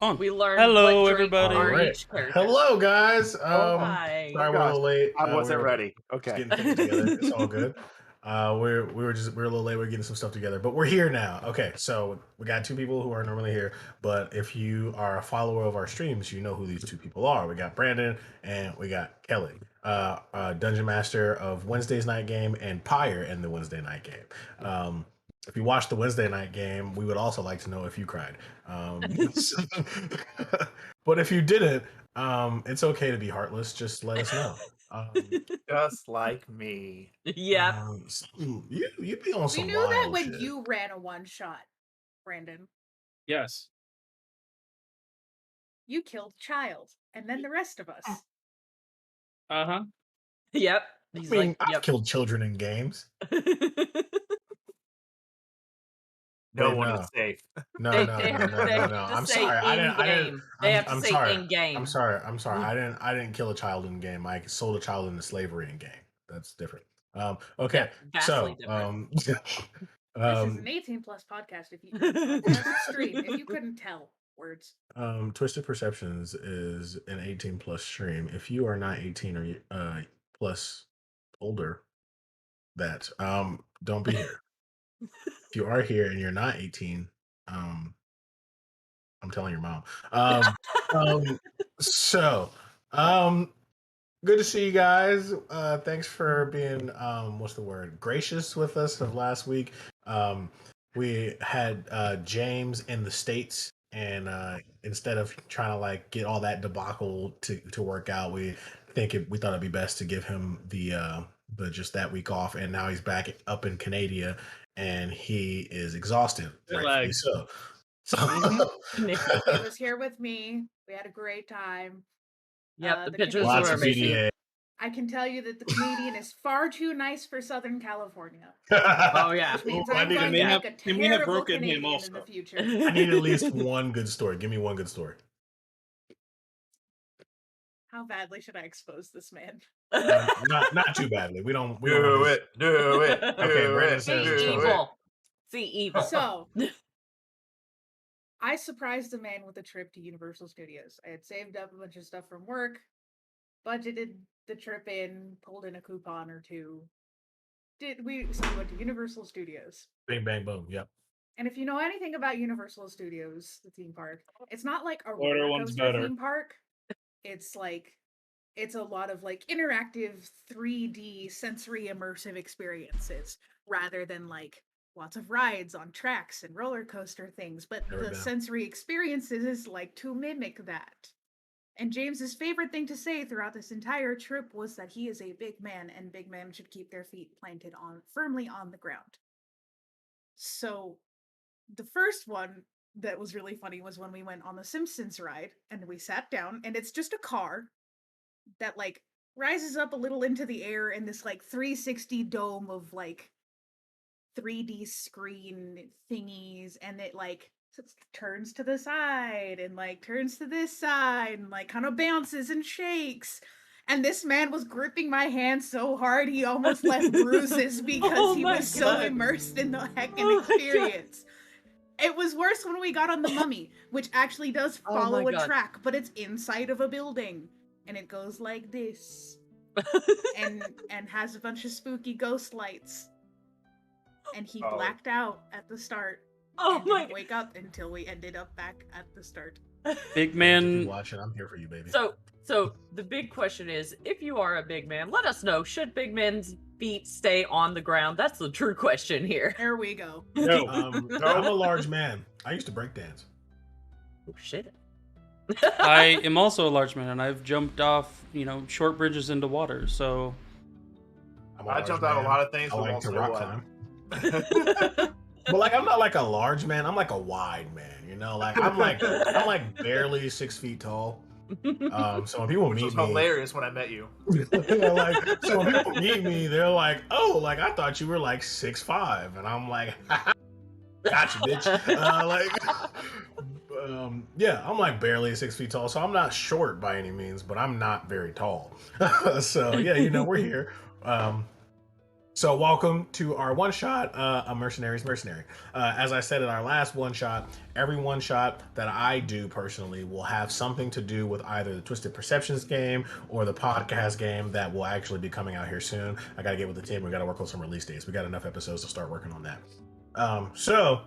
On. We learned Hello, what drink everybody. are Right. each character. Hello, guys. Hi. Sorry Oh, we're a gosh. little late. I wasn't we're ready. just Okay. getting things together. It's all good. We're a little late. We're getting some stuff together, but we're here now. Okay, so we got two people who are normally here, but if you are a follower of our streams, you know who these two people are. We got Brandon and we got Kelly, Dungeon Master of Wednesday's night game and Pyre in the Wednesday night game. If you watched the Wednesday night game, we would also like to know if you cried. But if you didn't, it's okay to be heartless. Just let us know. Just like me. Yep. You be on We some knew that wild when shit. you ran a one shot, Brandon. Yes. You killed a child, and then the rest of us. Uh-huh. Yep. I He's mean, like, I've yep. killed children in games. No Wait, one no. is safe. No. They have to I'm say sorry. I didn't. in-game. They have to I'm say sorry. in-game. I'm sorry. I didn't kill a child in game. I sold a child into slavery in game. That's different. Okay. Yeah, So, vastly This is an 18 plus podcast. If you podcast stream, if you couldn't tell words. Twisted Perceptions is an 18 plus stream. If you are not 18 or plus older, don't be here. If you are here and you're not 18, I'm telling your mom. So, good to see you guys. Thanks for being what's the word? Gracious with us of last week. We had James in the States, and instead of trying to like get all that debacle to work out, we thought it'd be best to give him the just that week off, and now he's back up in Canada, and he is exhausted. Rightfully so. He was here with me. We had a great time. Yep, the the pictures Canadian- Lots were of amazing. PDA. I can tell you that the Canadian is far too nice for Southern California. Oh yeah. Which means Ooh, I I'm need to going may to have- make a he may have terrible broken him Canadian in also. the future. I need at least one good story. Give me one good story. How badly should I expose this man? Not too badly. We don't Do it. Okay, Brandon says See it's evil. See evil. So, I surprised the man with a trip to Universal Studios. I had saved up a bunch of stuff from work, budgeted the trip in, pulled in a coupon or two. So we went to Universal Studios. Bing bang boom. Yep. And if you know anything about Universal Studios, the theme park, it's not like a Florida roller one's coaster better. theme park. It's a lot of like interactive 3D sensory immersive experiences rather than like lots of rides on tracks and roller coaster things. But Never the been. sensory experiences is like to mimic that. And James's favorite thing to say throughout this entire trip was that he is a big man and big men should keep their feet planted firmly on the ground. So the first one that was really funny was when we went on the Simpsons ride and we sat down, and it's just a car that like rises up a little into the air in this like 360 dome of like 3D screen thingies, and it like turns to the side and like turns to this side and like kind of bounces and shakes. And this man was gripping my hand so hard he almost left bruises because Oh he my was so God. immersed in the heckin' Oh my God. experience. It was worse when we got on the Mummy, which actually does Oh follow my a God. track, but it's inside of a building. And it goes like this. and has a bunch of spooky ghost lights. And he Oh. blacked out at the start. Oh and my didn't wake up until we ended up back at the start. Big If you man. watch it, I'm here for you, baby. So the big question is, if you are a big man, let us know. Should big men's feet stay on the ground? That's the true question here. There we go. No. I'm a large man. I used to break dance. Oh shit. I am also a large man, and I've jumped off, short bridges into water. So I'm a I large jumped out a man. lot of things, I but like won't to say rock what. climb. But like, I'm not like a large man. I'm like a wide man. Like I'm like barely 6 feet tall. So when people Which meet was me, hilarious when I met you. so when people meet me, they're like, "Oh, like I thought you were like 6'5", and I'm like, "Gotcha, bitch." Yeah, I'm like barely 6 feet tall, so I'm not short by any means, but I'm not very tall. So yeah, we're here. So welcome to our one shot, a Mercenary's Mercenary. As I said in our last one shot, every one shot that I do personally will have something to do with either the Twisted Perceptions game or the podcast game that will actually be coming out here soon. I got to get with the team. We got to work on some release dates. We got enough episodes to start working on that. So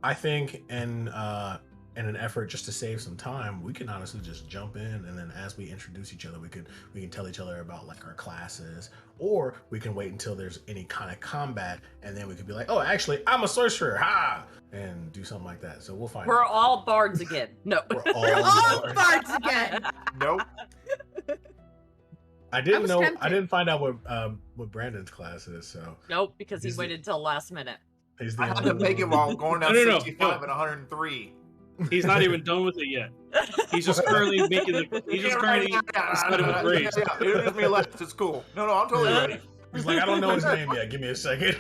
I think in an effort just to save some time, we can honestly just jump in, and then as we introduce each other, we can tell each other about like our classes, or we can wait until there's any kind of combat, and then we could be like, oh, actually, I'm a sorcerer, ha, and do something like that. So we'll find. We're out. all bards again. No. We're We're all bards again. Nope. I didn't was know. tempted. I didn't find out what Brandon's class is. So Nope, because he Is it- waited till last minute. he's the I had only to make it one. while going down No. 65 and 103. He's not even done with it yet. He's just currently making the. He's just currently deciding with grades. It gives me left. It's cool. No, I'm totally ready. He's like, I don't know his name yet. Give me a second.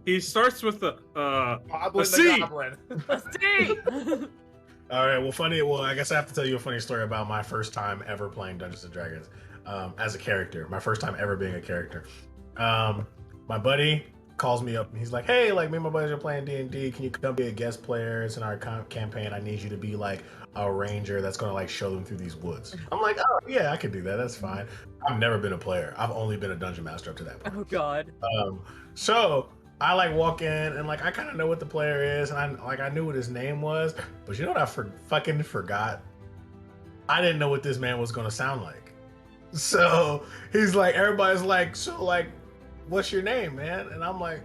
He starts with the Goblin C. the Goblin. See? All right. Well, I guess I have to tell you a funny story about my first time ever playing Dungeons and Dragons as a character. My first time ever being a character. My buddy calls me up and he's like, "Hey, like me and my buddies are playing D&D. Can you come be a guest player? It's in our campaign. I need you to be like a ranger that's gonna like show them through these woods." I'm like, "Oh yeah, I can do that. That's fine." I've never been a player. I've only been a dungeon master up to that point. Oh god. So I like walk in and like I kind of know what the player is, and I knew what his name was, but you know what I fucking forgot? I didn't know what this man was gonna sound like. So he's like, everybody's like, so like, what's your name, man? And I'm like,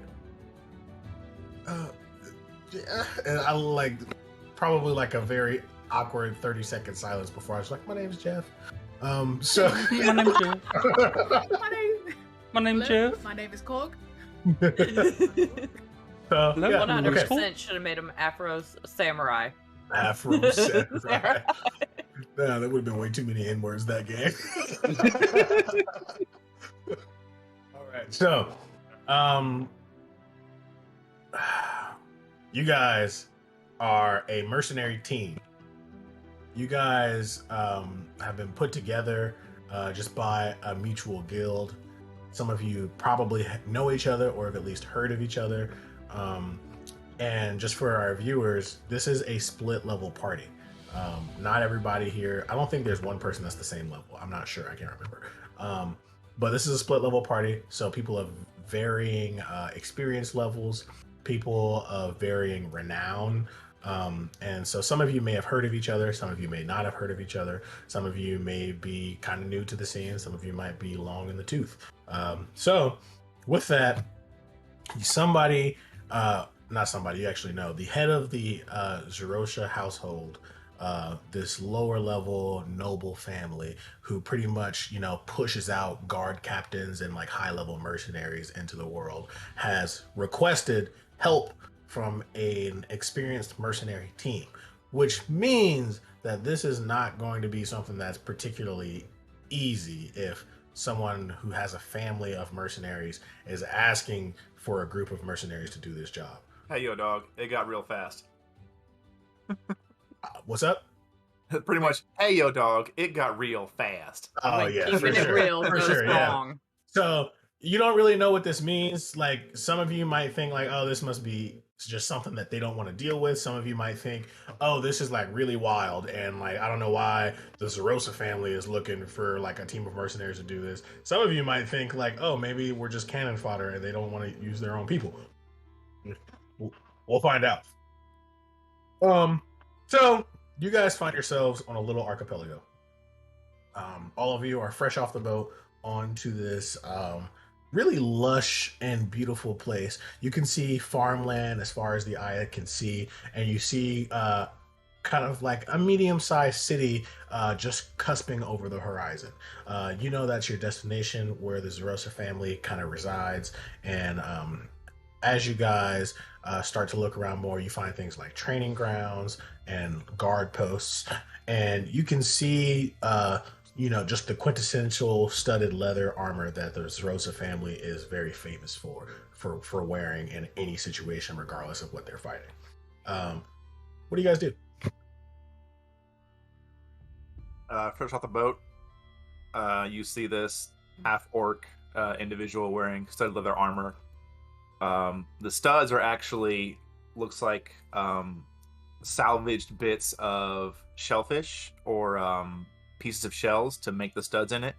yeah. And I like probably like a very awkward 30-second silence before I was like, my name's Jeff. So My name's Jeff. My name. My name's Hello, Jeff. My name is Cog. So, Hello, yeah, 100% okay. should have made him Afro Samurai. Afro Samurai. Nah, that would have been way too many N-words that game. All right. So, you guys are a mercenary team. You guys have been put together just by a mutual guild. Some of you probably know each other or have at least heard of each other. And just for our viewers, this is a split level party. Not everybody here. I don't think there's one person that's the same level. I'm not sure. I can't remember. But this is a split level party. So people of varying experience levels, people of varying renown. And so some of you may have heard of each other. Some of you may not have heard of each other. Some of you may be kind of new to the scene. Some of you might be long in the tooth. So with that, somebody, not somebody you actually know, the head of the Zerosha household, this lower level noble family who pretty much, you know, pushes out guard captains and like high level mercenaries into the world, has requested help from an experienced mercenary team, which means that this is not going to be something that's particularly easy if someone who has a family of mercenaries is asking for a group of mercenaries to do this job. Hey, yo, dog. It got real fast. What's up? Pretty much, hey, yo, dog. It got real fast. Oh Like, yeah, keeping for it sure. real For goes sure, yeah. wrong. So you don't really know what this means. Like some of you might think like, oh, this must be just something that they don't want to deal with. Some of you might think, oh, this is like really wild. And like, I don't know why the Zerosa family is looking for like a team of mercenaries to do this. Some of you might think like, oh, maybe we're just cannon fodder and they don't want to use their own people. We'll find out. So you guys find yourselves on a little archipelago. All of you are fresh off the boat onto this really lush and beautiful place. You can see farmland as far as the eye can see, and you see kind of like a medium-sized city just cusping over the horizon. You know that's your destination where the Zerosa family kind of resides, and as you guys start to look around more, you find things like training grounds and guard posts, and you can see you know, just the quintessential studded leather armor that the Zerosa family is very famous for wearing in any situation, regardless of what they're fighting. What do you guys do? Fresh off the boat. you see this half-orc individual wearing studded leather armor. The studs are actually, looks like salvaged bits of shellfish or pieces of shells to make the studs in it.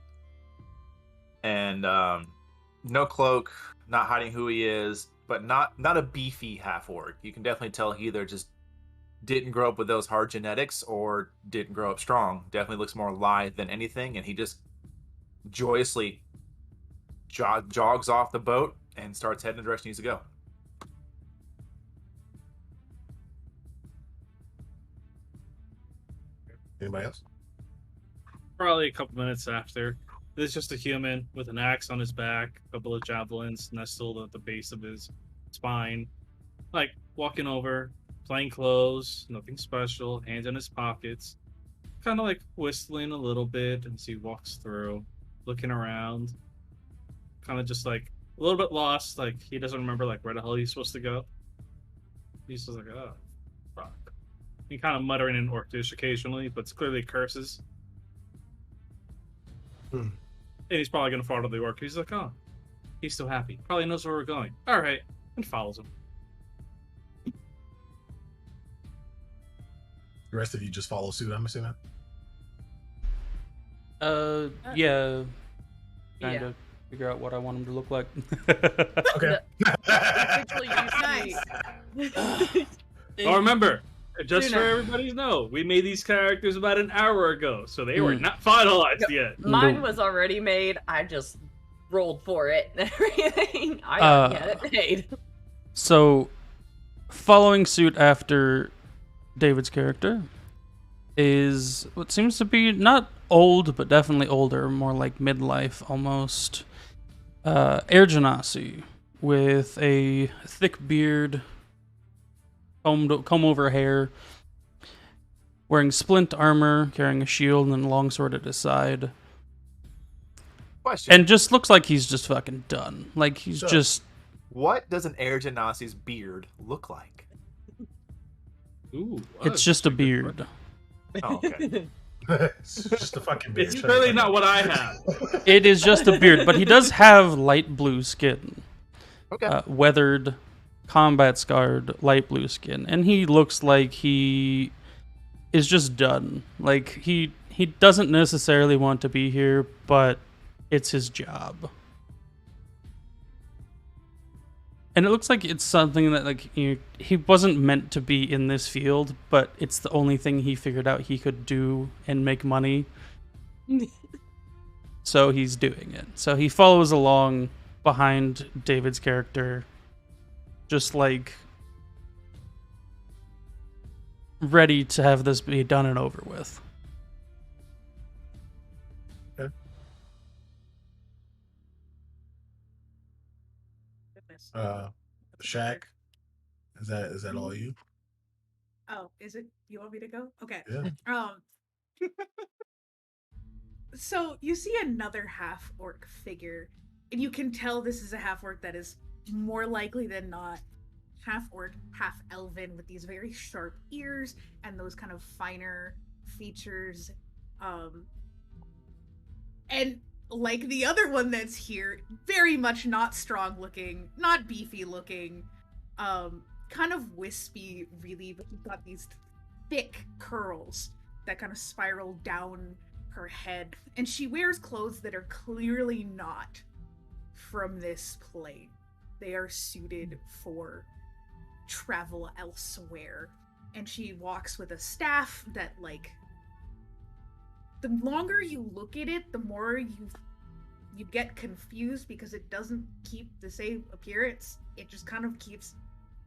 And no cloak, not hiding who he is, but not a beefy half-orc. You can definitely tell he either just didn't grow up with those hard genetics or didn't grow up strong. Definitely looks more lithe than anything, and he just joyously jogs off the boat and starts heading in the direction he needs to go. Anybody else? Probably a couple minutes after. There's just a human with an axe on his back, a couple of javelins nestled at the base of his spine. Like, walking over, plain clothes, nothing special, hands in his pockets. Kind of like whistling a little bit as he walks through, looking around. Kind of just like a little bit lost, like he doesn't remember like where the hell he's supposed to go. He's just like, oh, fuck. And kind of muttering in Orcish occasionally, but it's clearly curses. Hmm. And he's probably gonna follow the orc. He's like, oh, he's still happy. Probably knows where we're going. All right, and follows him. The rest of you just follow suit, I'm assuming. Yeah. Trying Yeah. to figure out what I want him to look like. Okay. Eventually you see. Oh, remember, just Tuna. for everybody's know, we made these characters about an hour ago, so they were Mm. not finalized yet. Mine No. was already made. I just rolled for it and everything. I already had it made. So, following suit after David's character is what seems to be not old, but definitely older, more like midlife almost. Air Genasi with a thick beard, comb over hair, wearing splint armor, carrying a shield and a longsword at his side, Question. and just looks like he's just fucking done. Like he's So- just What does an Air Genasi's beard look like? Ooh, it's just a beard. Oh, okay. It's just a fucking beard. It's clearly not what I have. It is just a beard, but he does have light blue skin. Okay. Weathered, combat scarred, light blue skin, and he looks like he is just done. Like he doesn't necessarily want to be here, but it's his job. And it looks like it's something that like he wasn't meant to be in this field, but it's the only thing he figured out he could do and make money. So he's doing it. So he follows along behind David's character, just like ready to have this be done and over with. Goodness. Shaq. Is that all you? Oh, is it? You want me to go? Okay. Yeah. So you see another half orc figure, and you can tell this is a half orc that is more likely than not half orc, half elven, with these very sharp ears and those kind of finer features. And like the other one that's here, very much not strong looking, not beefy looking, kind of wispy, really, but you've got these thick curls that kind of spiral down her head, and she wears clothes that are clearly not from this plane. They are suited for travel elsewhere, and she walks with a staff that, like, the longer you look at it, the more you get confused because it doesn't keep the same appearance. It just kind of keeps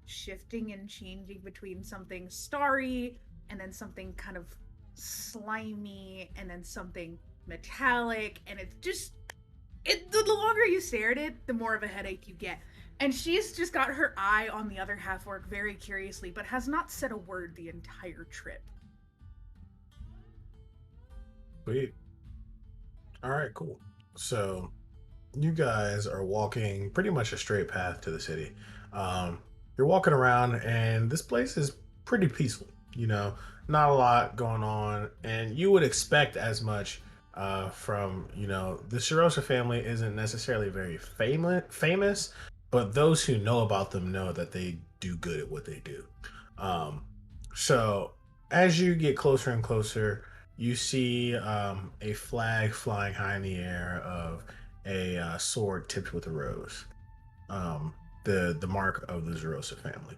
shifting and changing between something starry and then something kind of slimy and then something metallic, and it's just the longer you stare at it, the more of a headache you get. And she's just got her eye on the other half orc very curiously, but has not said a word the entire trip. Sweet. All right, cool. So you guys are walking pretty much a straight path to the city. You're walking around, and this place is pretty peaceful. You know, not a lot going on, and you would expect as much from the Shirosa family isn't necessarily very famous, but those who know about them know that they do good at what they do. So as you get closer and closer, you see a flag flying high in the air of a sword tipped with a rose, the mark of the Zerosa family,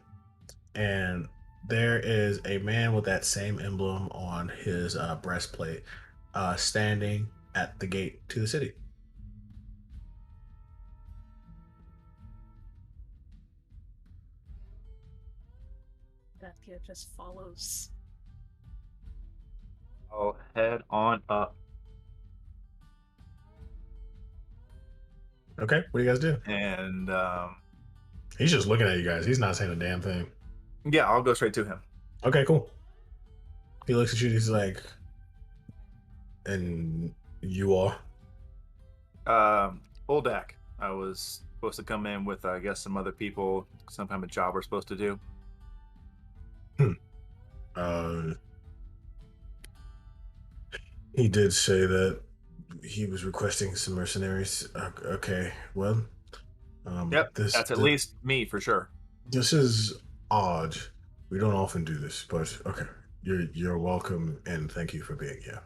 and there is a man with that same emblem on his breastplate, standing at the gate to the city. That kid just follows. I'll head on up. Okay, what do you guys do? And He's just looking at you guys. He's not saying a damn thing. yeah, I'll go straight to him. Okay, cool. He looks at you. He's like, "And you are?" Oldak. I was supposed to come in with, I guess, some other people, some kind of job we're supposed to do. He did say that he was requesting some mercenaries. Okay, well, Yep, that's at least me for sure. This is odd. We don't often do this, but okay. You're welcome, and thank you for being here.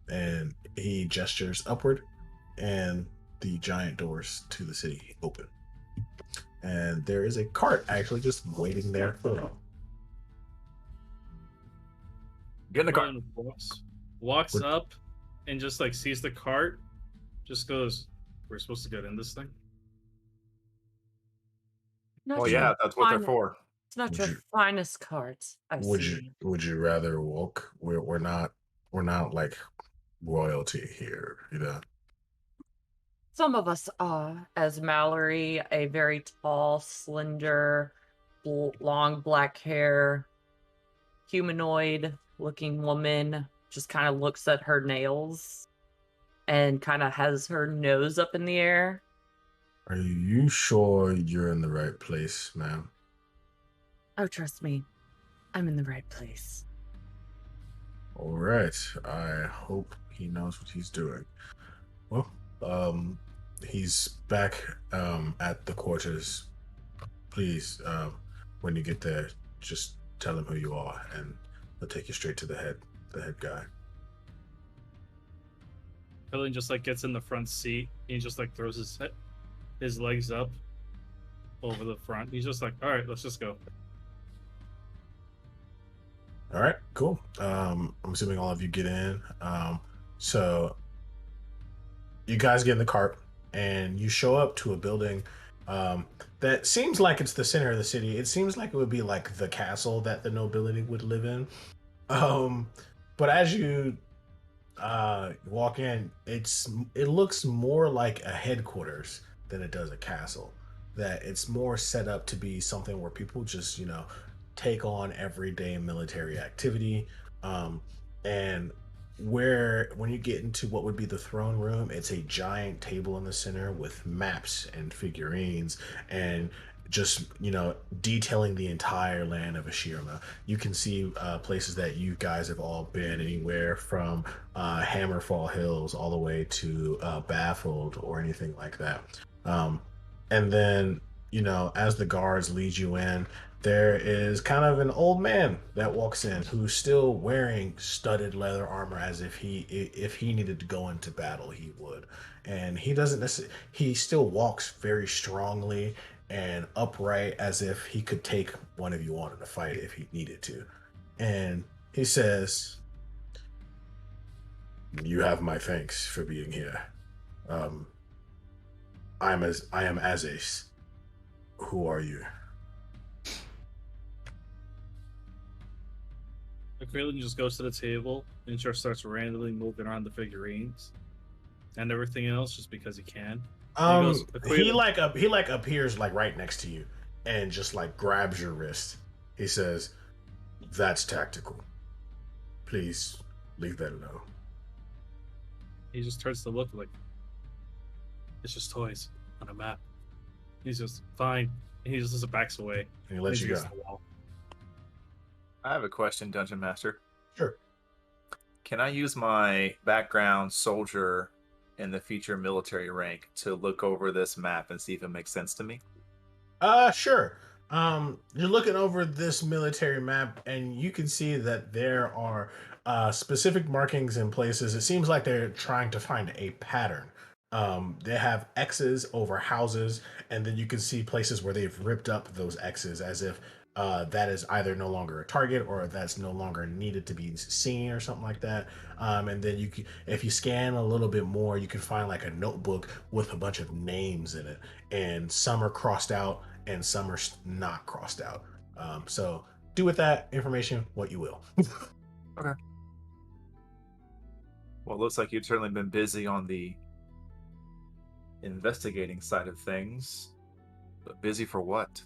And he gestures upward, and the giant doors to the city open. And there is a cart actually just waiting there for him. Get in the car. Walks up and just like sees the cart, just goes, "We're supposed to get in this thing." Not Well, your yeah, that's what they're finest- for. It's not your finest cards I've seen. Would you rather walk? We're not like royalty here, you know. Some of us are, as Mallory, a very tall, slender, long black hair, humanoid-looking woman, just kind of looks at her nails and kind of has her nose up in the air. Are you sure you're in the right place, ma'am? Oh, trust me, I'm in the right place. All right. I hope he knows what he's doing. Well, he's back at the quarters. Please, when you get there, just tell him who you are, and he'll take you straight to the head guy. Helen just like gets in the front seat. And he just like throws his legs up over the front. He's just like, "All right, let's just go." All right, cool. I'm assuming all of you get in. So you guys get in the cart and you show up to a building that seems like it's the center of the city. It seems like it would be like the castle that the nobility would live in. But as you walk in, it looks more like a headquarters than it does a castle. That it's more set up to be something where people just take on everyday military activity. And when you get into what would be the throne room, it's a giant table in the center with maps and figurines and just detailing the entire land of Ashirma. You can see places that you guys have all been, anywhere from Hammerfall Hills all the way to Baffled or anything like that. And then as the guards lead you in, there is kind of an old man that walks in who's still wearing studded leather armor, as if he needed to go into battle, he would. And he doesn't necessarily, he still walks very strongly and upright, as if he could take one of you on in a fight if he needed to. And he says, "You have my thanks for being here. I am Azace. Who are you?" Aquilin just goes to the table and just starts randomly moving around the figurines and everything else, just because he can. He appears like right next to you and just like grabs your wrist. He says, "That's tactical. Please leave that alone." He just turns to look like, "It's just toys on a map." He's just fine. And he just backs away. And he lets you go. I have a question, Dungeon Master. Sure. Can I use my background soldier in the future military rank to look over this map and see if it makes sense to me? Sure. You're looking over this military map, and you can see that there are specific markings in places. It seems like they're trying to find a pattern. They have X's over houses, and then you can see places where they've ripped up those X's as if that is either no longer a target or that's no longer needed to be seen or something like that. And then if you scan a little bit more, you can find like a notebook with a bunch of names in it, and some are crossed out and some are not crossed out. So do with that information what you will. Okay. Well, it looks like you've certainly been busy on the investigating side of things, but busy for what?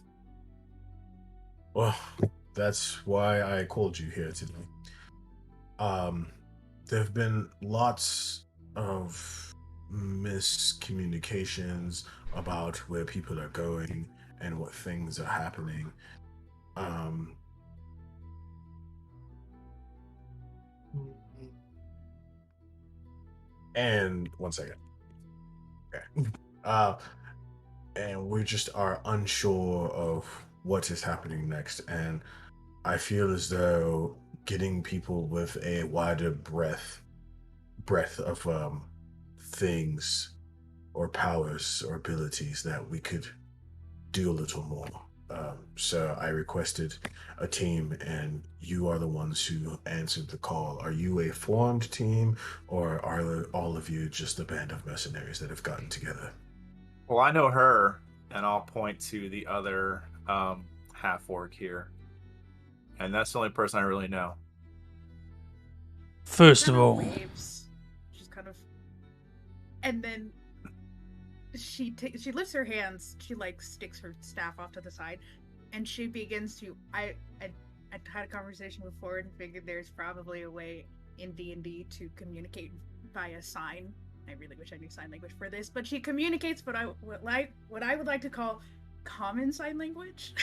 Well, that's why I called you here today. There have been lots of miscommunications about where people are going and what things are happening. And one second. Okay. And we just are unsure of what is happening next. And I feel as though getting people with a wider breadth of things or powers or abilities that we could do a little more. So I requested a team, and you are the ones who answered the call. Are you a formed team, or are all of you just a band of mercenaries that have gotten together? Well, I know her, and I'll point to the other half-orc here. And that's the only person I really know. First of Kinda all, waves. She's kind of, and then she lifts her hands. She like sticks her staff off to the side, and she begins to. I had a conversation before and figured there's probably a way in D&D to communicate via sign. I really wish I knew sign language for this, but she communicates what I would like to call common sign language,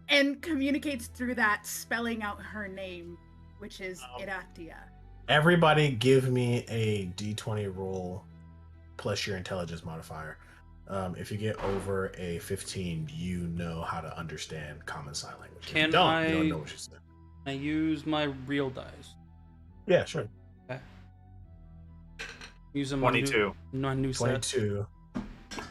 and communicates through that, spelling out her name, which is Iratia. Everybody give me a D20 roll plus your intelligence modifier. If you get over a 15, you know how to understand common sign language. If you don't, you don't know what she said. I use my real dice. Yeah, sure. Okay. Using 22. My new set. 22.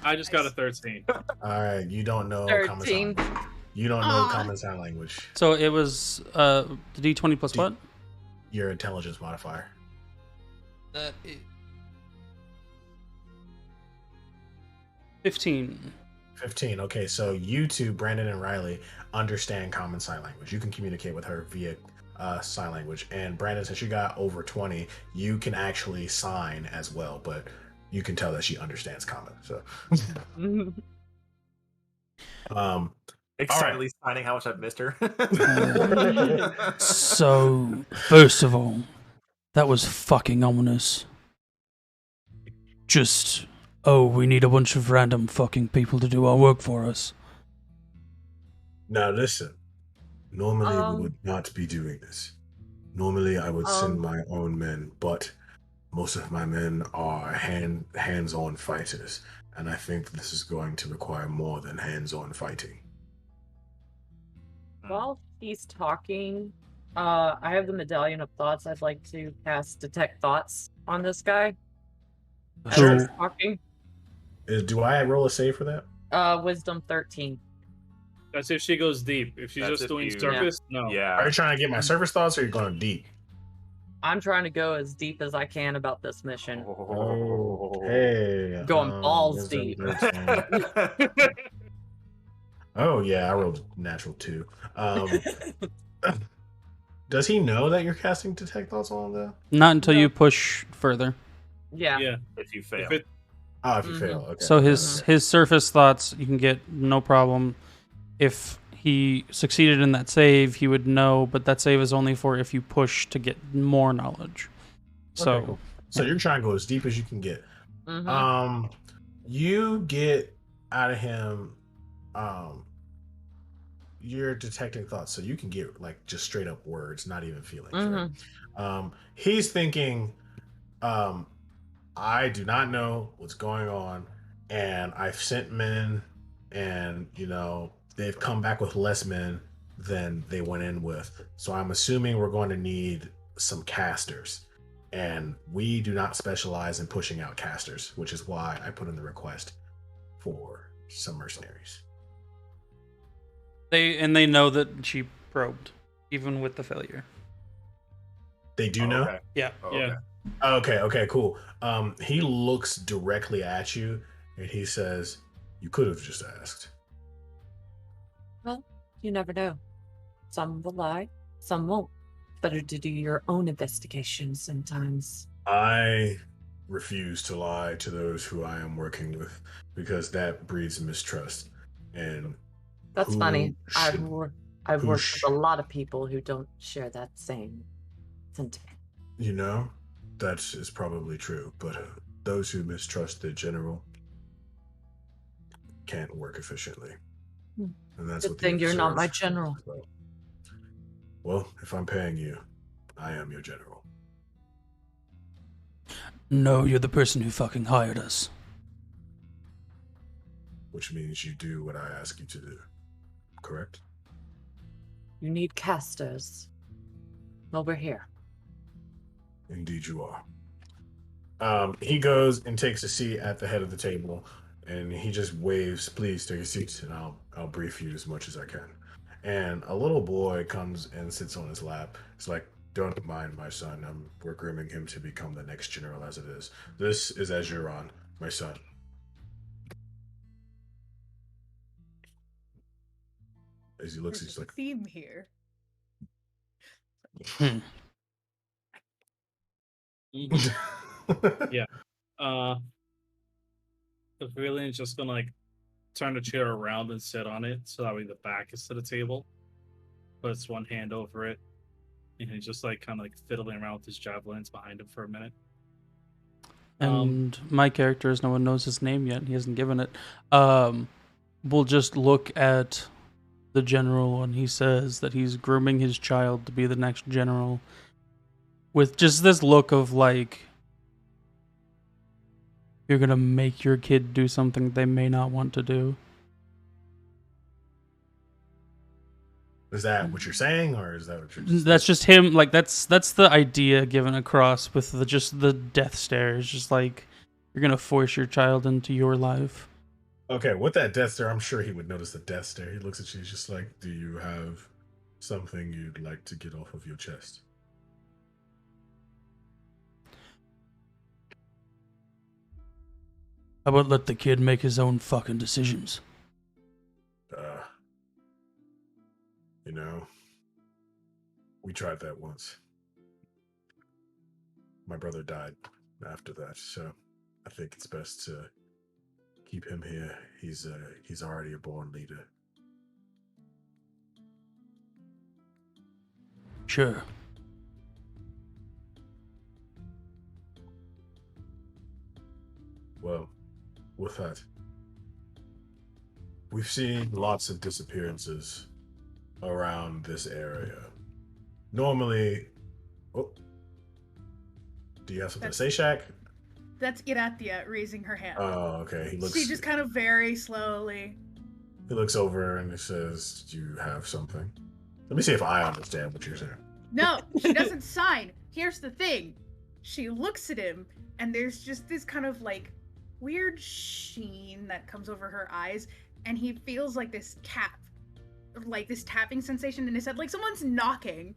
I just got a 13. All right, you don't know common 13. sign language. You don't know common sign language. So it was the D20 plus what? Your intelligence modifier. That is 15. 15. Okay, so you two, Brandon and Riley, understand common sign language. You can communicate with her via sign language. And Brandon, since you got over 20, you can actually sign as well, but you can tell that she understands common. So, Excitedly signing how much I've missed her. So, first of all, that was fucking ominous. Just, we need a bunch of random fucking people to do our work for us. now listen. Normally, we would not be doing this. Normally, I would send my own men, but most of my men are hands-on fighters, and I think this is going to require more than hands-on fighting. While he's talking, I have the Medallion of Thoughts. I'd like to cast Detect Thoughts on this guy. As Sure. he's talking. Do I roll a save for that? Wisdom 13. That's if she goes deep. If she's That's just if doing you- surface, no. Are Yeah. you trying to get my surface thoughts, or are you going deep? I'm trying to go as deep as I can about this mission. Hey. Going balls wisdom deep. 13. Oh yeah, I rolled natural 2. Does he know that you're casting Detect Thoughts on though? Not until No. you push further. Yeah. Yeah. If you fail. If it, Oh, if you Mhm. fail. Okay. So his surface thoughts you can get no problem. If he succeeded in that save, he would know, but that save is only for if you push to get more knowledge. So Okay, cool. So you're trying to go as deep as you can get. Mhm. You get out of him. you're detecting thoughts, so you can get like just straight up words, not even feelings. Mhm. Right? He's thinking, I do not know what's going on, and I've sent men, and they've come back with less men than they went in with. So I'm assuming we're going to need some casters, and we do not specialize in pushing out casters, which is why I put in the request for some mercenaries. They know that she probed, even with the failure. They do know. Okay. Yeah. Oh, Yeah. okay. Okay, cool. He looks directly at you and he says, "You could have just asked." Well, you never know. Some will lie, some won't. Better to do your own investigation sometimes. I refuse to lie to those who I am working with because that breeds mistrust. And That's who funny. I've should- worked who with sh- a lot of people who don't share that same sentiment. that is probably true. But those who mistrust the general can't work efficiently, Hmm. and that's Good what thing the you're not observe- my general. Well, if I'm paying you, I am your general. No, you're the person who fucking hired us. Which means you do what I ask you to do. Correct? You need casters. Well, we're here. Indeed you are. He goes and takes a seat at the head of the table, and he just waves, "Please take a seat, and I'll brief you as much as I can." And a little boy comes and sits on his lap. It's like, "Don't mind my son. We're grooming him to become the next general as it is. This is Azuron, my son." As he looks, he's There's a like, theme here. Hmm. Yeah. The villain's just gonna like turn the chair around and sit on it, so that way the back is to the table. Puts one hand over it, and he's just like kind of like fiddling around with his javelins behind him for a minute. And my character, as no one knows his name yet, he hasn't given it, will just look at the general and he says that he's grooming his child to be the next general with just this look of like, you're gonna make your kid do something they may not want to do. "Is that what you're saying, or is that what you're?" That's just him. Like that's the idea given across with the death stare. It's just like, you're gonna force your child into your life. Okay, with that death stare, I'm sure he would notice the death stare. He looks at you, he's just like, "Do you have something you'd like to get off of your chest?" How about let the kid make his own fucking decisions? Uh, we tried that once. My brother died after that, so I think it's best to keep him here. He's already a born leader. Sure. Well, with that, we've seen lots of disappearances around this area. Normally, oh, do you have something to say, Shaq? That's Iratia raising her hand. Oh, okay. She just kind of very slowly. He looks over and he says, "Do you have something?" Let me see if I understand what you're saying. No, she doesn't sign. Here's the thing. She looks at him, and there's just this kind of like weird sheen that comes over her eyes, and he feels like this this tapping sensation in his head, like someone's knocking.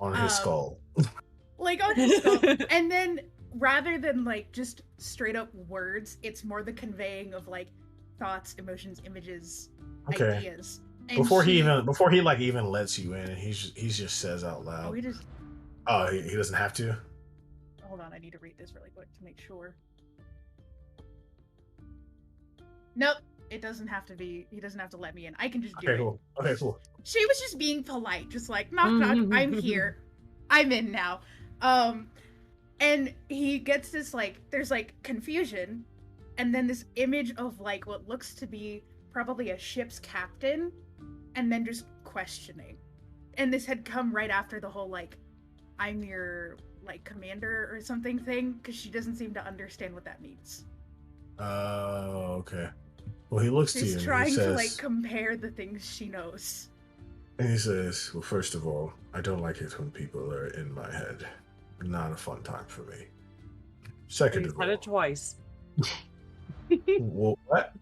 On his skull. Like on his skull. And then rather than like just straight up words, it's more the conveying of like thoughts, emotions, images, Okay. ideas. And Before he even lets you in, he just says out Oh, loud. he He doesn't have to. Hold on, I need to read this really quick to make sure. Nope, it doesn't have to be. He doesn't have to let me in. I can just do Okay, it. cool. Okay, cool. She was just being polite, just like knock knock. I'm here. I'm in now. And he gets this like there's like confusion, and then this image of like what looks to be probably a ship's captain, and then just questioning. And this had come right after the whole, like, I'm your, like, commander or something thing, because she doesn't seem to understand what that means. Okay. Well, he looks to you She's and he trying to, like, says, compare the things she knows. well, first of all, I don't like it when people are in my head. Not a fun time for me. Second He's of had all, it twice. well, what?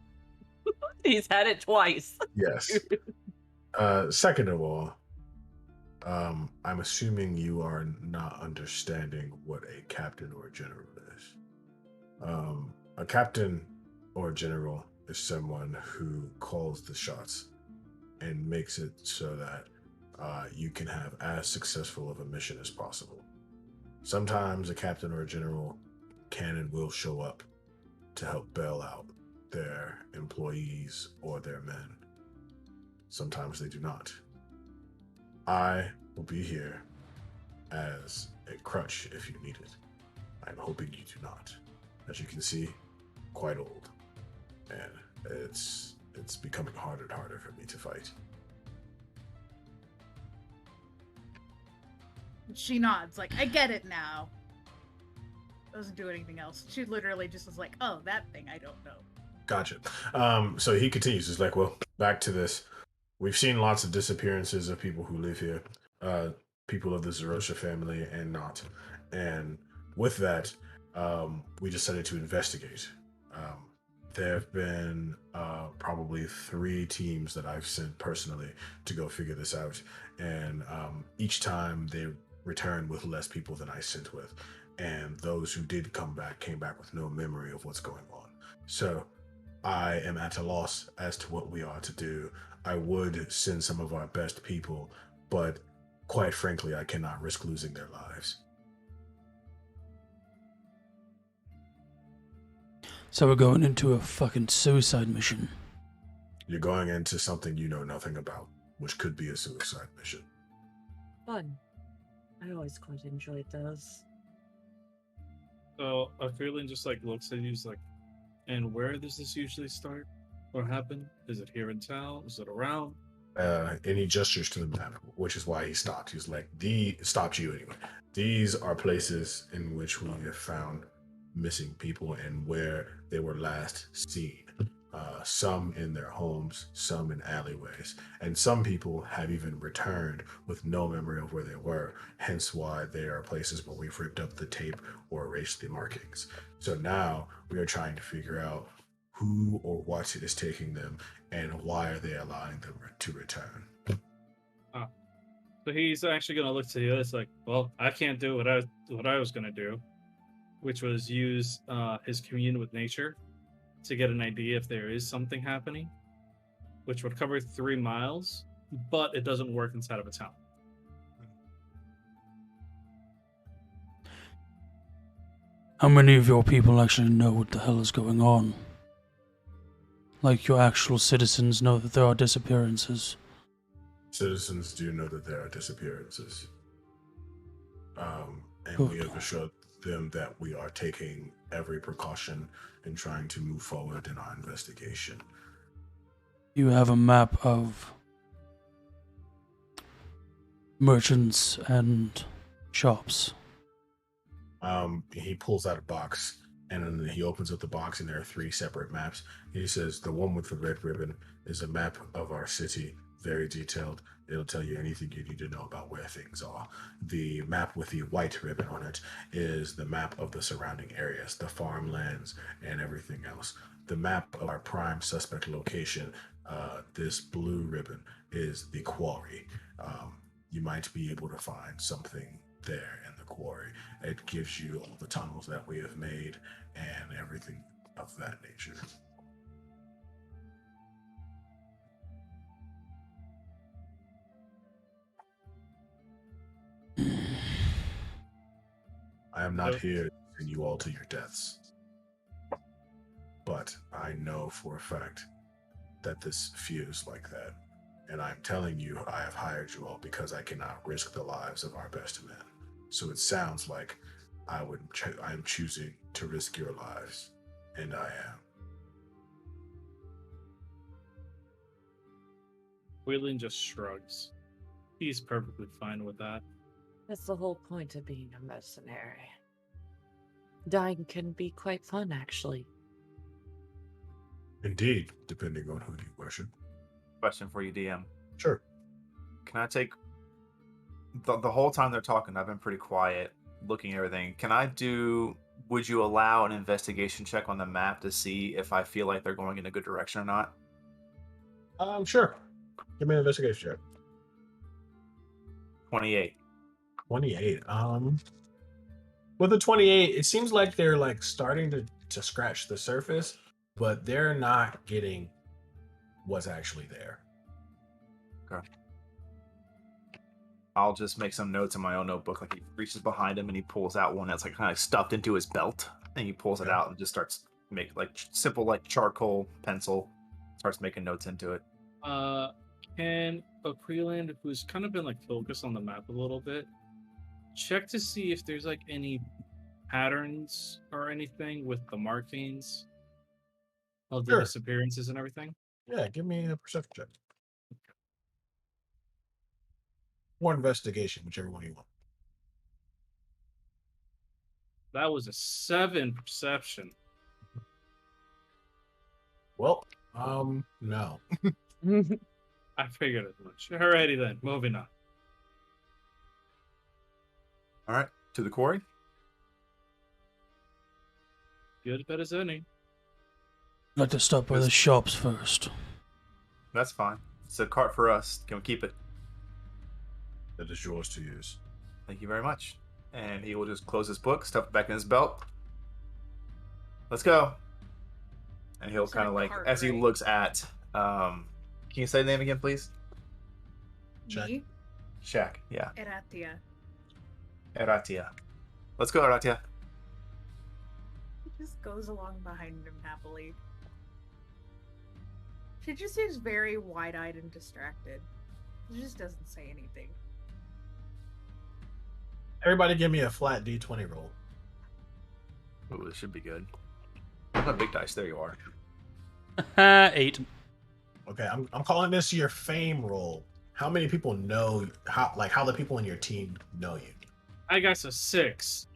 He's had it twice. Yes. Second of all, I'm assuming you are not understanding what a captain or a general is. A captain or a general is someone who calls the shots and makes it so that you can have as successful of a mission as possible. Sometimes a captain or a general can and will show up to help bail out their employees or their men. Sometimes they do not. I will be here as a crutch if you need it. I'm hoping you do not. As you can see, quite old. And it's becoming harder and harder for me to fight. She nods, like, I get it now. Doesn't do anything else. She literally just was like, oh, that thing I don't know. Gotcha. So he continues. He's like, well, back to this. We've seen lots of disappearances of people who live here, people of the Zerosha family and not. And with that, we decided to investigate. There have been probably 3 teams that I've sent personally to go figure this out. And each time they returned with less people than I sent with. And those who did come back came back with no memory of what's going on. So I am at a loss as to what we are to do. I would send some of our best people, but quite frankly, I cannot risk losing their lives. So we're going into a fucking suicide mission. You're going into something you know nothing about, which could be a suicide mission. Fun. I always quite enjoyed those. So Freeland just like looks at you, he's like, and where does this usually start or happen? Is it here in town? Is it around? And he gestures to the map, which is why he stopped. He's like, stopped you anyway. These are places in which we have found missing people and where they were last seen. Some in their homes, some in alleyways, and some people have even returned with no memory of where they were, hence why they are places where we've ripped up the tape or erased the markings. So now we are trying to figure out who or what is taking them and why are they allowing them to return. So he's actually going to look to you. It's like, well, I can't do what I was going to do, which was use his communion with nature to get an idea if there is something happening, which would cover 3 miles, but it doesn't work inside of a town. How many of your people actually know what the hell is going on? Like your actual citizens know that there are disappearances. Citizens do know that there are disappearances. And Good. we have assured them that we are taking every precaution in trying to move forward in our investigation. You have a map of merchants and shops. He pulls out a box and then he opens up the box and there are 3 separate maps. He says the one with the red ribbon is a map of our city, very detailed. It'll tell you anything you need to know about where things are. The map with the white ribbon on it is the map of the surrounding areas, the farmlands and everything else. The map of our prime suspect location, this blue ribbon, is the quarry. You might be able to find something there in the quarry. It gives you all the tunnels that we have made and everything of that nature. I am not here to send you all to your deaths. But I know for a fact that this feels like that. And I'm telling you, I have hired you all because I cannot risk the lives of our best men. So it sounds like I'm choosing to risk your lives. And I am. Wheeling just shrugs. He's perfectly fine with that. That's the whole point of being a mercenary. Dying can be quite fun, actually. Indeed, depending on who you worship. Question for you, DM. Sure. Can I take the whole time they're talking? I've been pretty quiet, looking at everything. Would you allow an investigation check on the map to see if I feel like they're going in a good direction or not? Sure. Give me an investigation check. 28. 28. With the 28, it seems like they're like starting to scratch the surface, but they're not getting what's actually there. Okay. I'll just make some notes in my own notebook. Like he reaches behind him and he pulls out one that's like kind of stuffed into his belt, and he pulls it out and just starts making like simple like charcoal pencil. Starts making notes into it. Can Aqueland, who's kind of been like focused on the map a little bit, check to see if there's like any patterns or anything with the markings of the Sure. disappearances and everything? Yeah, give me a perception check. Or investigation, whichever one you want. That was a 7 perception. Well, no. I figured as much. Alrighty then, moving on. All right, to the quarry. Good bet as any. I'd like to stop by the shops first. That's fine. It's a cart for us. Can we keep it? That is yours to use. Thank you very much. And he will just close his book, stuff it back in his belt. Let's go. And he'll kind of like, cart, as he right? looks at, can you say the name again, please? Check. Me, Shaq. Yeah. Eratia. Eratia. Let's go, Eratia. He just goes along behind him happily. She just seems very wide-eyed and distracted. She just doesn't say anything. Everybody give me a flat D20 roll. Ooh, this should be good. Where's my big dice? There you are. 8. Okay, I'm calling this your fame roll. How many people know how the people in your team know you? I got a 6.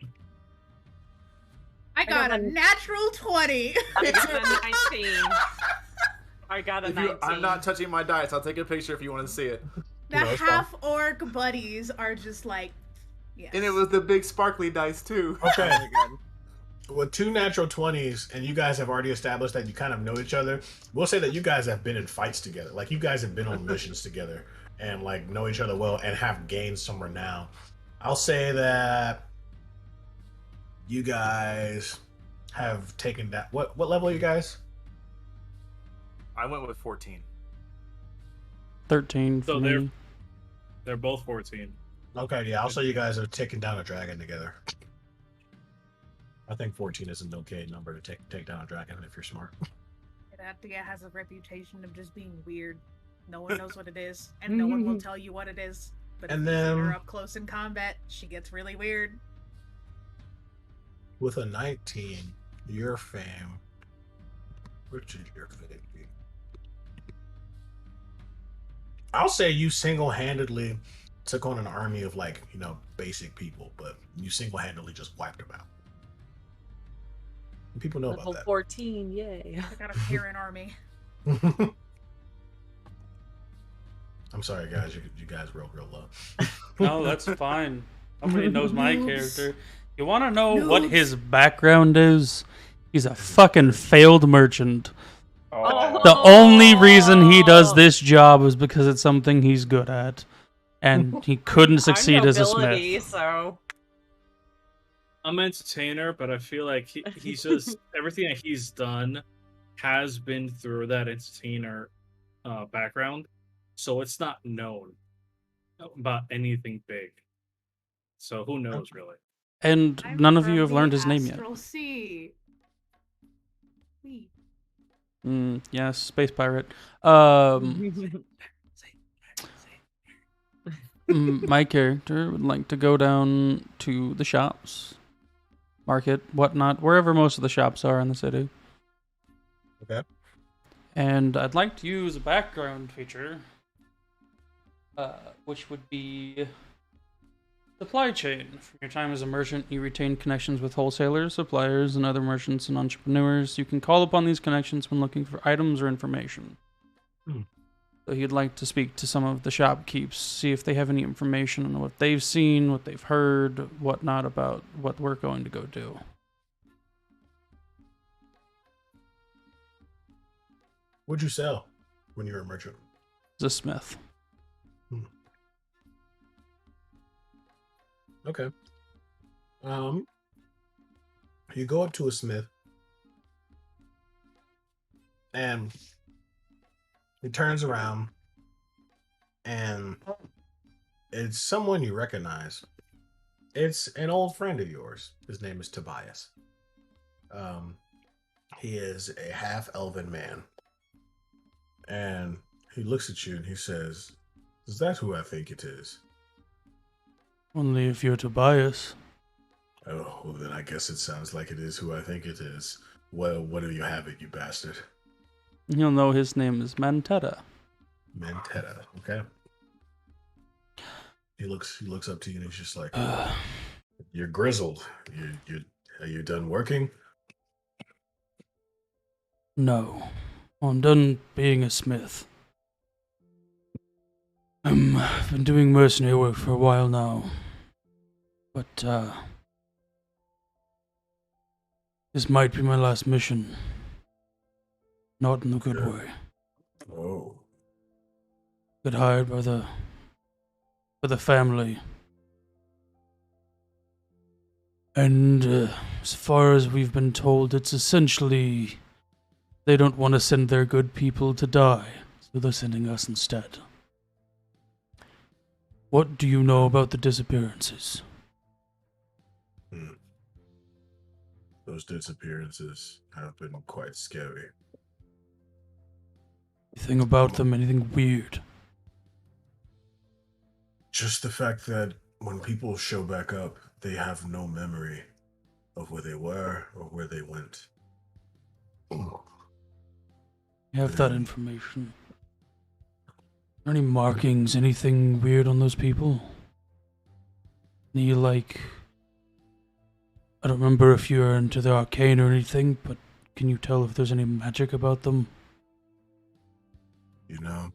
I got a natural 20! I got a 19. I got a 19. I'm not touching my dice. I'll take a picture if you want to see it. The No, it's fine. half-orc buddies are just like, yes. And it was the big sparkly dice too. Okay. With 2 natural 20s, and you guys have already established that you kind of know each other, we'll say that you guys have been in fights together. Like, you guys have been on missions together and, like, know each other well and have gained some renown. I'll say that you guys have taken that. What level are you guys? I went with 14. 13 for So me. They're both 14. Okay, yeah, I'll say you guys have taken down a dragon together. I think 14 is an okay number to take down a dragon if you're smart. Eratia has a reputation of just being weird. No one knows what it is, and no one will tell you what it is. But And if you see then- her up close in combat, she gets really weird. With a 19, your fame. Which is your fame? I'll say you single-handedly took on an army of, like, basic people, but you single-handedly just wiped them out. And people know Level about 14, yay. I got a Karen army. that. I'm sorry, guys. You guys rolled real low. No, that's fine. Nobody knows my Noobs. character. You want to know what Noobs. his background is? He's a fucking failed merchant. Oh. The only reason he does this job is because it's something he's good at. And he couldn't succeed as a nobility, smith. So I'm an entertainer, but I feel like he's just everything that he's done has been through that entertainer background, so it's not known about anything big. So who knows, really? And I'm none of you from have learned the his name yet. Astral Sea. Wee. Yes, space pirate. My character would like to go down to the shops, market, whatnot, wherever most of the shops are in the city. Okay. And I'd like to use a background feature which would be supply chain. From your time as a merchant, you retain connections with wholesalers, suppliers, and other merchants and entrepreneurs. You can call upon these connections when looking for items or information. So he'd like to speak to some of the shopkeepers, see if they have any information on what they've seen, what they've heard, whatnot about what we're going to go do. What'd you sell when you were a merchant? As a smith. Okay. You go up to a smith, and he turns around, and it's someone you recognize. It's an old friend of yours. His name is Tobias. He is a half-elven man, and he looks at you and he says, "Is that who I think it is?" Only if you're Tobias. Oh, well, then I guess it sounds like it is who I think it is. Well, what do you have it, you bastard? You'll know his name is Mantetta. Mantetta, okay. He looks up to you and he's just like, "You're grizzled. Are you done working?" No. I'm done being a smith. I've been doing mercenary work for a while now. But, this might be my last mission. Not in a good way. Oh. Got hired by the family. And, as far as we've been told, it's essentially they don't want to send their good people to die, so they're sending us instead. What do you know about the disappearances? Those disappearances have been quite scary. Anything about them? Anything weird? Just the fact that when people show back up, they have no memory of where they were or where they went. You have that information. Are there any markings, anything weird on those people? Any, like... I don't remember if you're into the arcane or anything, but can you tell if there's any magic about them? You know,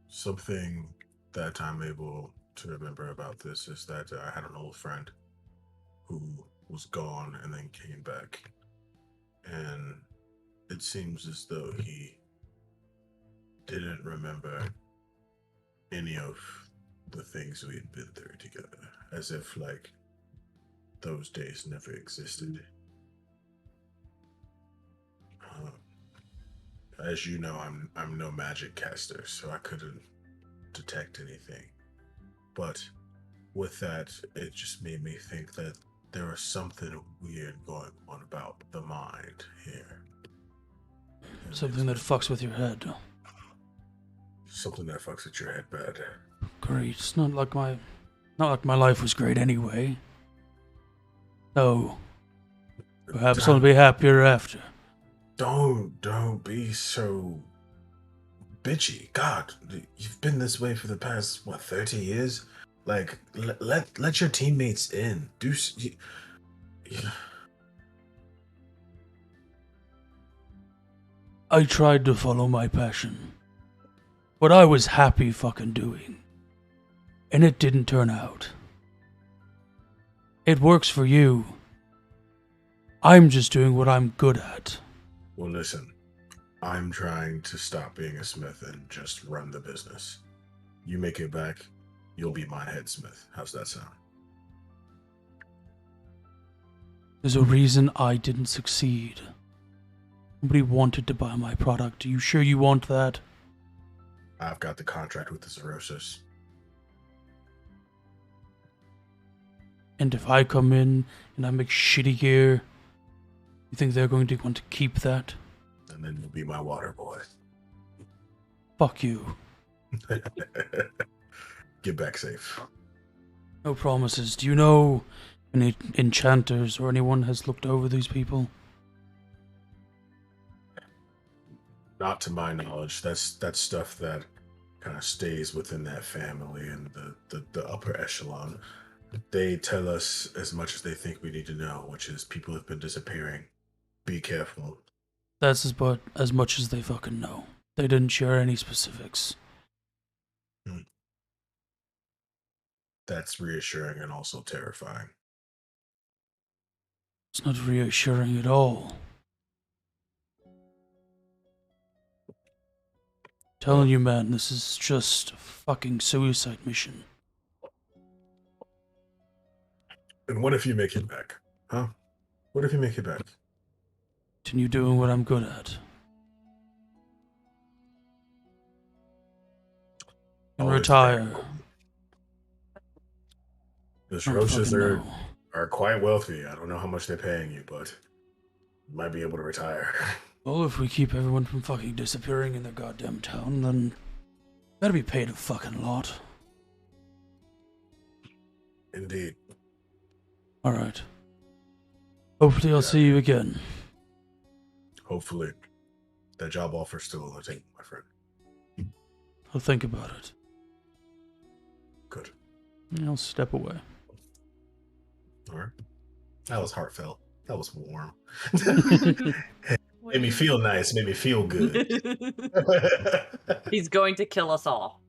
something that I'm able to remember about this is that I had an old friend who was gone and then came back. And it seems as though he didn't remember any of the things we had been through together. As if, like, those days never existed. As you know, I'm no magic caster, so I couldn't detect anything. But with that, it just made me think that there was something weird going on about the mind here. Something that fucks with your head. Something that fucks with your head bad. Great. It's not like my life was great anyway. No. Perhaps I'll be happier after. Don't be so bitchy. God, you've been this way for the past 30 years. Like, let your teammates in. I tried to follow my passion. What I was happy fucking doing. And it didn't turn out. It works for you. I'm just doing what I'm good at. Well, listen, I'm trying to stop being a smith and just run the business. You make it back, you'll be my head smith. How's that sound? There's a reason I didn't succeed. Nobody wanted to buy my product. Are you sure you want that? I've got the contract with the Zerosis. And if I come in and I make shitty gear, you think they're going to want to keep that? And then you'll be my water boy. Fuck you. Get back safe. No promises. Do you know any enchanters or anyone has looked over these people? Not to my knowledge. That's stuff that kind of stays within that family and the upper echelon. They tell us as much as they think we need to know, which is people have been disappearing. Be careful. That's as much as they fucking know. They didn't share any specifics. That's reassuring and also terrifying. It's not reassuring at all. Telling you, man, this is just a fucking suicide mission. And what if you make it back? Huh? What if you make it back? Continue doing what I'm good at. And Always retire. very important. The I don't Roaches fucking know. are quite wealthy. I don't know how much they're paying you, but you might be able to retire. Well, if we keep everyone from fucking disappearing in their goddamn town, then better be paid a fucking lot. Indeed. Alright. Hopefully I'll see you again. Hopefully. That job offer's still on the table, my friend. I'll think about it. Good. And I'll step away. All right. That was heartfelt. That was warm. Made me feel nice. Made me feel good. He's going to kill us all.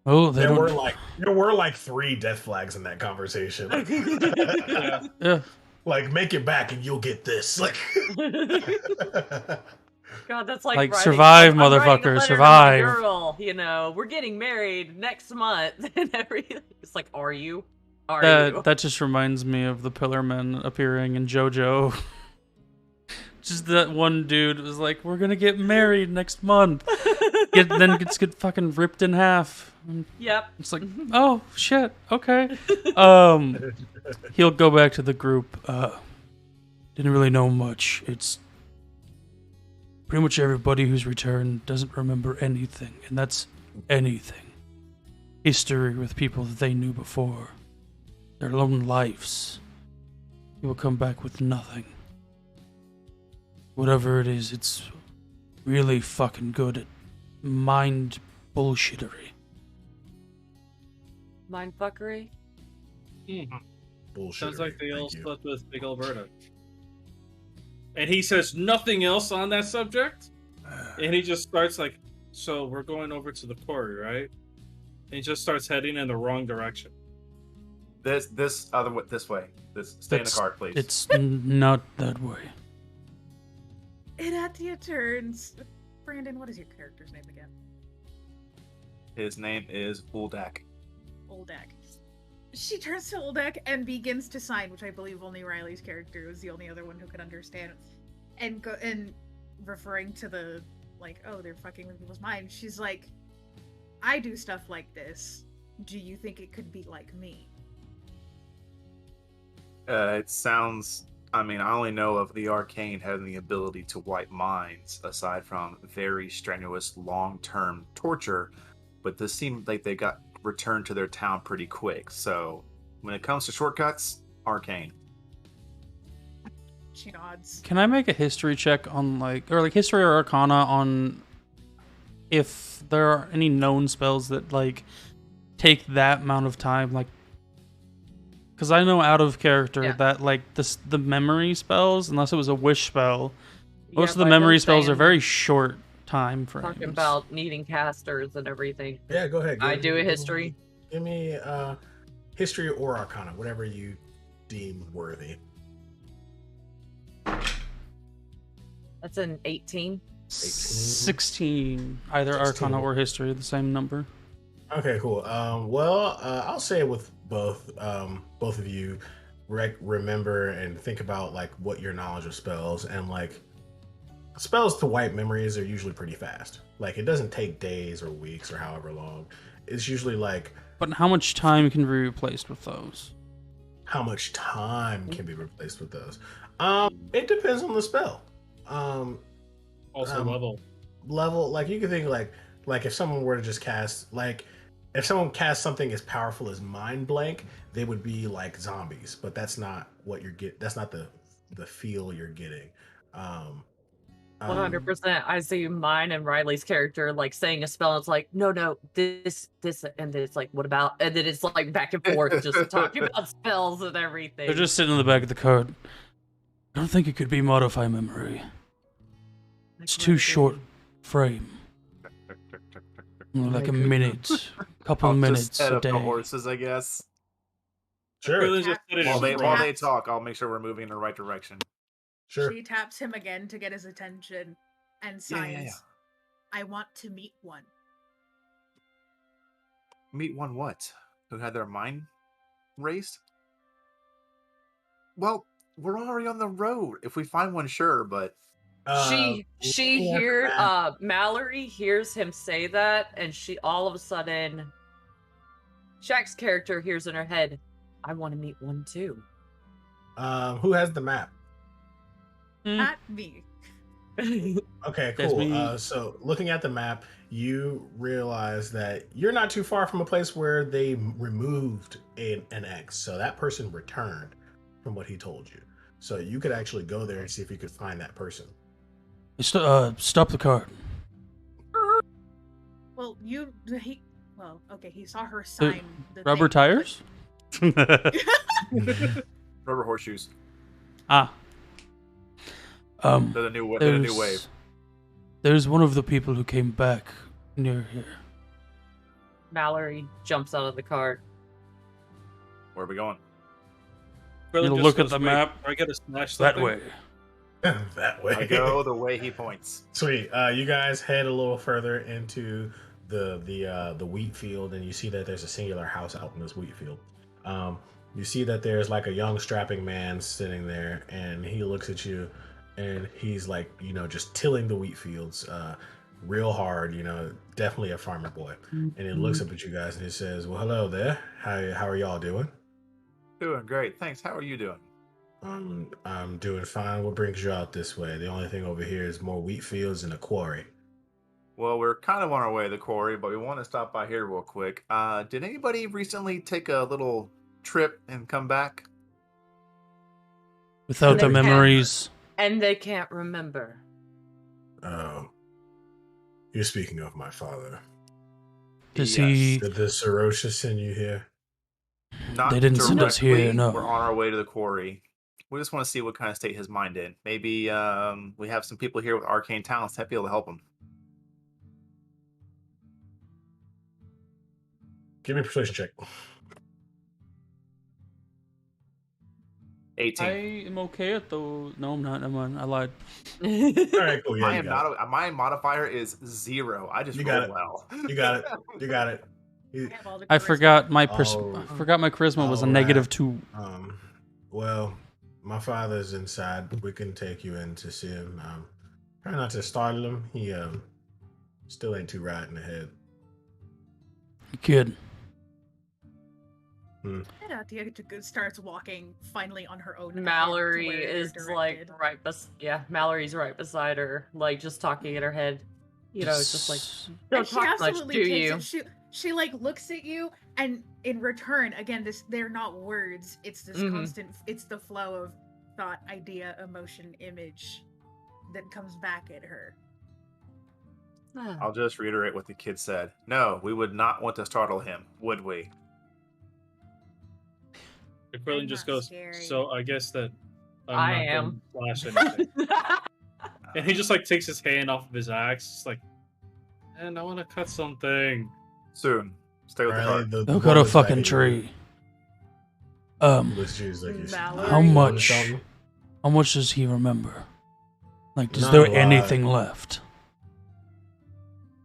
Oh, they there don't... were like 3 death flags in that conversation. Yeah. Like, make it back and you'll get this. Like, God, that's like Like, writing, survive, I'm writing a motherfucker, letter to survive. my girl, you know, we're getting married next month and everything. It's like, are you? Are you? That just reminds me of the Pillarmen appearing in JoJo. Just that one dude was like, "We're gonna get married next month," then gets fucking ripped in half. Yep. It's like, oh shit, okay. He'll go back to the group. Didn't really know much. It's pretty much everybody who's returned doesn't remember anything, and that's anything. History with people that they knew before. Their own lives. He will come back with nothing. Whatever it is, it's really fucking good at mind bullshittery. Mindfuckery? bullshit. Sounds like they all slept with Big Alberta. And he says nothing else on that subject. And he just starts like, so we're going over to the quarry, right? And he just starts heading in the wrong direction. This way. Stay in the car, please. It's not that way. Inatia turns. Brandon, what is your character's name again? His name is Uldak. Oldak. She turns to Oldak and begins to sign, which I believe only Riley's character was the only other one who could understand. And referring to the, like, oh, they're fucking with people's minds. She's like, I do stuff like this. Do you think it could be like me? It sounds... I mean, I only know of the arcane having the ability to wipe minds, aside from very strenuous long-term torture. But this seemed like they got returned to their town pretty quick. So, when it comes to shortcuts, arcane. She nods. Can I make a history check on history or arcana on if there are any known spells that take that amount of time, because I know out of character that the memory spells, unless it was a wish spell, most of the memory spells are very short time frames. Talking about needing casters and everything. Yeah, go ahead. I do a history. Give me history or arcana, whatever you deem worthy. That's an 18. 16. Either 16. arcana or history, the same number. Okay, cool. I'll say with both of you remember and think about what your knowledge of spells, and spells to wipe memories are usually pretty fast. It doesn't take days or weeks or however long. It's usually But how much time can be replaced with those? How much time can be replaced with those? It depends on the spell. Also Level, you can think if someone were to just cast if someone casts something as powerful as mind blank, they would be like zombies, but that's not what you're getting. That's not the feel you're getting. Um, 100%. I see mine and Riley's character like saying a spell. And it's like, no, this, and then it's like, what about? And then it's like back and forth, just talking about spells and everything. They're just sitting in the back of the cart. I don't think it could be modify memory. It's too short frame. Like a minute, couple I'll minutes just head a up day. the horses, I guess. sure, Quillen's just put it While in they front. talk, I'll make sure we're moving in the right direction. sure. She taps him again to get his attention and Yeah, sighs, yeah. I want to meet one. Meet one what? Who had their mind raised? Well, we're already on the road. If we find one, sure, but She looking at the hears map- Mallory hears him say that, and she all of a sudden, Shaq's character hears in her head, I want to meet one too. who has the map? Not me. Okay, That's cool. me. So looking at the map, you realize that you're not too far from a place where they removed an X. So that person returned from what he told you. So you could actually go there and see if you could find that person. Stop the cart. Well, he saw her sign the Rubber thing, but- tires? rubber horseshoes. Ah. They're the new wave. There's one of the people who came back near here. Mallory jumps out of the cart. Where are we going? Quillen You just look at goes, the "Wait, map I gotta smash that something?" way. That way. I go the way he points. Sweet. You guys head a little further into the wheat field, and you see that there's a singular house out in this wheat field. You see that there's like a young strapping man sitting there, and he looks at you, and he's like, just tilling the wheat fields, real hard. Definitely a farmer boy. And he looks up at you guys and he says, "Well, hello there. How are y'all doing?" Doing great. Thanks. How are you doing? I'm doing fine. What brings you out this way? The only thing over here is more wheat fields and a quarry. Well, we're kind of on our way to the quarry, but we want to stop by here real quick. Did anybody recently take a little trip and come back? Without the They can't. memories. And they can't remember. You're speaking of my father. Does Yes. he? Did the Sarosha send you here? Not They didn't send us here, directly. no. We're on our way to the quarry. We just want to see what kind of state his mind in. Maybe we have some people here with arcane talents that be able to help him. Give me a persuasion check. 18. I am okay at those. No, I'm not. I lied. All right, cool. Yeah, I you am got not. My modifier is 0. I just You rolled got it. well. it. You got it. You got it. You- I have all the I charisma. forgot my Oh. forgot my charisma was a Alright. -2. Well, my father's inside. We can take you in to see him. Try not to startle him. He still ain't too right in the head. Kid. And Tia starts walking finally on her own. Mallory to where they're is like directed. Mallory's right beside her, like just talking in her head. It's just like And don't she talk much, absolutely do takes you? it. She like looks at you, and in return, again, they're not words. It's this Mhm. constant. It's the flow of thought, idea, emotion, image that comes back at her. I'll just reiterate what the kid said. No, we would not want to startle him, would we? The Quillen I'm just not goes, scary. "So I guess that I'm I not am." gonna flash anything." And he just like takes his hand off of his axe. It's like, and I want to cut something. Soon. Stay with the Riley, cart. the Go boy cut a looks back fucking at you. tree. He looks at you, he's like, Mallory. How "You much? want something?" How much does he remember? Like, is Not there a lot. anything left?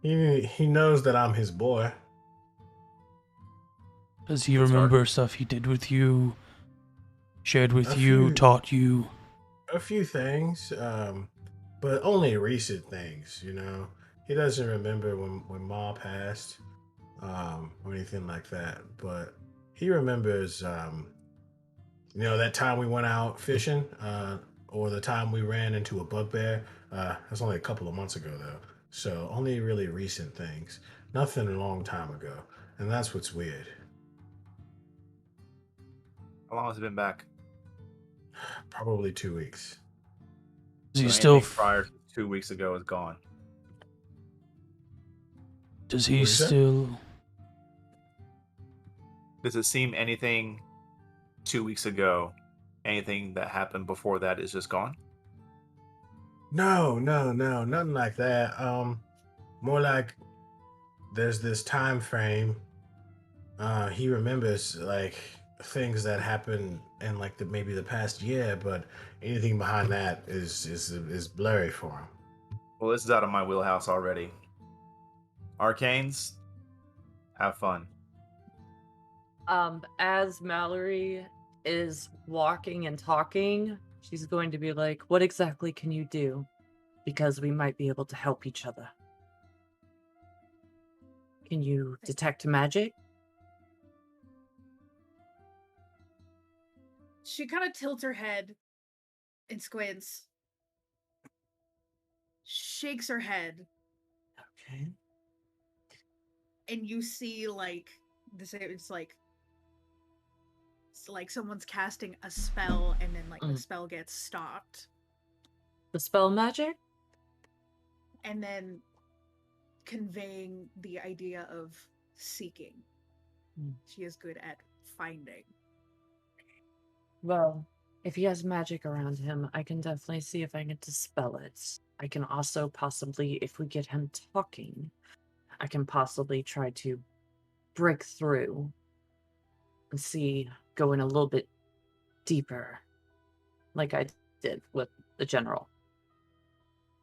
He knows that I'm his boy. Does he Good start. remember stuff he did with you, shared with A you, few. taught you? A few things, but only recent things. He doesn't remember when Ma passed, or anything like that. But he remembers, that time we went out fishing, or the time we ran into a bugbear. That's only a couple of months ago, though. So only really recent things. Nothing a long time ago, and that's what's weird. How long has it been back? Probably 2 weeks. Is he So still? anything prior to 2 weeks ago is gone. Does What he is that? still? Does it seem anything 2 weeks ago, anything that happened before that is just gone? No, nothing like that. More like there's this time frame. He remembers like things that happened in like maybe the past year, but anything behind that is blurry for him. Well, this is out of my wheelhouse already. Arcanes, have fun. As Mallory is walking and talking, she's going to be like, "What exactly can you do? Because we might be able to help each other. Can you detect magic?" She kind of tilts her head and squints, shakes her head, Okay. and you see like this. It's like someone's casting a spell, and then like the spell gets stopped, The spell magic? and then conveying the idea of seeking. She is good at finding. Well, if he has magic around him, I can definitely see if I can dispel it. I can also possibly, if we get him talking, I can possibly try to break through and see, go in a little bit deeper, like I did with the general.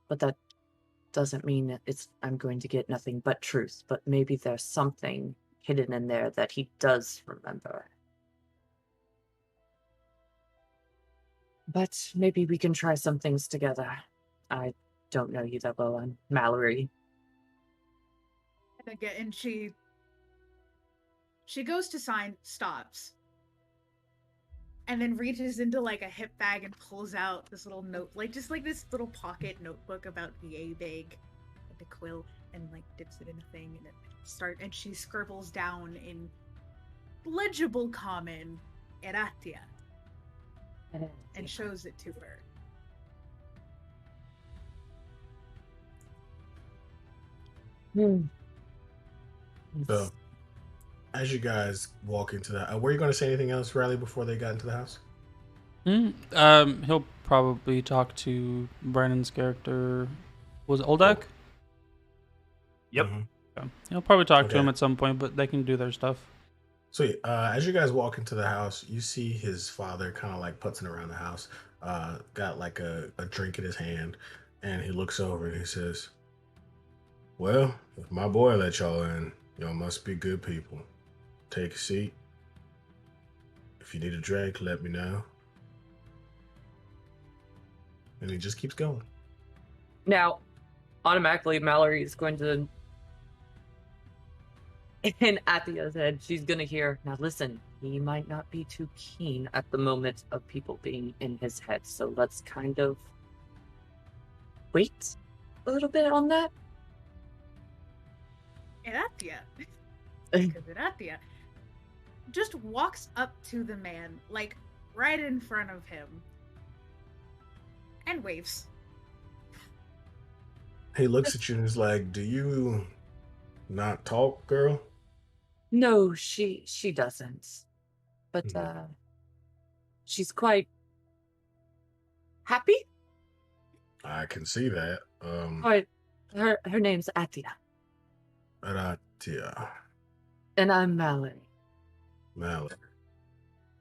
But that doesn't mean that I'm going to get nothing but truth, but maybe there's something hidden in there that he does remember. But maybe we can try some things together. I don't know you that well. I'm Mallory. And again, and she goes to sign, stops, and then reaches into like a hip bag and pulls out this little note, like just like this little pocket notebook about yay big, like a quill, and like dips it in a thing, and and she scribbles down in legible common, Eratia, and shows it to her. So, as you guys walk into the, were you going to say anything else, Riley, before they got into the house? He'll probably talk to Brandon's character. Was it Oldak? Yep. Mhm. Yeah. He'll probably talk to Okay. him at some point, but they can do their stuff. So, as you guys walk into the house, you see his father kind of like putzing around the house, got like a drink in his hand, and he looks over and he says, "Well, if my boy let y'all in, y'all must be good people. Take a seat. If you need a drink, let me know." And he just keeps going. Now, automatically, Mallory is going to, in Athia's head, she's going to hear, now listen, he might not be too keen at the moment of people being in his head, so let's kind of wait a little bit on that. Eratia. Because Eratia just walks up to the man, like right in front of him, and waves. He looks at you and is like, "Do you not talk, girl?" No, she doesn't. But she's quite happy. I can see that. Quite her name's Atia. Aratia, And I'm Mallory. Mallory.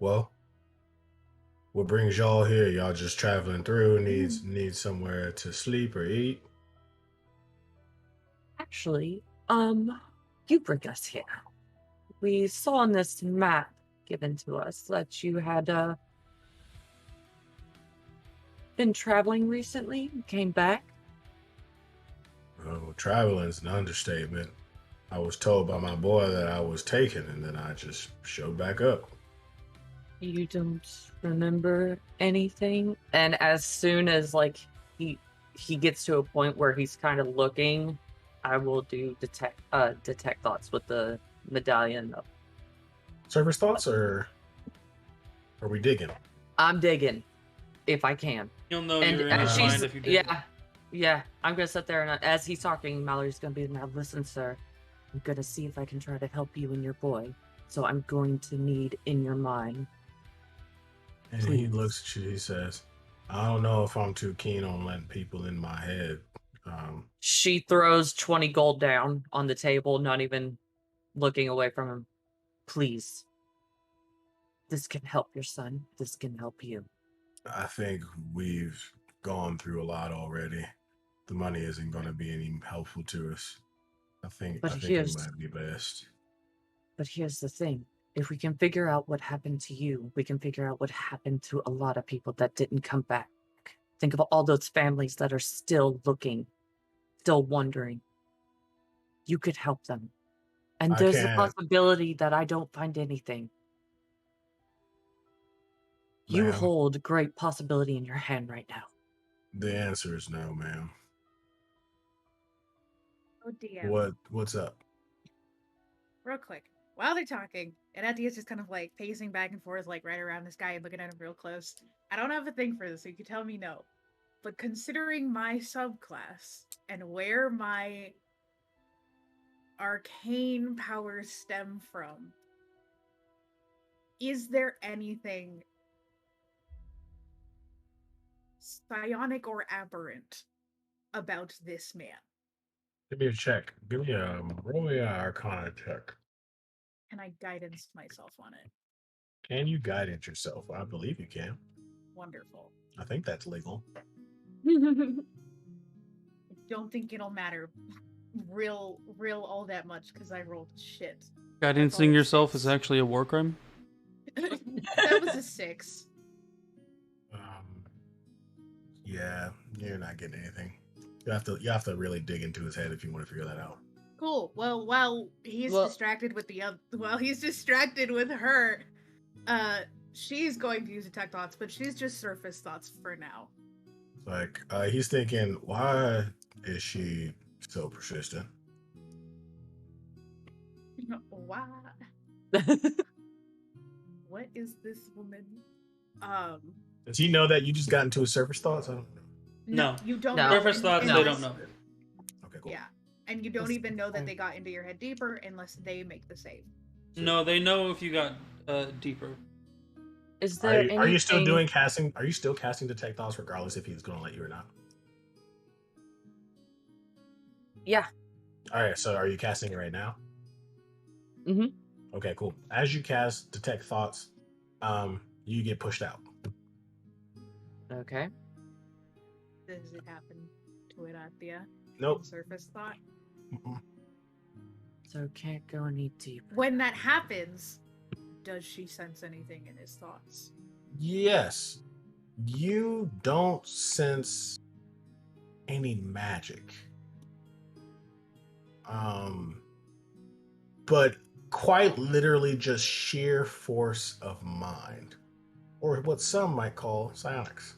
Well, what brings y'all here? Y'all just traveling through? Need somewhere to sleep or eat? Actually, you bring us here. We saw on this map given to us that you had been traveling recently, came back. Oh, traveling's an understatement. I was told by my boy that I was taken, and then I just showed back up. You don't remember anything? And as soon as like he gets to a point where he's kind of looking, I will do detect thoughts with the medallion up. Service thoughts, or are we digging? I'm digging, if I can. You'll know And you're in his she's mind if you did. yeah, Yeah, I'm gonna sit there, and as he's talking, Mallory's gonna be, now listen, sir. I'm gonna see if I can try to help you and your boy. So I'm going to need in your mind. And Please. he looks at you, he says, I don't know if I'm too keen on letting people in my head. She throws 20 gold down on the table, not even looking away from him. Please. This can help your son. This can help you. I think we've gone through a lot already. The money isn't going to be any helpful to us. I think it might be best. But here's the thing. If we can figure out what happened to you, we can figure out what happened to a lot of people that didn't come back. Think of all those families that are still looking, still wondering. You could help them. And there's a possibility that I don't find anything. You hold great possibility in your hand right now. The answer is no, ma'am. Oh, DM. What's up? Real quick. While they're talking, and Etia's just kind of like pacing back and forth, like right around this guy and looking at him real close. I don't have a thing for this, so you can tell me no. But considering my subclass and where my arcane powers stem from, is there anything psionic or aberrant about this man? Give me a check. Give me a roll me an Arcana check. Can I guidance myself on it? Can you guidance yourself? I believe you can. Wonderful. I think that's legal. I don't think it'll matter real all that much because I rolled shit. Guidancing yourself is actually a war crime? That was a 6. Yeah, you're not getting anything. You have to really dig into his head if you want to figure that out. Cool. Well, while he's distracted with her, she's going to use detect thoughts, but she's just surface thoughts for now. Like he's thinking, why is she so persistent? Why? What is this woman? Does he know that you just got into his surface thoughts? I don't know. No, you don't. No. Know. Surface thoughts, they don't know. Okay, cool. Yeah, and you don't even know that they got into your head deeper unless they make the save. No, they know if you got deeper. Is there are you still doing casting? Are you still casting detect thoughts regardless if he's going to let you or not? Yeah. All right. So are you casting it right now? Mm-hmm. Okay, cool. As you cast detect thoughts, you get pushed out. Okay. Does it happen to it, Athea? Nope. Surface thought. Mm-mm. So can't go any deeper. When that happens, does she sense anything in his thoughts? Yes. You don't sense any magic. But quite literally just sheer force of mind. Or what some might call psionics.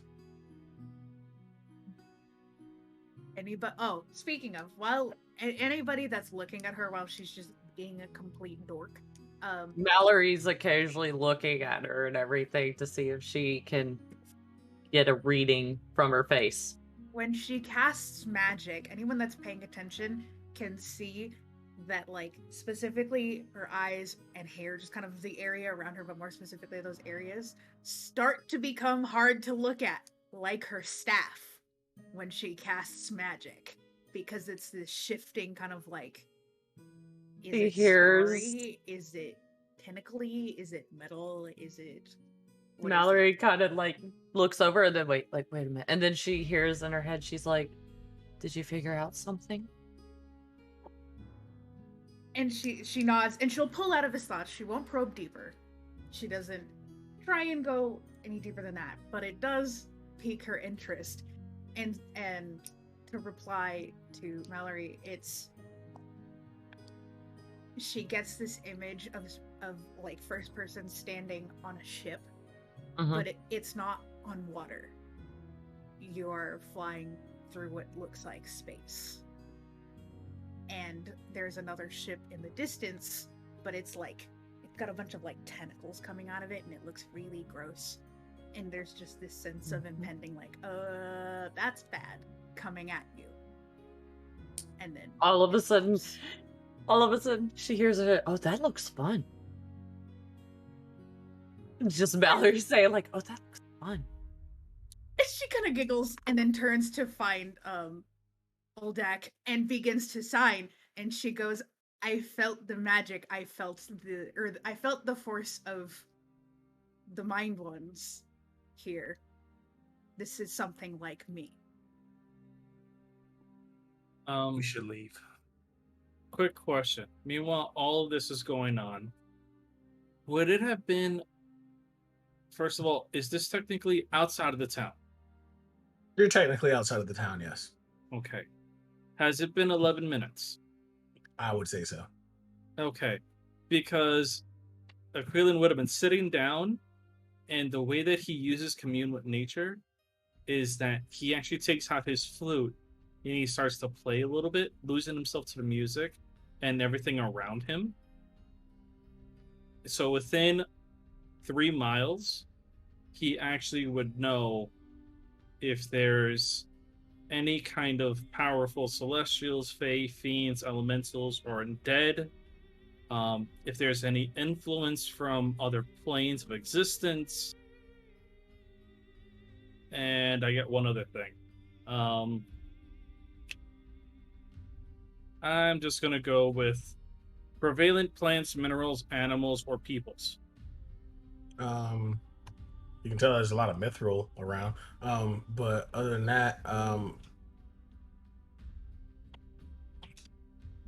Speaking of, while anybody that's looking at her while she's just being a complete dork, Mallory's occasionally looking at her and everything to see if she can get a reading from her face. When she casts magic, anyone that's paying attention can see that, like, specifically her eyes and hair, just kind of the area around her, but more specifically those areas, start to become hard to look at, like her staff when she casts magic, because it's this shifting kind of like, is it starry? Is it tentacly? Is it metal? Is it... Mallory kind of like looks over and then wait a minute, and then she hears in her head, she's like, did you figure out something? And she nods, and she'll pull out of his thoughts. She won't probe deeper. She doesn't try and go any deeper than that, but it does pique her interest. And to reply to Mallory, she gets this image of like first person standing on a ship, but it's not on water. You're flying through what looks like space. And there's another ship in the distance, but it's got a bunch of like tentacles coming out of it, and it looks really gross. And there's just this sense of impending, like, that's bad coming at you. And then All of a sudden, she hears it. Oh, that looks fun. Just Mallory saying like, "Oh, that looks fun." she kind of giggles and then turns to find Oldak and begins to sign. And she goes, "I felt the magic. I felt the force of the Mind Ones here. This is something like me." We should leave. Quick question. Meanwhile, all of this is going on. Would it have been, first of all, is this technically outside of the town? You're technically outside of the town, yes. Okay. Has it been 11 minutes? I would say so. Okay. Because Aquilin would have been sitting down, and the way that he uses commune with nature is that he actually takes out his flute and he starts to play a little bit, losing himself to the music and everything around him. So within 3 miles, he actually would know if there's any kind of powerful celestials, fae, fiends, elementals, or undead. If there's any influence from other planes of existence. And I get one other thing. I'm just going to go with prevalent plants, minerals, animals, or peoples. You can tell there's a lot of mithril around. But other than that,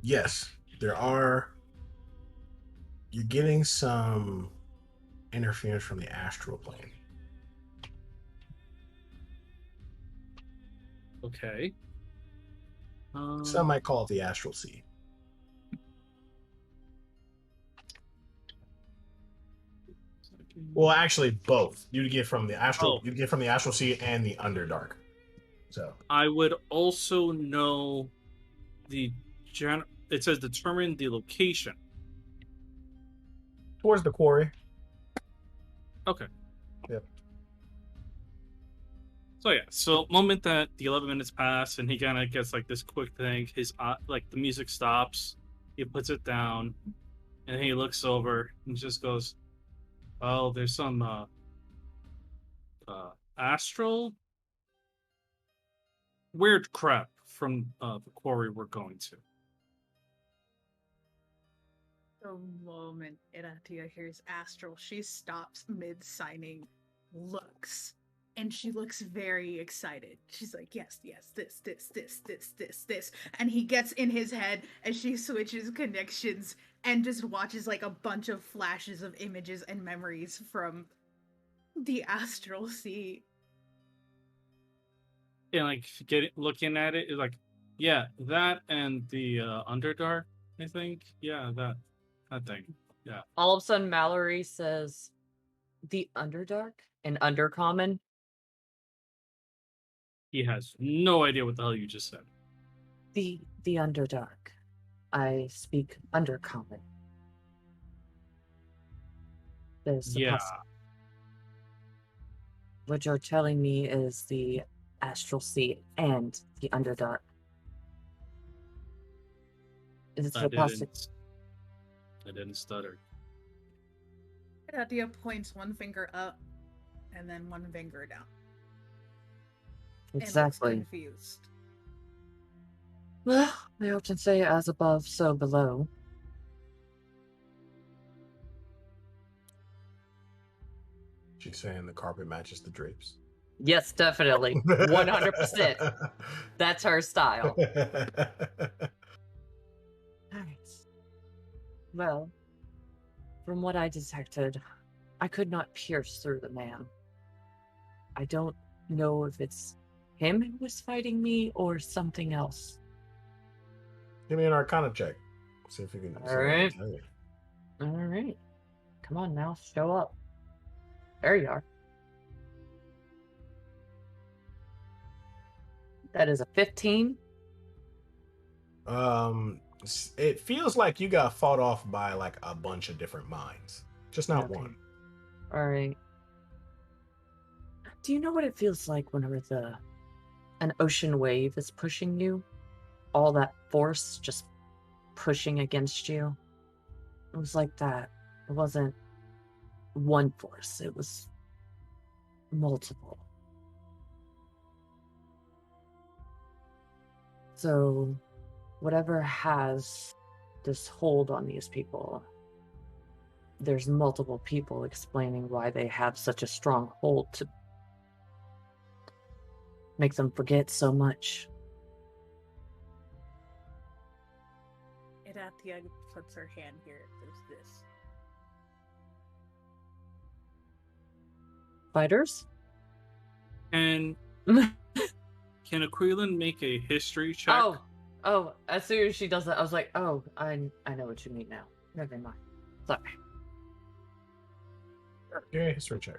yes, there are. You're getting some interference from the astral plane. Okay. Some might call it the astral sea. Well, actually, both. You get from the astral. Oh. You get from the astral sea and the underdark. So I would also know the it says determine the location. towards the quarry. Okay. Yep. So yeah, so moment that the 11 minutes pass and he kind of gets like this quick thing, his like the music stops, he puts it down, and he looks over and just goes, "Oh, there's some astral weird crap from the quarry we're going to." The moment Iratia hears Astral, she stops mid-signing, looks, and she looks very excited. She's like, yes, this. And he gets in his head as she switches connections and just watches like a bunch of flashes of images and memories from the Astral Sea. And like looking at it, it's like, yeah, that and the Underdark, I think. Yeah, that thing. Yeah. All of a sudden, Mallory says, "The Underdark and Undercommon." He has no idea what the hell you just said. The Underdark. I speak Undercommon. There's the Yeah. What you're telling me is the Astral Sea and the Underdark. Is it I possible? didn't stutter. Iratia points one finger up and then one finger down. Exactly. And looks confused. Well, they often say as above, so below. She's saying the carpet matches the drapes. Yes, definitely. 100%. That's her style. Alright. Well, from what I detected, I could not pierce through the man. I don't know if it's him who was fighting me or something else. Give me an Arcana check. See if you can. All right. All right. Come on now, show up. There you are. That is a 15. It feels like you got fought off by like a bunch of different minds, just not Okay. one. All right. Do you know what it feels like whenever the an ocean wave is pushing you, all that force just pushing against you. It was like that. It wasn't one force, it was multiple. So, whatever has this hold on these people, there's multiple people explaining why they have such a strong hold to make them forget so much. Iratia puts her hand here. There's this. Fighters? And can Aquilin make a history check? Oh, as soon as she does that, I was like, oh, I know what you mean now. Never mind. Sorry. Give me a history check.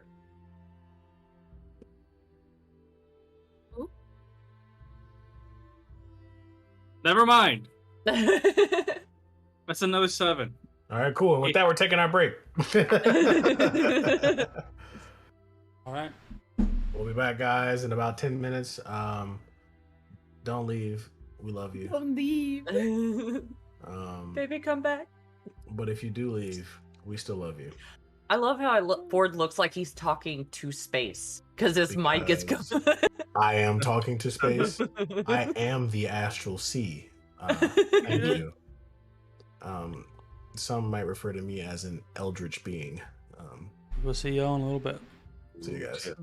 Never mind. That's another 7. All right, cool. And with that, we're taking our break. All right. We'll be back, guys, in about 10 minutes. Don't leave. We love you. Don't leave. Baby, come back. But if you do leave, we still love you. I love how Ford looks like he's talking to space because his mic is Because going. I am talking to space. I am the astral sea. Thank you. Some might refer to me as an eldritch being. We'll see y'all in a little bit. See you guys.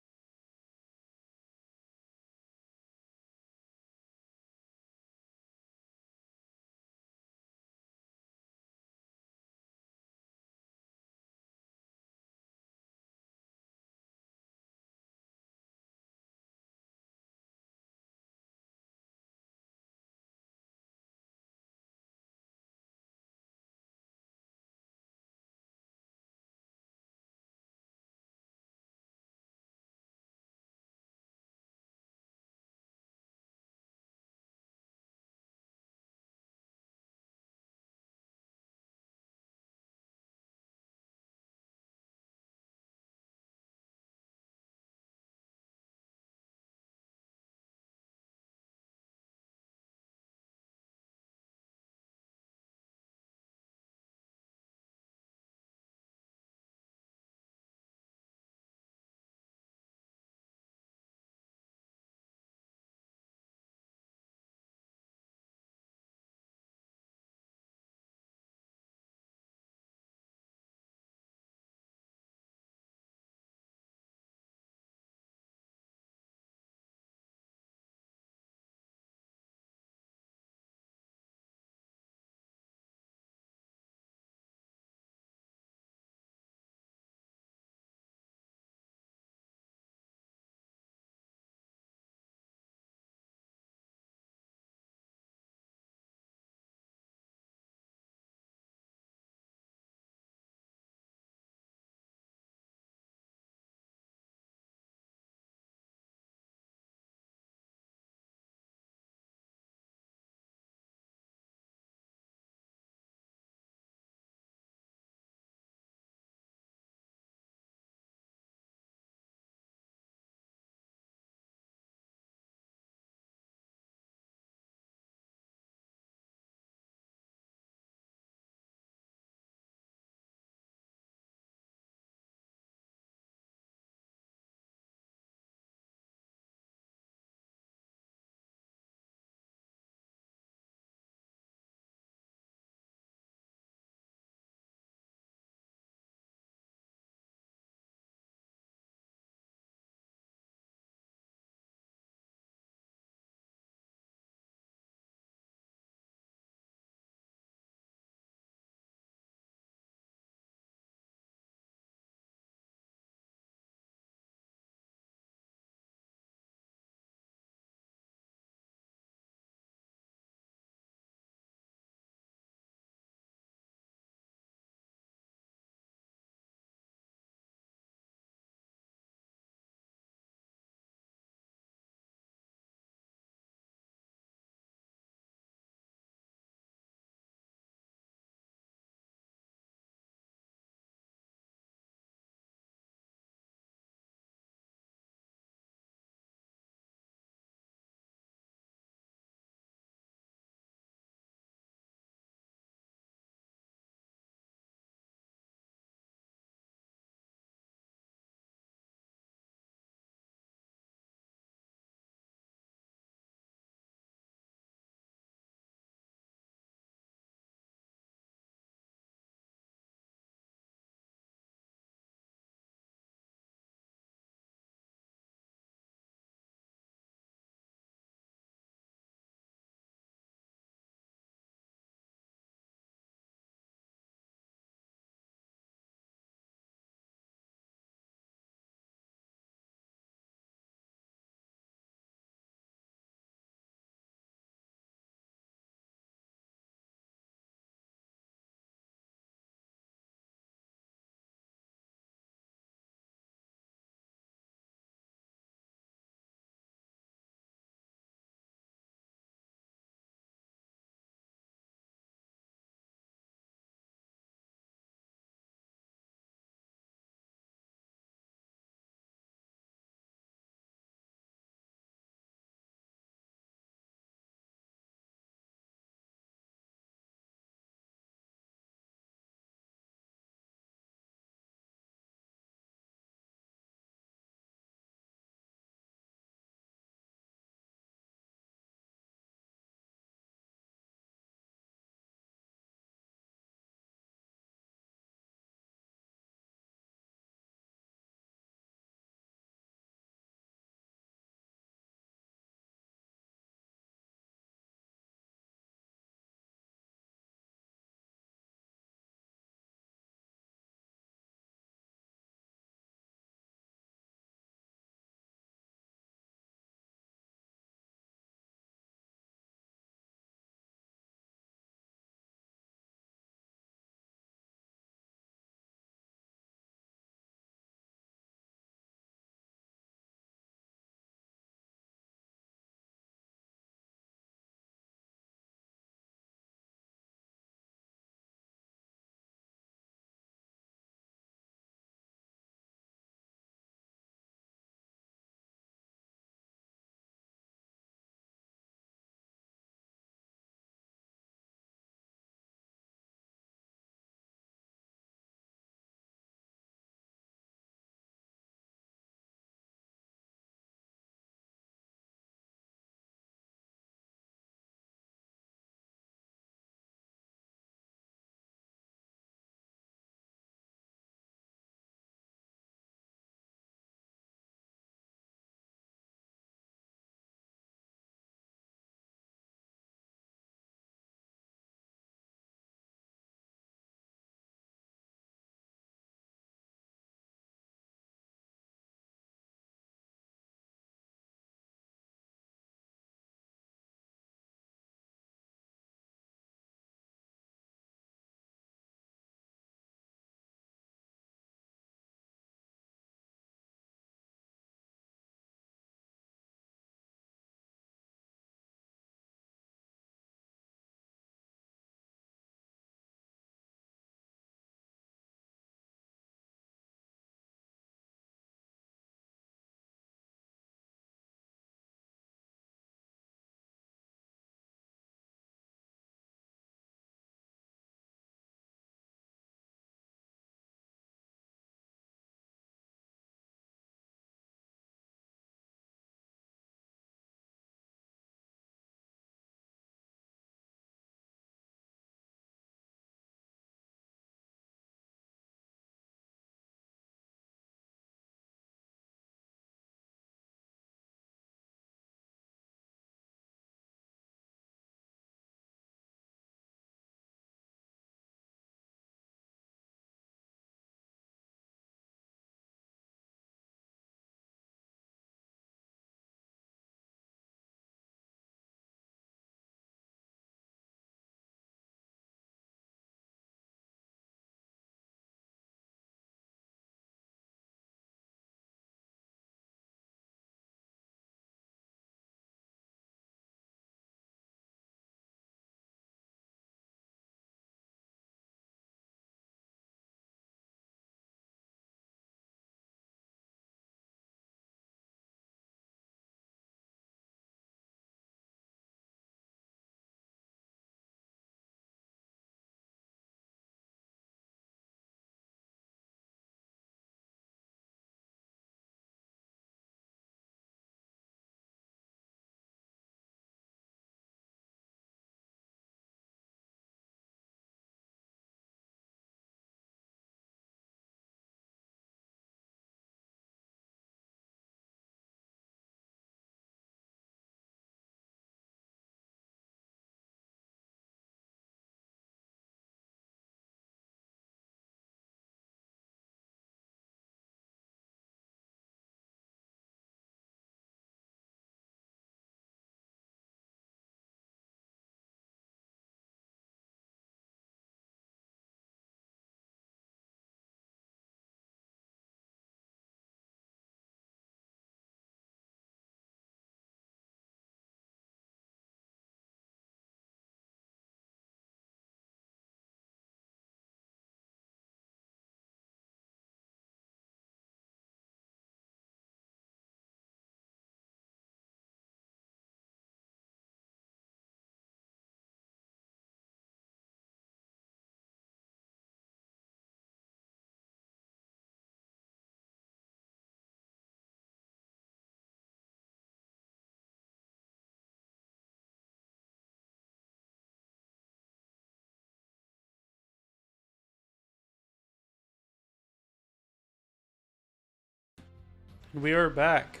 We are back.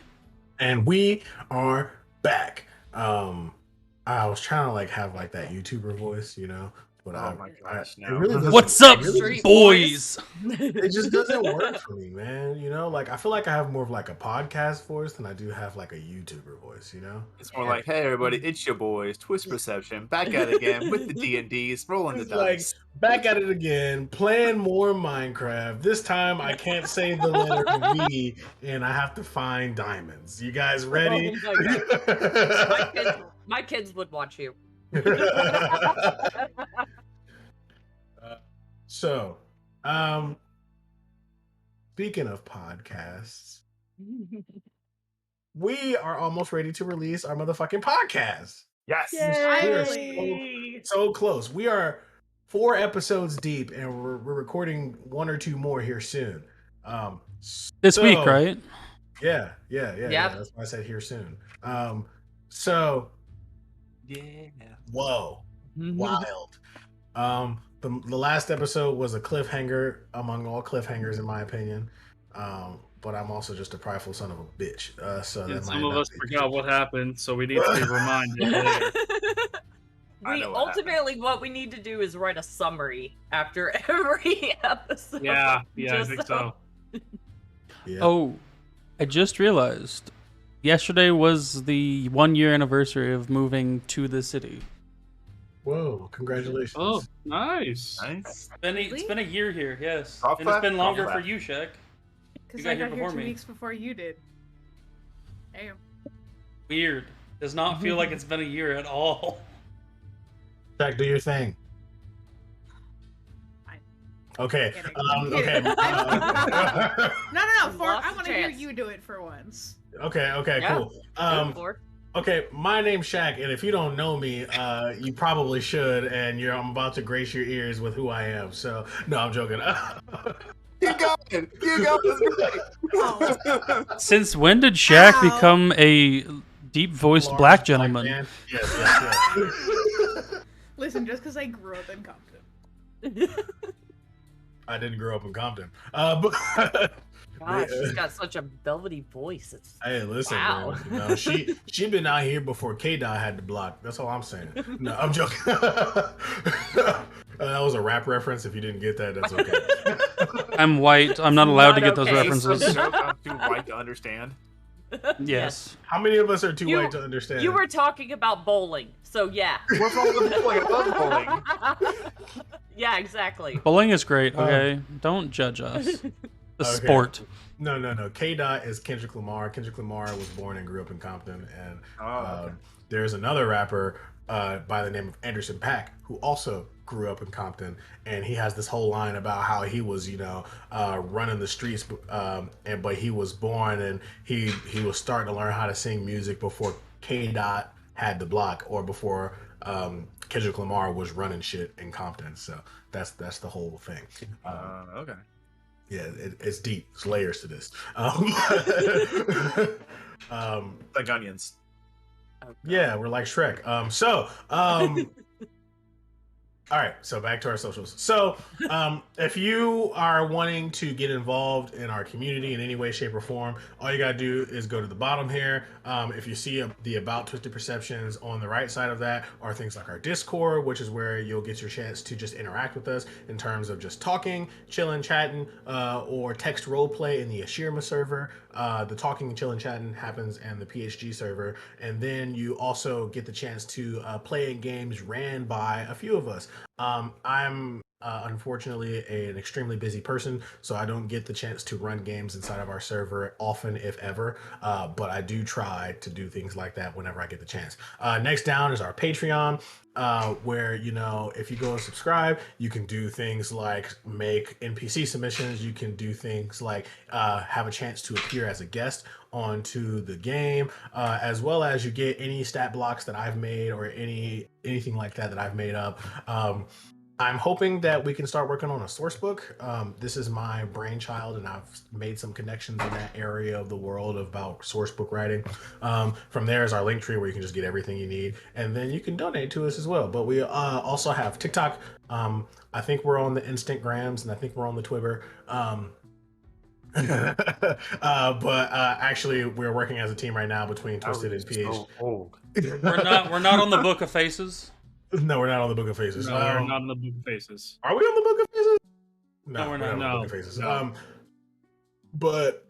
And we are back. I was trying to like have like that YouTuber voice, you know, but Oh my gosh, it no. really doesn't. What's up, it really Street boys? it just doesn't work for me, man. You know, like I feel like I have more of like a podcast voice than I do have like a YouTuber voice. You know, It's more like, hey everybody, it's your boys, Twist Perception, back at it again with the D&Ds, rolling the it's like dice. back at it again, playing more Minecraft. This time I can't say the letter V, and I have to find diamonds. You guys ready? Oh my God. My kids would watch you. So, speaking of podcasts, we are almost ready to release our motherfucking podcast. Yes. We are so close. We are 4 episodes deep, and we're recording 1 or 2 more here soon. This week, right? Yeah. Yep. That's why I said here soon. So, Yeah. whoa, wild. The last episode was a cliffhanger among all cliffhangers, in my opinion. But I'm also just a prideful son of a bitch. So And that some might of not us be- forgot what happened, so we need to be reminded later. I We know what ultimately what we need to do is write a summary after every episode. Yeah, I just think so. Yeah. Oh, I just realized yesterday was the 1-year anniversary of moving to the city. Whoa! Congratulations. Oh, nice. Nice. It's been a year here, yes. Golf And it's clap? been longer Golf for clap. you, Shaq. Because got I here got here before 2 me. weeks before you did. Damn. Weird. Does not feel like it's been a year at all. Jack, do your thing. Fine. Okay. Kidding. Okay. Kidding. No, You for lost I the want to hear chance. you do it for once. Okay. Yeah. Cool. Go for it. Okay, my name's Shaq, and if you don't know me, you probably should, and I'm about to grace your ears with who I am. So, no, I'm joking. Keep going. Keep going. That's great. Since when did Shaq Ow. become a deep-voiced Large black gentleman? man. Yes. Listen, just because I grew up in Compton. I didn't grow up in Compton. But Gosh, she's got such a velvety voice. It's hey, listen, Wow. man, you know, she been out here before K-Dot had the block. That's all I'm saying. No, I'm joking. That was a rap reference. If you didn't get that, that's okay. I'm white. I'm not allowed to Not get those okay. Is this references. a joke I'm too white to understand? Yes. How many of us are too You- white to understand? You were talking about bowling, so yeah. What's wrong with bowling? I love bowling. Yeah, exactly. Bowling is great, okay? Don't judge us. The Okay. sport. No. K-Dot is Kendrick Lamar. Kendrick Lamar was born and grew up in Compton, and Okay. there's another rapper by the name of Anderson .Paak who also grew up in Compton, and he has this whole line about how he was, running the streets, but he was born and he was starting to learn how to sing music before K-Dot had the block, or before Kendrick Lamar was running shit in Compton. So that's the whole thing. Okay. Yeah, it's deep. There's layers to this. Like onions. Yeah, we're like Shrek. All right, so back to our socials. So, if you are wanting to get involved in our community in any way, shape, or form, all you gotta do is go to the bottom here. If you see the About Twisted Perceptions, on the right side of that are things like our Discord, which is where you'll get your chance to just interact with us in terms of just talking, chilling, chatting, or text roleplay in the Ashirma server. The talking, chilling, chatting happens in the PHG server, and then you also get the chance to play in games ran by a few of us. I'm unfortunately an extremely busy person, so I don't get the chance to run games inside of our server often, if ever. But I do try to do things like that whenever I get the chance. Next down is our Patreon, where if you go and subscribe, you can do things like make NPC submissions. You can do things like have a chance to appear as a guest onto the game, as well as you get any stat blocks that I've made, or anything like that I've made up. I'm hoping that we can start working on a source book. This is my brainchild, and I've made some connections in that area of the world about source book writing. From there is our link tree, where you can just get everything you need, and then you can donate to us as well. But we also have TikTok. I think we're on the Instagrams, and I think we're on the Twitter. But actually, we're working as a team right now between Twisted and PH. So old. We're not on the Book of Faces. No, we're not on the Book of Faces. No, we're not in the Book of Faces. Are we on the Book of Faces? No, we're not. on the No, Book of Faces. no. But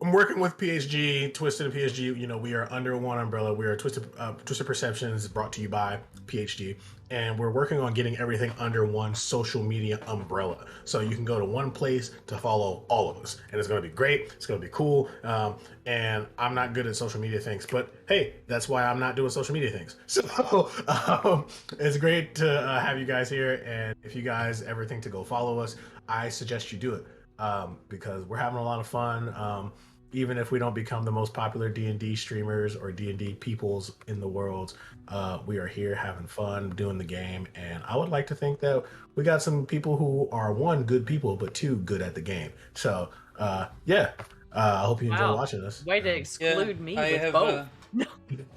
I'm working with PHG, Twisted and PHG. You know, we are under one umbrella. We are Twisted Perceptions, brought to you by PHG, and we're working on getting everything under one social media umbrella. So you can go to one place to follow all of us, and it's going to be great. It's going to be cool. And I'm not good at social media things, but hey, that's why I'm not doing social media things. So it's great to have you guys here. And if you guys ever think to go follow us, I suggest you do it. Because we're having a lot of fun. Even if we don't become the most popular D&D streamers or D&D peoples in the world, we are here having fun doing the game. And I would like to think that we got some people who are, one, good people, but two, good at the game. So, yeah, I hope you enjoy watching us. Way to exclude me I with have, both.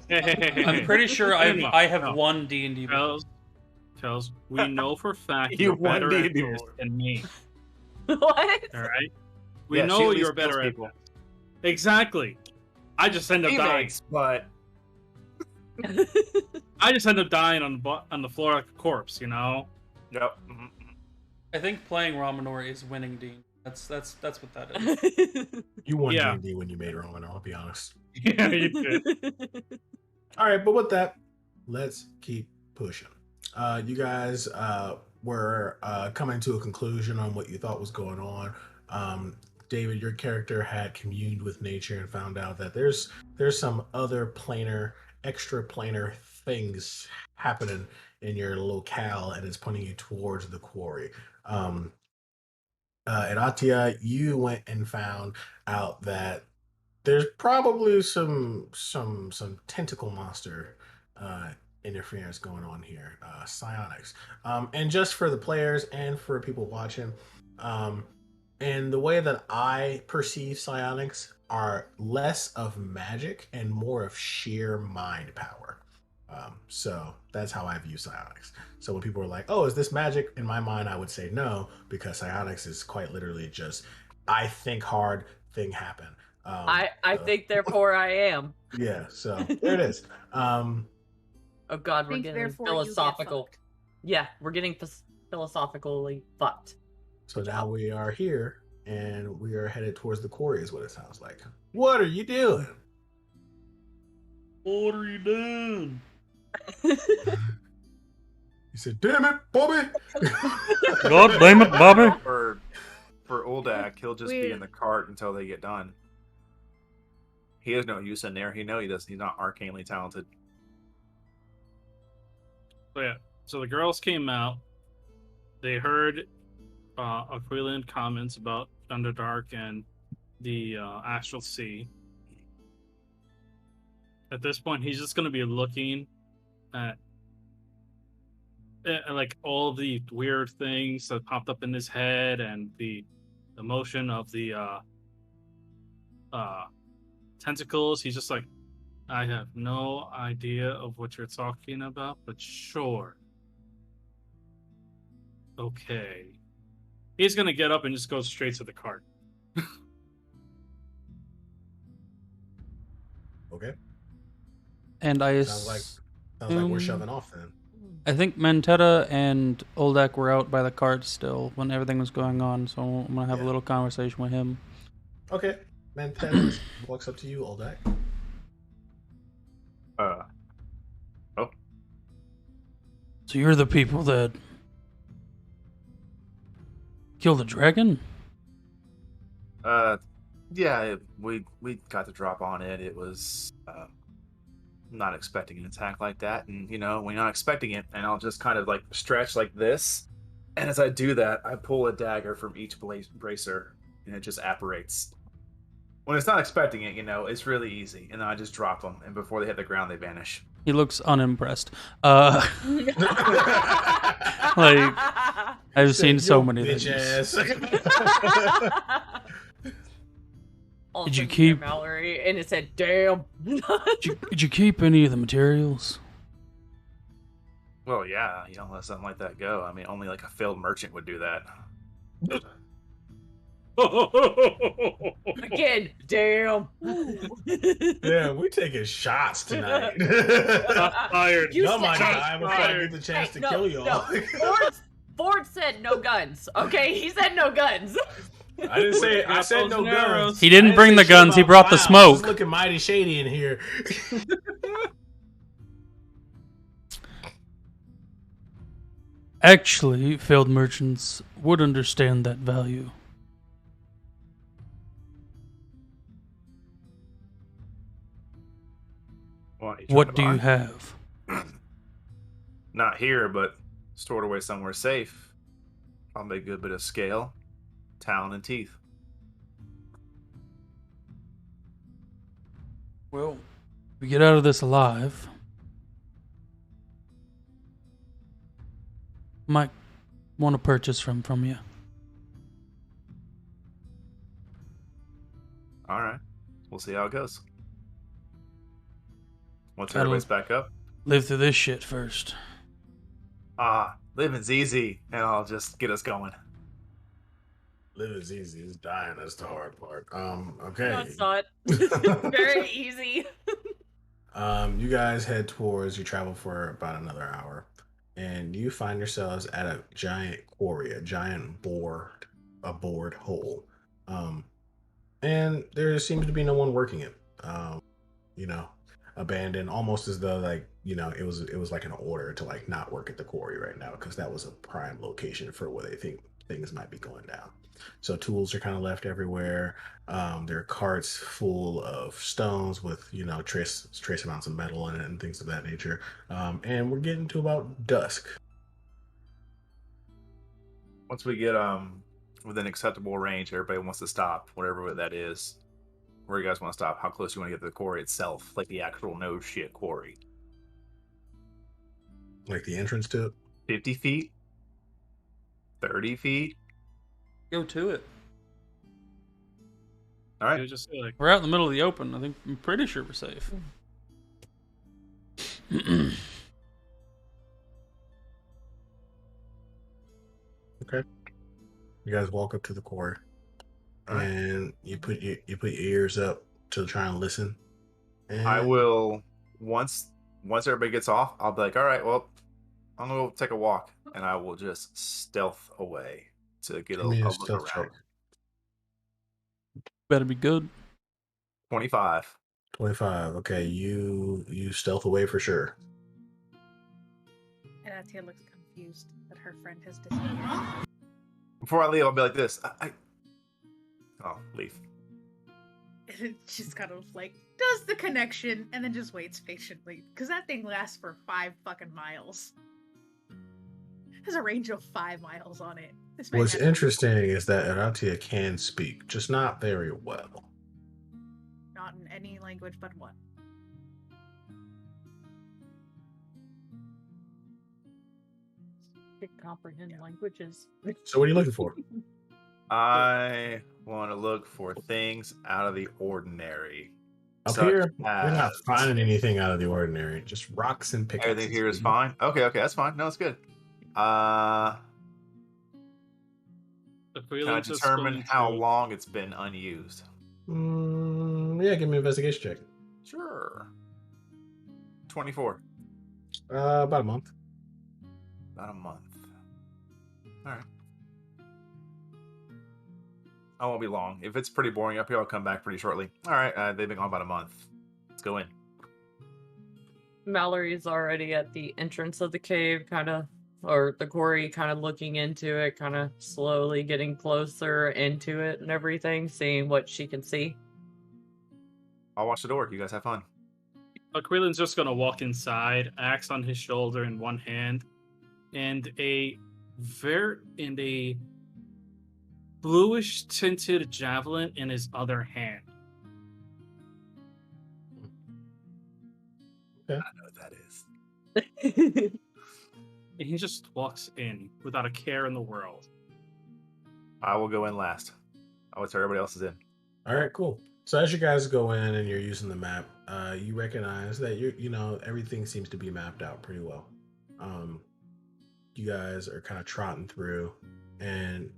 I'm pretty sure I have No. one D&D. Kels, we know for a fact You you're won better at D&D this than me. What? All right, we Yeah, she know at you're least better kills at people. that. Exactly. I just end up dying. Teammates, but I just end up dying on the floor like a corpse. You know. yep. I think playing Ramonor is winning Dean. That's what that is. You won Yeah. D&D when you made Roman, I'll be honest. Yeah, you did. All right, but with that, let's keep pushing. You guys were coming to a conclusion on what you thought was going on. David, your character had communed with nature and found out that there's some other planar, extra planar things happening in your locale, and it's pointing you towards the quarry. And Atia, you went and found out that there's probably some tentacle monster interference going on here, psionics. And just for the players and for people watching, and the way that I perceive psionics are less of magic and more of sheer mind power. So that's how I view psionics. So when people are like, "Oh, is this magic?" In my mind, I would say no, because psionics is quite literally just I think hard, thing happen. I think, therefore I am. Yeah, so there it is. Oh God, we're Think, getting therefore you get philosophical. fucked. Yeah, we're getting philosophically fucked. So now we are here, and we are headed towards the quarry, is what it sounds like. What are you doing? What are you doing? He said, "Damn it, Bobby!" God damn it, Bobby. For Oldak, he'll just be Weird. in the cart until they get done. He has no use in there. He does. He's not arcanely talented. So yeah, so the girls came out. They heard Aquilian comments about Underdark and the Astral Sea. At this point, he's just going to be looking at like all the weird things that popped up in his head and the motion of the tentacles. He's just like, I have no idea of what you're talking about, but sure. Okay. He's gonna get up and just go straight to the cart. Okay, And I sounds like we're shoving off then. I think Mentetta and Oldak were out by the cart still when everything was going on, so I'm gonna have a little conversation with him. Okay, man, Ted walks up to you, Oldak. So you're the people that killed the dragon? Yeah, we got the drop on it. It was not expecting an attack like that, and we're not expecting it. And I'll just kind of like stretch like this, and as I do that, I pull a dagger from each bracer, and it just apparates. When it's not expecting it, it's really easy, and then I just drop them, and before they hit the ground, they vanish. He looks unimpressed. Like, I've seen so many bitch things. ass. Did you keep- Mallory? And it said, "Damn." Did you keep any of the materials? Well, yeah, let something like that go. I mean, only like a failed merchant would do that. Again, damn. Yeah, we taking shots tonight. Fired. You Y'all said- might hey, die before I get the chance Hey, to no, kill y'all. no. Ford said no guns. Okay, he said no guns. I didn't say. I said no guns. He didn't I bring say the shit guns, he about brought the rounds. smoke. It's looking mighty shady in here. Actually, failed merchants would understand that value. What do you have? Not here, but stored away somewhere safe. Probably a good bit of scale, talon, and teeth. Well, if we get out of this alive, might want to purchase from you. All right, we'll see how it goes. Once That'll- everybody's back up. Live through this shit first. Living's easy, and I'll just get us going. Living's easy. It's dying. That's the hard part. No, Okay. it's not. Very easy. You guys head towards. You travel for about another hour, and you find yourselves at a giant quarry, a giant bored hole. And there seems to be no one working it. You know, abandoned, almost as though like it was like an order to like not work at the quarry right now because that was a prime location for where they think things might be going down. So tools are kind of left everywhere. There are carts full of stones with trace amounts of metal in it and things of that nature. And we're getting to about dusk. Once we get within acceptable range, everybody wants to stop, whatever that is. Where you guys want to stop? How close you want to get to the quarry itself, like the actual no shit quarry? Like the entrance to it. 50 feet, 30 feet. Go to it. All right. You just say, like, We're out in the middle of the open. I'm pretty sure we're safe. Okay. You guys walk up to the quarry, Alright. and you put your ears up to try and listen. And I will once everybody gets off, I'll be like, all right, well, I'm gonna go take a walk, and I will just stealth away to get give me a look stealth around. check. Better be good. 25. 25. Okay, you stealth away for sure. And Atia looks confused that her friend has disappeared. Before I leave, I'll be like this. Oh, leave. She's kind of like does the connection and then just waits patiently because that thing lasts for 5 fucking miles. Has a range of 5 miles on it. This man What's has- interesting is that Aratia can speak, just not very well. Not in any language but one. Can comprehend languages. So what are you looking for? I want to look for things out of the ordinary. Up Such here, we're not as- finding anything out of the ordinary. Just rocks and pickaxes. Everything here is fine. Okay, that's fine. No, it's good. the Can I freelance is determine going how to- long it's been unused? Yeah, give me an investigation check. Sure. 24. About a month. About a month. All right. I won't be long. If it's pretty boring up here, I'll come back pretty shortly. All right, they've been gone about a month. Let's go in. Mallory's already at the entrance of the cave, or the quarry, kind of looking into it, kind of slowly getting closer into it and everything, seeing what she can see. I'll watch the door. You guys have fun. Aquilon's just gonna walk inside, axe on his shoulder in one hand, and a bluish tinted javelin in his other hand. I know what that is. And he just walks in without a care in the world. I will go in last. I will tell everybody else is in. All right, cool. So as you guys go in and you're using the map, you recognize that everything seems to be mapped out pretty well. You guys are kind of trotting through, and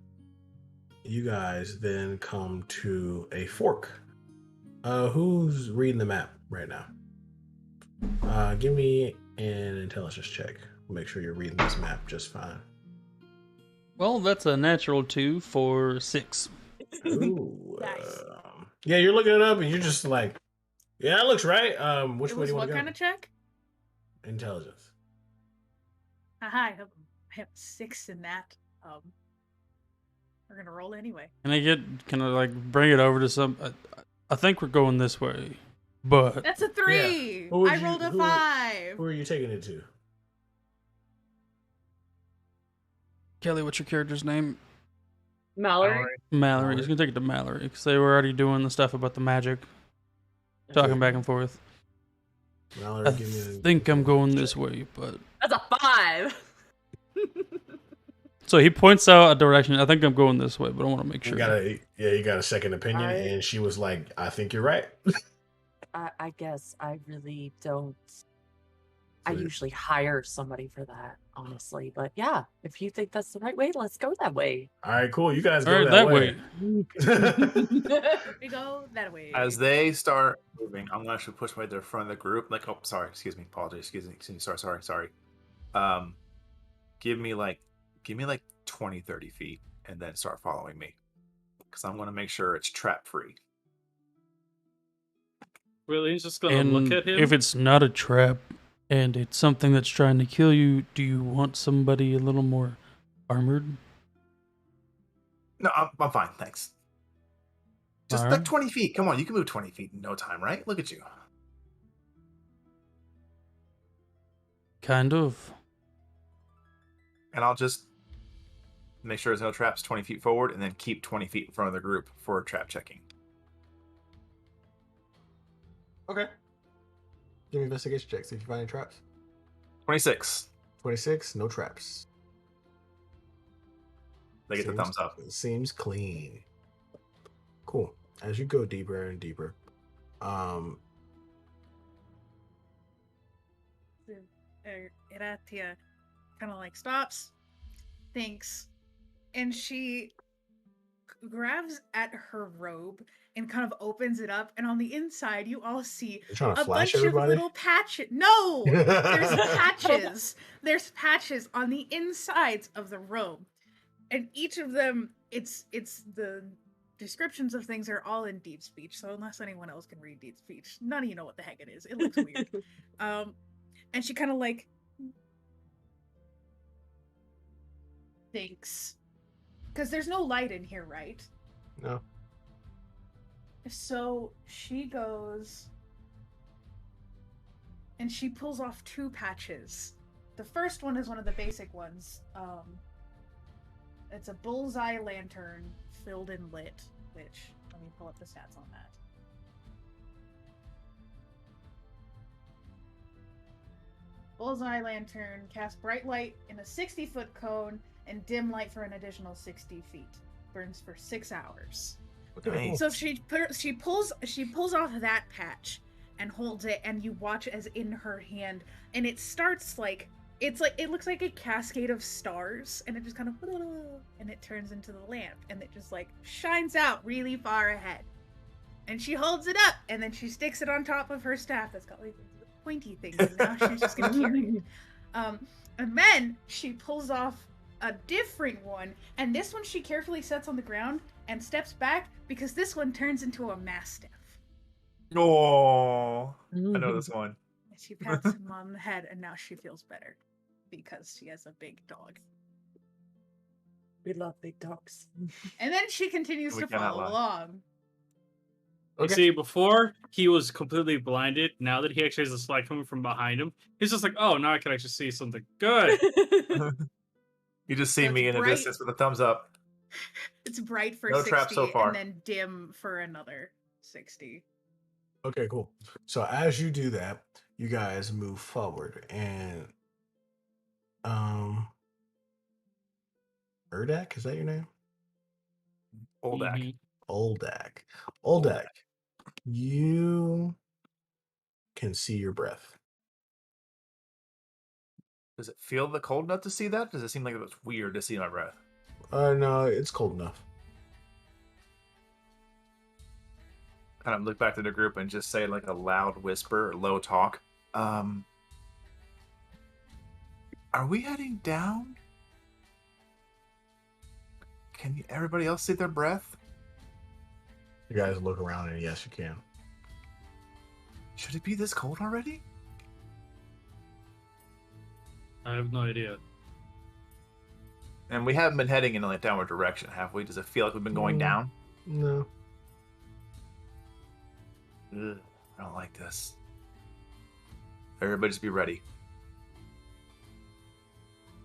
you guys then come to a fork. Who's reading the map right now? Give me an intelligence check. Make sure you're reading this map just fine. Well, that's a natural 2 for 6. Ooh. Nice. Yeah, you're looking it up and you're just like, yeah, that looks right. Which It way do was you want what to go? kind of check? Intelligence. Haha, I have 6 in that. We're gonna roll anyway. Can I like bring it over to some? I think we're going this way, but That's a 3. Who would I you- rolled a who- 5. Who are you taking it to? Kelly, what's your character's name? Mallory. Mallory. He's gonna take it to Mallory because they were already doing the stuff about the magic, talking back and forth. Mallory, I give me a think I'm going this check. way, but That's a 5. so he points out a direction. I think I'm going this way, but I want to make You sure. you got a second opinion, and she was like, "I think you're right." I guess I really don't. I So- usually hire somebody for that, honestly. But yeah, if you think that's the right way, let's go that way. All right, cool. You guys All go right, that that way. We go that way. As they start moving, I'm gonna actually push my way to the front of the group. Like, oh, sorry, excuse me, apologies, excuse me, sorry. Give me like 20, 30 feet, and then start following me, because I'm gonna make sure it's trap free. Really, he's just gonna And look at him. if it's not a trap and it's something that's trying to kill you, do you want somebody a little more armored? No, I'm fine, thanks. Just Alright. like 20 feet. Come on, you can move 20 feet in no time, right? Look at you. Kind of. And I'll just make sure there's no traps 20 feet forward, and then keep 20 feet in front of the group for trap checking. Okay. Give me investigation checks. See if you find any traps. 26. 26, no traps. They get the thumbs up. Seems clean. Cool. As you go deeper and deeper, Iratia kind of like stops, thinks, and she grabs at her robe and kind of opens it up, and on the inside you all see you're trying to a flash bunch everybody. of little patches. No, there's patches. There's patches on the insides of the robe, and each of them, it's the descriptions of things are all in deep speech. So unless anyone else can read deep speech, none of you know what the heck it is. It looks weird. And she kind of like thinks, because there's no light in here, right? No. So she goes and she pulls off 2 patches. The first one is one of the basic ones. It's a bullseye lantern filled and lit, which, let me pull up the stats on that. Bullseye lantern casts bright light in a 60-foot cone and dim light for an additional 60 feet. Burns for 6 hours. Okay, cool. So she pulls off that patch and holds it, and you watch as in her hand, and it starts like it looks like a cascade of stars, and it just kind of and it turns into the lamp, and it just like shines out really far ahead. And she holds it up, and then she sticks it on top of her staff that's got like pointy things, and now she's just gonna carry it. And then she pulls off a different one, and this one she carefully sets on the ground and steps back because this one turns into a mastiff. Oh, I know this one. And she pats him on the head, and now she feels better because she has a big dog. We love big dogs. And then she continues We to cannot follow lie. along. You Okay. see, before he was completely blinded. Now that he actually has a light coming from behind him, he's just like, "Oh, now I can actually see something good." You just see So me it's in the bright. distance with a thumbs up. It's bright for No 60 trap so far. and then dim for another 60. Okay, cool. So as you do that, you guys move forward, and Urdak, is that your name? Oldak. Mhm. Oldak, you can see your breath. Does it feel cold enough to see that? Does it seem like it's weird to see my breath? No, it's cold enough. kind of look back to the group and just say like a loud whisper, or low talk. Are we heading down? Can everybody else see their breath? You guys look around and yes, you can. Should it be this cold already? I have no idea. And we haven't been heading in a downward direction, have we? Does it feel like we've been going down? No. Ugh, I don't like this. Everybody just be ready.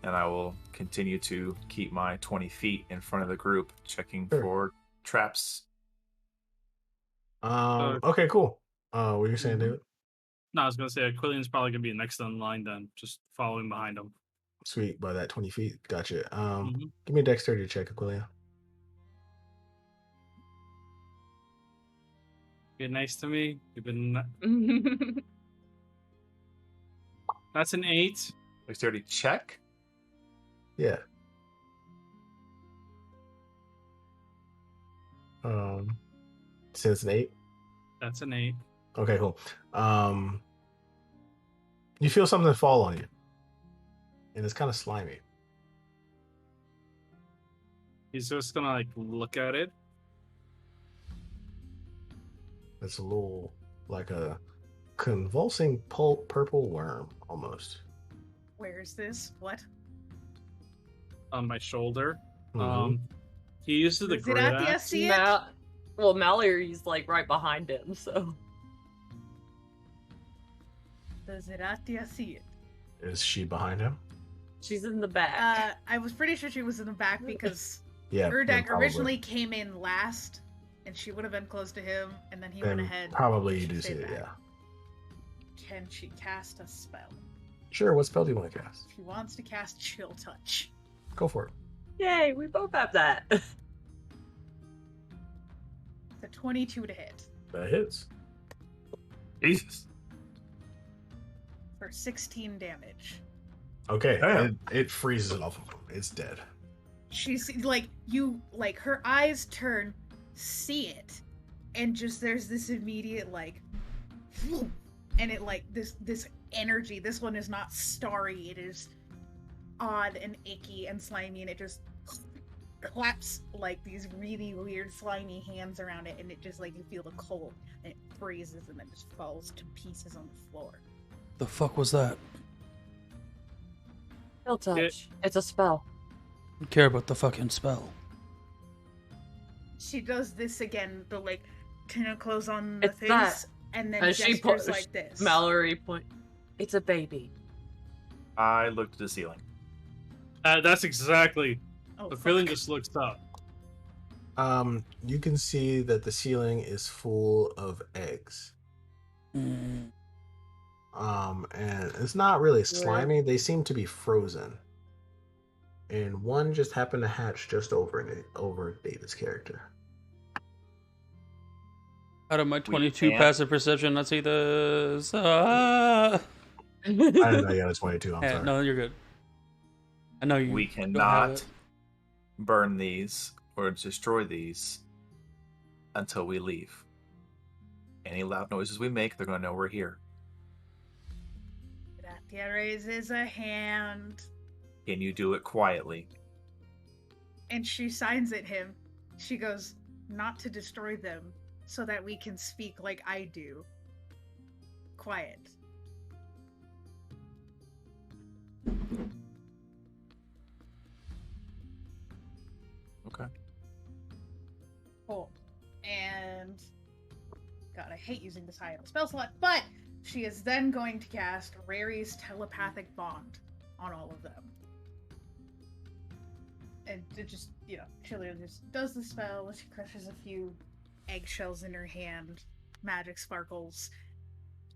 And I will continue to keep my 20 feet in front of the group, checking for traps. Okay, cool. What were you saying, David? No, I was gonna say Aquilian's probably gonna be next in line then, just following behind him. Sweet, by that 20 feet. Gotcha. Mhm. Give me a dexterity check, Aquilia. Get nice to me. You've been. That's an 8. Dexterity check. Yeah. Since an 8. That's an 8. Okay, cool. You feel something fall on you, and it's kind of slimy. He's just gonna like look at it. It's a little like a convulsing purple worm, almost. Where is this? What? On my shoulder. Mhm. He uses the Does great Iratia axe. see it? Well, Mallory's like right behind him, so. Does Iratia see it? Is she behind him? She's in the back. I was pretty sure she was in the back because Yeah. then Urdak probably. originally came in last, and she would have been close to him, and then he went Then ahead. probably you do stayed see it. back. Yeah. Can she cast a spell? Sure. What spell do you want to cast? She wants to cast Chill Touch. Go for it. Yay, we both have that. It's a 22 to hit That hits. Jesus. for 16 damage. Okay. Damn. It freezes it off of him. It's dead. She's like, her eyes turn, see it, and just there's this immediate like, and it like this energy. This one is not starry. It is odd and icky and slimy, and it just claps like these really weird slimy hands around it, and it just like you feel the cold, and it freezes and then just falls to pieces on the floor. The fuck was that? Chill touch. It's a spell. I don't care about the fucking spell. She does this again, the like tentacles on the It's face, that. and then And she gestures like this. Mallory point. It's a baby. I looked at the ceiling. That's exactly. Oh, Aquilian fuck. just looks up. You can see that the ceiling is full of eggs. Mm. And it's not really slimy. They seem to be frozen. And one just happened to hatch just over David's character. Out of my 22 can't- passive perception, let's see this. I didn't know you had a 22. I'm sorry. No, you're good. I know you. We don't have cannot it. burn these or destroy these until we leave. Any loud noises we make, they're going to know we're here. Iratia raises a hand, Can you do it quietly? and she signs at him. She goes, "Not to destroy them, so that we can speak like I do. Quiet." Okay. Cool. And God, I hate using this high of a spell slot, but she is then going to cast Rary's telepathic bond on all of them. And it just, Chillian just does the spell. She crushes a few eggshells in her hand, magic sparkles,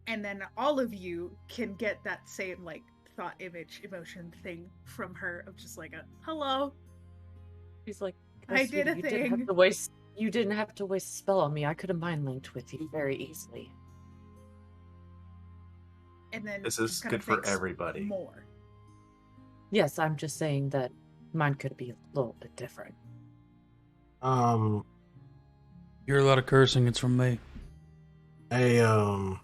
and then all of you can get that same like thought, image, emotion thing from her of just like a hello. He's like, I did a you didn't have thing." to waste. You didn't have to waste a spell on me. I could have mind linked with you very easily. And then This just is kinda good for thinks everybody. More. Yes, I'm just saying that mine could be a little bit different. Um, You hear a lot of cursing. It's from me. a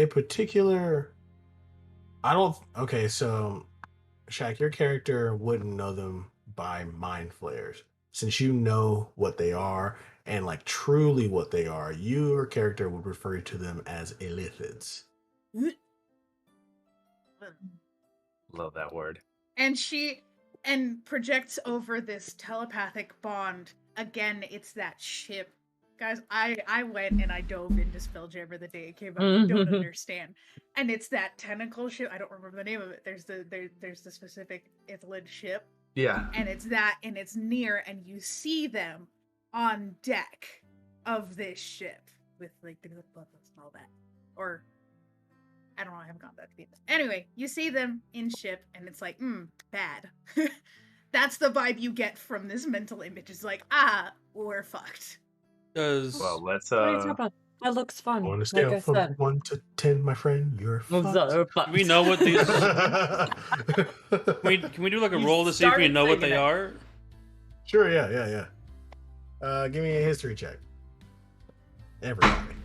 particular. I don't. Okay, so Shaq, your character wouldn't know them by mind flayers. Since you know what they are and like truly what they are, your character would refer to them as illithids. Love that word. And she projects over this telepathic bond. Again, it's that ship. Guys, I went and I dove into Spelljammer the day it came out. You don't understand. And it's that tentacle ship. I don't remember the name of it. There's the specific Ithilid ship. Yeah. And it's that, and it's near, and you see them on deck of this ship with like the buttons and all that. Or I don't know, I haven't gone that deep. Anyway, you see them in ship, and it's like, bad. That's the vibe you get from this mental image. It's like, we're fucked. Well, let's What are you talking about? That looks fun. On a Like scale I from said. 1 to 10, my friend, you're fucked. Do we know what these? Can we do like a You roll to see if we started know what saying they it. are? Sure, yeah. Give me a history check. Everybody.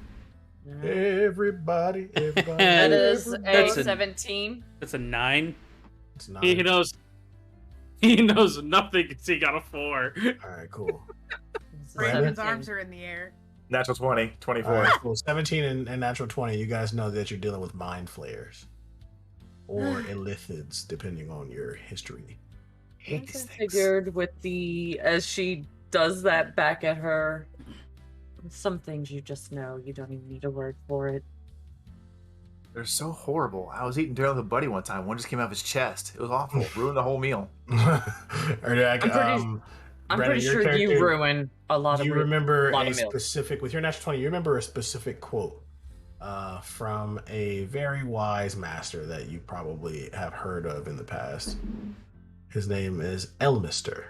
Everybody. That is That's a a- 17. That's a 9. It's not. He knows. He knows nothing because he got a 4. All right, cool. Raven's 17. arms are in the air. natural 20, 24. All right, cool. 17 and natural 20. You guys know that you're dealing with mind flayers or illithids, depending on your history. Hate I these things. figured with the, as she does that back at her, some things you just know. You don't even need a word for it. They're so horrible. I was eating dinner with a buddy one time. One just came out of his chest. It was awful. Ruined the whole meal. Or like, I'm Brennan, pretty your sure you character- ruin a lot of you remember lot a of meals. specific with your natural 20 you remember a specific quote from a very wise master that you probably have heard of in the past. His name is Elmister,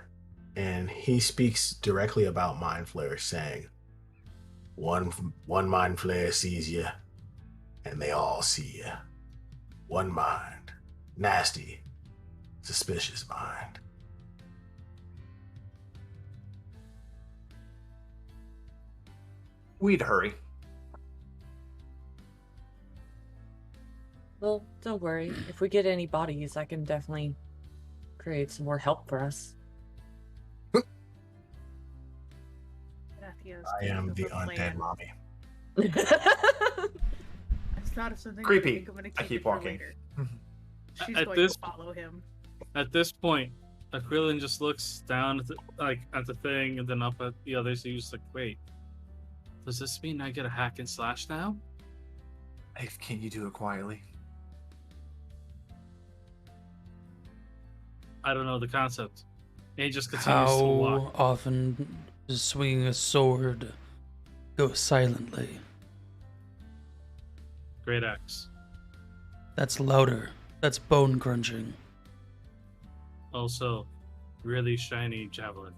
and he speaks directly about mind flayers, saying one mind flayer sees you and they all see you. One mind, nasty, suspicious mind. We'd hurry. Well, don't worry. If we get any bodies, I can definitely create some more help for us. Matthews I thinks am of the a plan. undead mommy. It's not something Creepy. I think I'm gonna I keep keep it for walking. later. She's At going this- to follow him. At this point, Aquilin just looks down at the thing and then up at the others. He's just like, "Wait, does this mean I get a hack and slash now?" Hey, can you do it quietly? I don't know the concept. And he just continues to How walk. often does swinging a sword go silently? Great axe. That's louder. That's bone crunching. Also, really shiny javelin.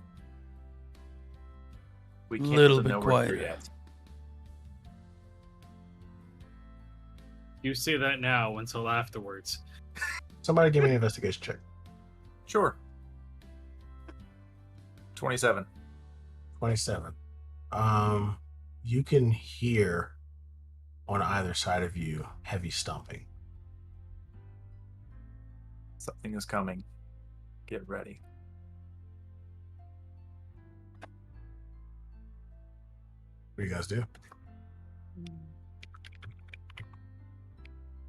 We can't Little let them bit know we're here quieter. yet. You say that now until afterwards. Somebody give me an investigation check. Sure. 27. 27. You can hear on either side of you heavy stomping. Something is coming. Get ready. What do you guys do?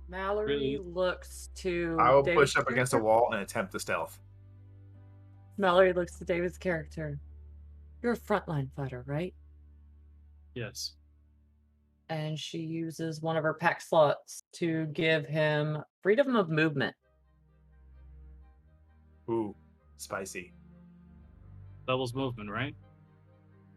Mallory Really? looks to. I will David's push up against a character. wall and attempt the stealth. Mallory looks to David's character. You're a frontline fighter, right? Yes. And she uses one of her pack slots to give him freedom of movement. Ooh, spicy. Doubles movement, right?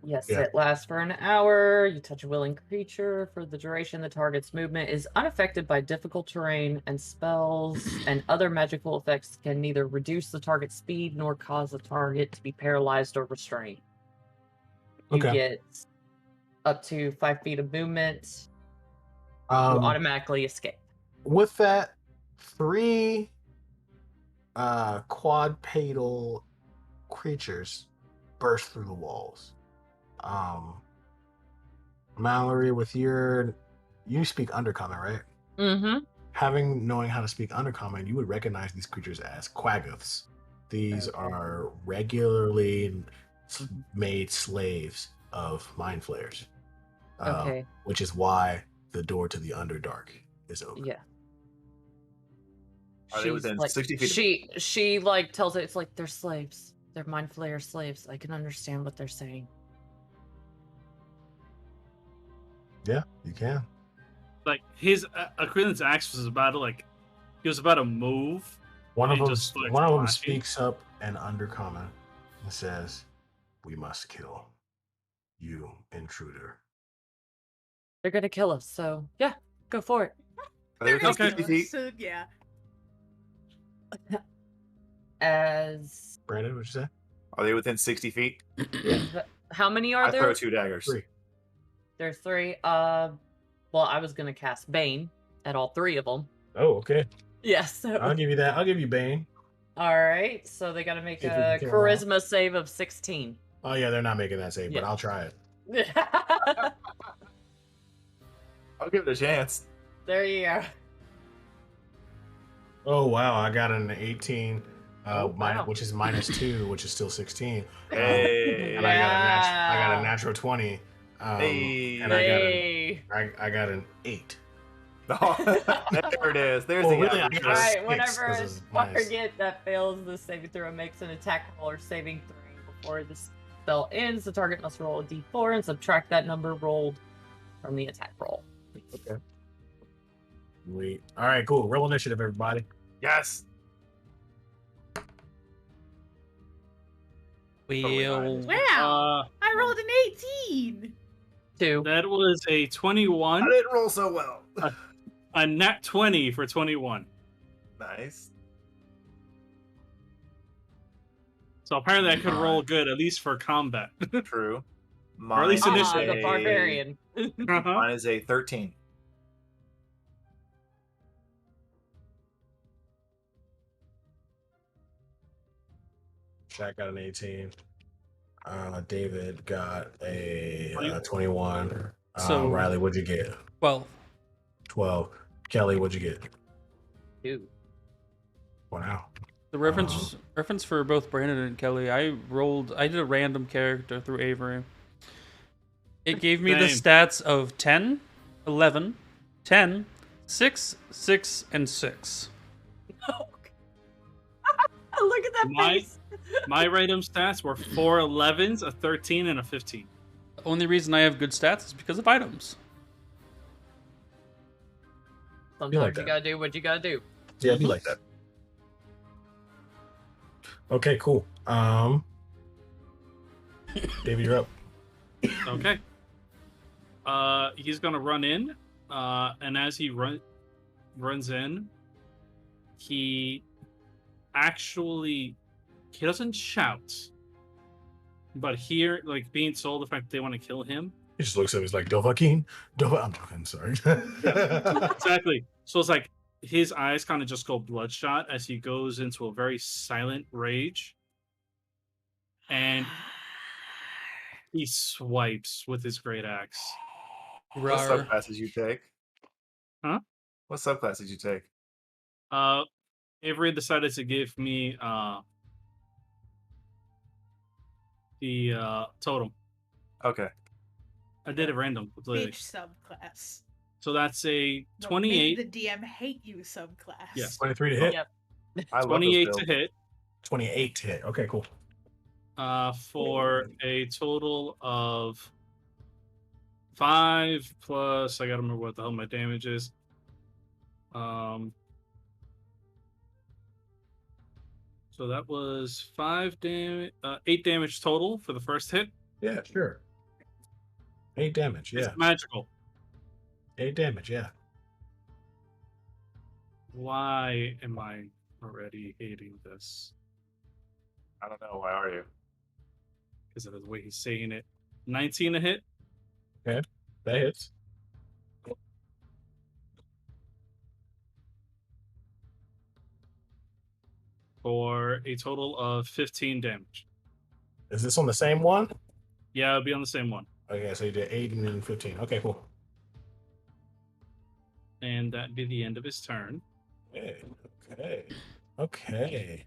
Yes, Yeah. it lasts for an hour. You touch a willing creature. For the duration, the target's movement is unaffected by difficult terrain, and spells and other magical effects can neither reduce the target's speed nor cause the target to be paralyzed or restrained. You Okay. get up to 5 feet of movement. You Um, automatically escape. with that, 3 quadrupedal creatures burst through the walls. Mallory, with you speak Undercommon, right? Mm-hmm. Knowing how to speak Undercommon, you would recognize these creatures as quaggoths. These Okay. are regularly made slaves of mind flayers. Okay. Which is why the door to the Underdark is open. Yeah. Are they within 60 feet of She like tells it, it's like they're slaves. They're mind flayer slaves. I can understand what they're saying. Yeah, you can. Like his Aquilon's axe was about to he was about to move. One of and he them, just starts one of them flashing. speaks up in Undercommon and says, "We must kill you, intruder." They're gonna kill us, so yeah, go for it. Are they within Okay. 60 feet? So, yeah. As Brandon, what'd you say? Are they within 60 feet? how many are I there? throw 2 daggers. 3. There's 3. Well, I was gonna cast Bane at all 3 of them. Oh, okay. Yeah, so I'll give you that. I'll give you Bane. all right. So they gotta make See if we a can kill them all. charisma save of 16. Oh yeah, they're not making that save, but Yeah. I'll try it. I'll give it a chance. There you go. Oh wow, I got an 18, wow. which is -2, which is still 16. Hey. And I got a natural 20. Hey. And Hey. I got an 8. Oh, there it is. There's Well, the really, I average. got a Alright, 6, whenever 'cause a it's minus. target that fails the saving throw makes an attack roll or saving throw before the spell ends, the target must roll a d4 and subtract that number rolled from the attack roll. Okay. Sweet. All right, cool. Roll initiative, everybody. Yes. Well, Wow. I rolled an 18. 2. That was a 21, I didn't roll so well. a nat 20 for 21. Nice. So apparently I could roll good, at least for combat. True. Or at least Mine initially. is The barbarian. Uh-huh. Mine is a 13. Shaq got an 18. David got a 20. 21. So- Riley, what'd you get? 12. 12. Kelly, what'd you get? 2. Wow. The reference for both Brandon and Kelly, I did a random character through Avery. It gave me the Same. stats of 10, 11, 10, 6, 6, and 6. Look at that My- face. My random stats were 4 11s, a 13, and a 15. The only reason I have good stats is because of items. Sometimes like you that. gotta do what you gotta do. Yeah, be like that. Okay, cool. David, you're up. Okay. He's gonna run in, and as he runs in, he doesn't shout, but here, like being told the fact that they want to kill him. He just looks at me. He's like, Dovahkiin? I'm joking. Sorry. Exactly. So it's like his eyes kind of just go bloodshot as he goes into a very silent rage, and he swipes with his great axe. What Rar. subclasses you take? Huh? What subclasses you take? Avery decided to give me the totem. Okay. I did it random completely. Bitch subclass. So that's a The 28. Make the DM hate you subclass. Yes. 23 to hit. Yep. I love 28 those to builds. hit. 28 to hit. Okay, cool. For a total of 5 plus. I gotta remember what the hell my damage is. So that was 8 damage total for the first hit. Yeah, sure. 8 damage. Yeah. It's magical. 8 damage. Yeah. Why am I already hating this? I don't know. Why are you? Because of the way he's saying it. 19 to hit. That hits. For a total of 15 damage. Is this on the same one? Yeah, it'll be on the same one. Okay, so you did 8 and then 15. Okay, cool. And that'd be the end of his turn. Okay.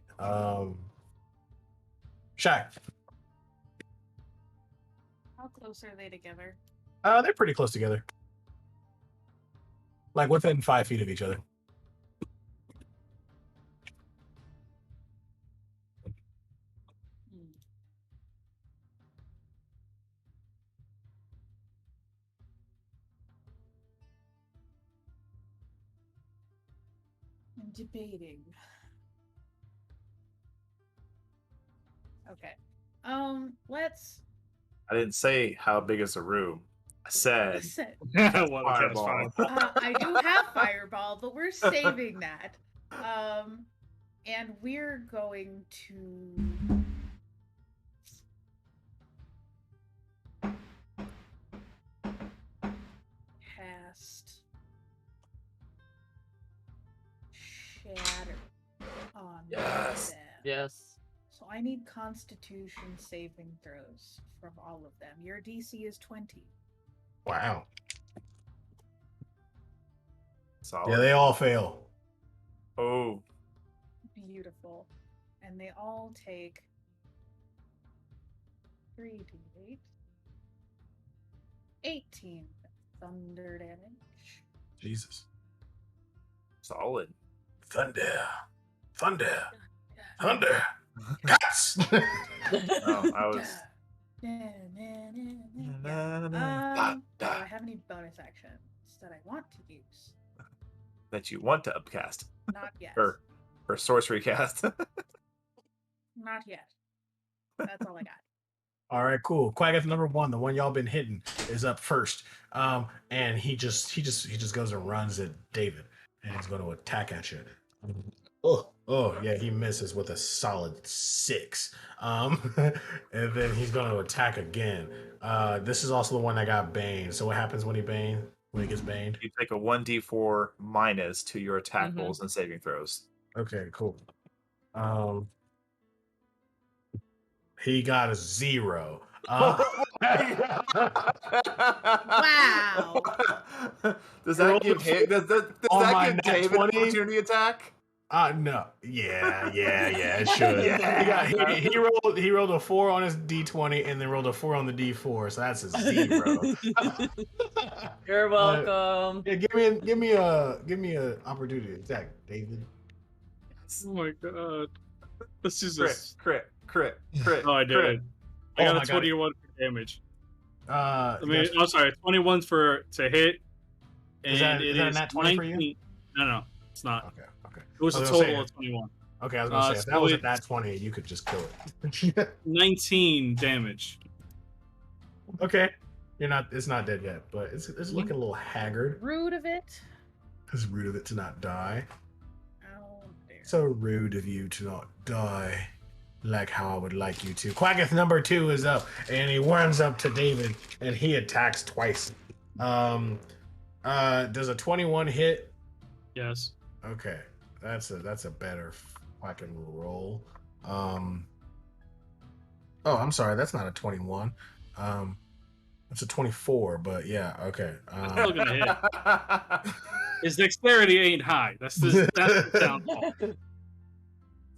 Shaq. How close are they together? They're pretty close together. Like within 5 feet of each other. Hmm. I'm debating. Okay. Let's I didn't say how big is the room. I said set. What a cast fireball. I do have fireball, but we're saving that. And we're going to cast Shatter on Yes. them. Yes. So I need Constitution saving throws from all of them. Your DC is 20. Wow. Solid. Yeah, they all fail. Oh, Beautiful. And they all take 3d8. 18 thunder damage. Jesus. solid. Thunder. Guts. Oh, I was. Do I have any bonus actions that I want to use? That you want to upcast Not yet. or sorcery cast. Not yet. That's all I got. All right, cool. Quaggoth number 1, the one y'all been hitting, is up first. And he just goes and runs at David, and he's going to attack at you. Oh, yeah, he misses with a solid 6. And then he's going to attack again. This is also the one that got baned. So what happens when he gets baned? You take a 1d4 minus to your attack Mhm. rolls and saving throws. Okay, cool. He got a 0. Wow. Does that give him? Does On that my give nat David 20? an opportunity attack? No. Yeah, it should. Yeah. He rolled a 4 on his D20 and then rolled a 4 on the D4, so that's a 0. You're welcome. Yeah, give me a opportunity to attack, David. Oh my god. This is Crit. Oh, I did it. I Oh got my a God. 21 for damage. I I'm sorry, 21 to hit. And Is that a nat 20 for you? 19. No, it's not. Okay. It was I a was gonna total say- of 21. Okay, I was gonna say if so that was a it's- nat 20, you could just kill it. 19 damage. Okay. It's not dead yet, but it's looking a little haggard. Rude of it. It's rude of it to not die. Oh, dear. So rude of you to not die like how I would like you to. Quaggoth number 2 is up, and he runs up to David, and he attacks twice. Does a 21 hit? Yes. Okay, that's a better fucking roll. Oh, I'm sorry, that's not a 21. It's a 24, but yeah, okay. Still gonna hit. His dexterity ain't high. That's the downfall. It's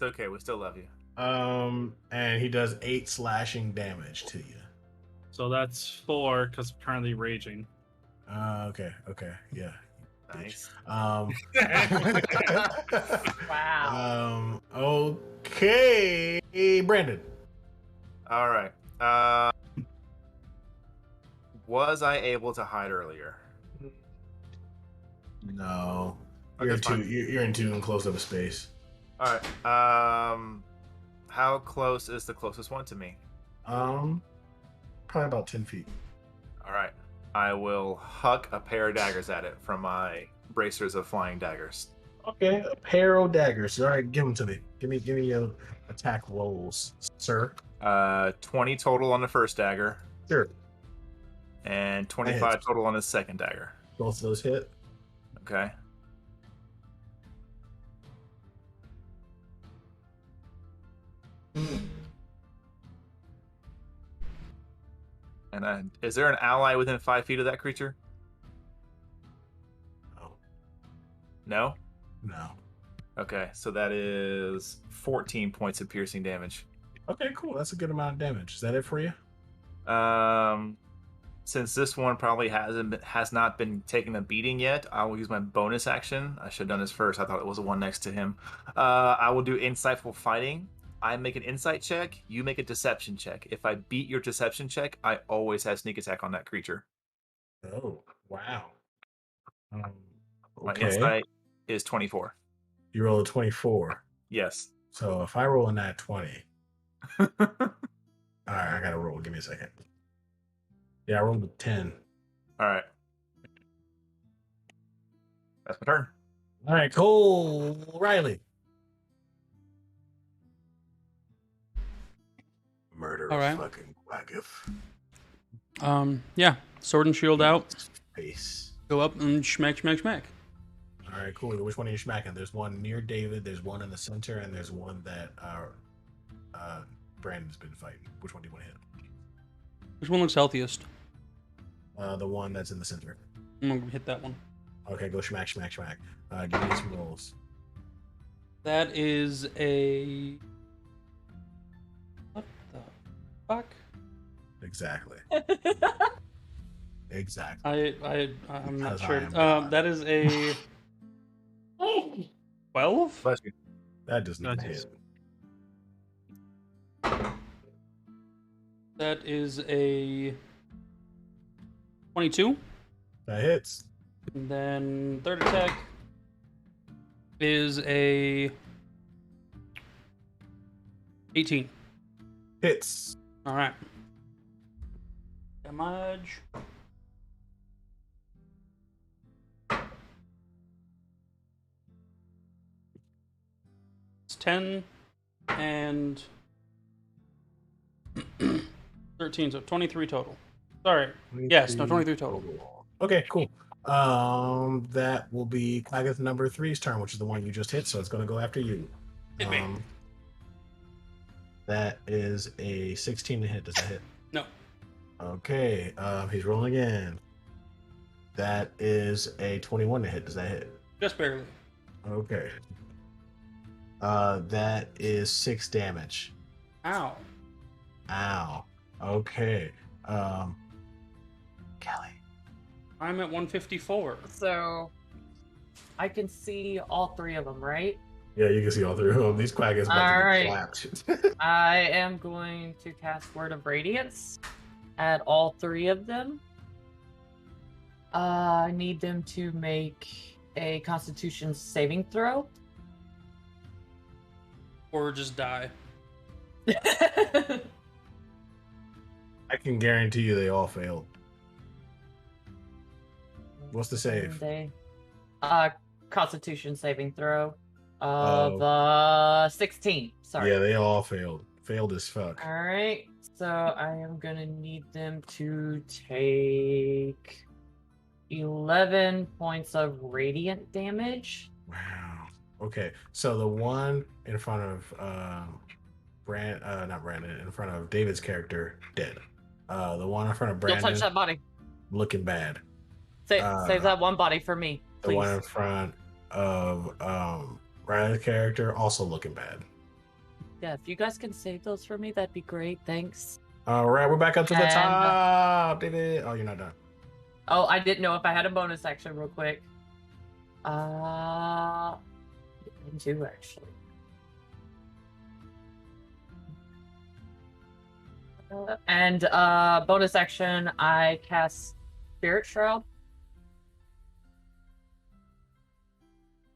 okay. We still love you. And he does 8 slashing damage to you. So that's 4 because I'm currently raging. Okay, yeah. Nice. Wow. Okay, Brandon. All right. Was I able to hide earlier? No, Okay, fine. you're in too close of a space. All right. How close is the closest one to me? Probably about 10 feet. All right. I will huck a pair of daggers at it from my bracers of flying daggers. Okay, a pair of daggers. All right, give them to me. Give me your attack rolls, sir. 20 total on the first dagger, Sure. and 25 total on the second dagger. Both of those hit. Okay. And is there an ally within 5 feet of that creature? Oh, No? no. Okay, so that is 14 points of piercing damage. Okay, cool. That's a good amount of damage. Is that it for you? Since this one probably has not been taking a beating yet, I will use my bonus action. I should have done this first. I thought it was the one next to him. I will do insightful fighting. I make an insight check. You make a deception check. If I beat your deception check, I always have sneak attack on that creature. Oh, wow. My Okay. insight is 24. You roll a 24. Yes. So if I roll a nat 20. All right, I got to roll. Give me a second. Yeah, I rolled a 10. All right. That's my turn. All right, cool. Riley. Murder All right. fucking Wagif. Yeah. Sword and shield out. Face. Go up and smack, smack, smack. All right, cool. Which one are you smacking? There's one near David, there's one in the center, and there's one that Brandon's been fighting. Which one do you want to hit? Which one looks healthiest? The one that's in the center. I'm gonna hit that one. Okay, go smack, smack, smack. Give me some rolls. That is a. What the fuck? Exactly. Exactly. I'm not Because I sure. am God. That is a 12. Bless you. That does not Nice. hit. That is a 22. That hits. And then third attack is a 18. Hits. All right. Damage. It's 10 and 13, so 23 total. Sorry. Yes, no, 23 total. Okay, cool. That will be Quaggoth number 3's turn, which is the one you just hit, so it's going to go after you. Hit me. That is a 16 to hit. Does that hit? No. Okay, he's rolling again. That is a 21 to hit. Does that hit? Just barely. Okay. That is 6 damage. Ow. Ow. Okay. Kelly. I'm at 154. So I can see all 3 of them, right? Yeah, you can see all 3 of them. These Quaggoths about All to right. get clapped. I am going to cast Word of Radiance at all 3 of them. I need them to make a Constitution saving throw. Or just die. I can guarantee you they all failed. What's the save? They, Constitution saving throw of 16. Sorry. Yeah, they all failed. Failed as fuck. All right. So I am gonna need them to take 11 points of radiant damage. Wow. Okay, so the one in front of not Brandon, in front of David's character, dead. The one in front of Don't Brandon, touch that body. looking bad. Save that one body for me, The please. one in front of Riley's character, also looking bad. Yeah, if you guys can save those for me, that'd be great. Thanks. All right, we're back up to the And- top, David. Oh, you're not done. Oh, I didn't know if I had a bonus action real quick. I do actually. And bonus action, I cast Spirit Shroud.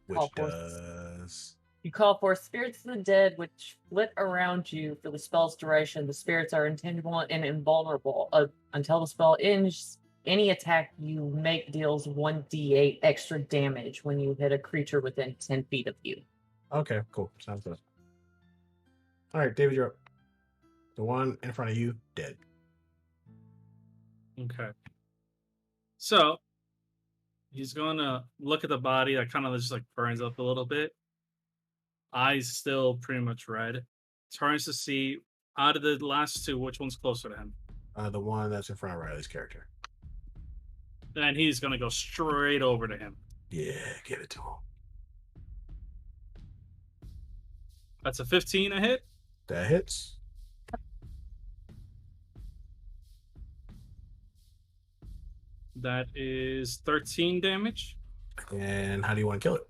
Which Call forth- does You call for spirits of the dead, which flit around you for the spell's duration. The spirits are intangible and invulnerable until the spell ends. Any attack you make deals 1d8 extra damage when you hit a creature within 10 feet of you. okay, cool. Sounds good. All right, David, you're up. The one in front of you, dead. Okay. So he's gonna look at the body that kind of just like burns up a little bit. Eyes still pretty much red. Turns to see out of the last 2, which one's closer to him. The one that's in front of Riley's character. Then he's gonna go straight over to him. Yeah, give it to him. That's a 15 a hit. That hits. That is 13 damage. And how do you want to kill it?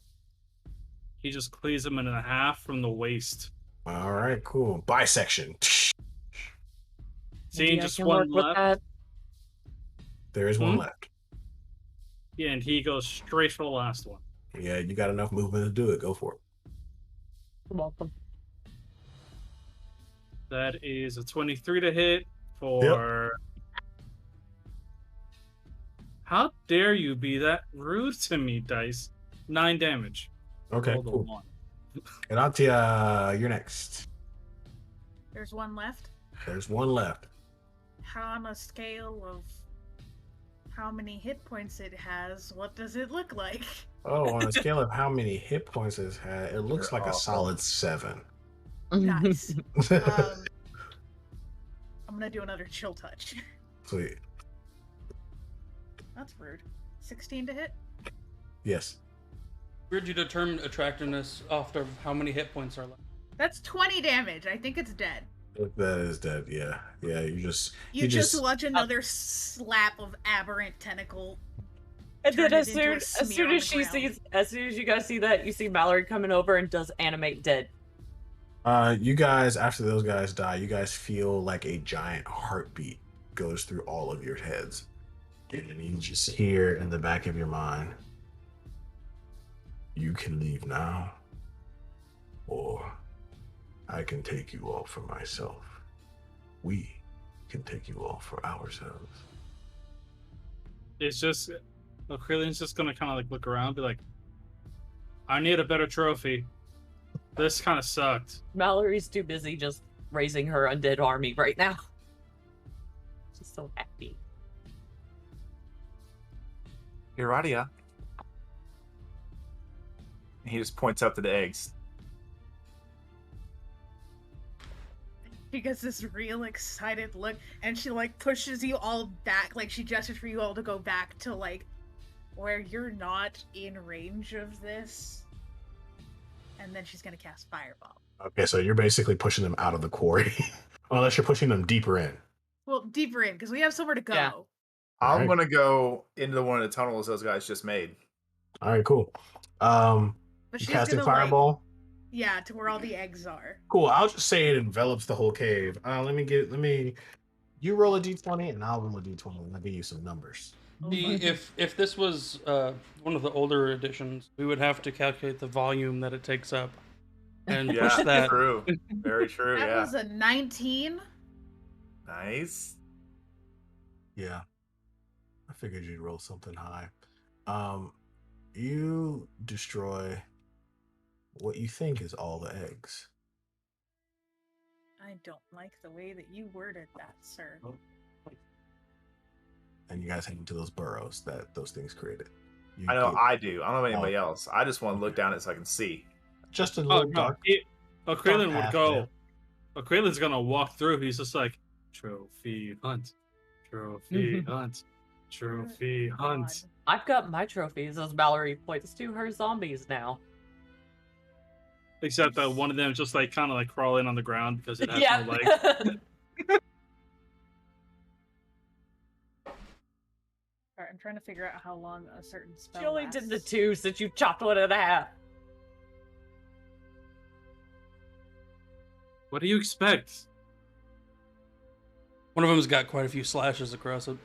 He just cleaves him in half from the waist. All right, cool. Bisection. Seeing just one left. There is one left. Yeah, and he goes straight for the last one. Yeah, you got enough movement to do it. Go for it. You're welcome. That is a 23 to hit for... Yep. How dare you be that rude to me, Dice? 9 damage. Okay, cool. Iratia, you're next. There's one left. There's one left. On a scale of how many hit points it has, what does it look like? Oh, on a scale of how many hit points it has, it looks like a solid 7. Nice. I'm gonna do another chill touch. Sweet. That's rude. 16 to hit? Yes. Where'd you determine attractiveness after how many hit points are left? That's 20 damage. I think it's dead. That is dead, yeah. Yeah, you just watch another slap of aberrant tentacle. And then as soon as you guys see that, you see Mallory coming over and does animate dead. You guys, after those guys die, you guys feel like a giant heartbeat goes through all of your heads. And you just hear in the back of your mind, you can leave now, or I can take you all for myself. We can take you all for ourselves. It's just, Krillion's just gonna kind of like look around and be like, I need a better trophy. This kind of sucked. Mallory's too busy just raising her undead army right now. She's so happy. Iratia. He just points up to the eggs. She gets this real excited look, and she like pushes you all back, like she gestures for you all to go back to like where you're not in range of this. And then she's gonna cast Fireball. Okay, so you're basically pushing them out of the quarry. Unless you're pushing them deeper in. Well, deeper in, because we have somewhere to go. Yeah. I'm gonna go into one of the tunnels those guys just made. All right, cool. But she's casting gonna, Fireball? like, yeah, to where all the eggs are. Cool, I'll just say it envelops the whole cave. You roll a d20 and I'll roll a d20 and I'll give you some numbers. If this was one of the older editions, we would have to calculate the volume that it takes up and push that. True. Very true. That was a 19. Nice. Yeah, I figured you'd roll something high. You destroy what you think is all the eggs. I don't like the way that you worded that, sir. And you guys head into those burrows that those things created. I know I do. I don't know about anybody else. I just want to look down it so I can see. Just a little dark. Krillin would go. Krillin's gonna walk through. He's just like, trophy hunt, trophy hunt, trophy hunt. I've got my trophies, as Mallory points to her zombies now. Except that one of them is just like kind of like crawling on the ground because it has no legs. Alright, I'm trying to figure out how long a certain spell She only lasts. did the 2 since you chopped one in half. What do you expect? One of them's got quite a few slashes across it.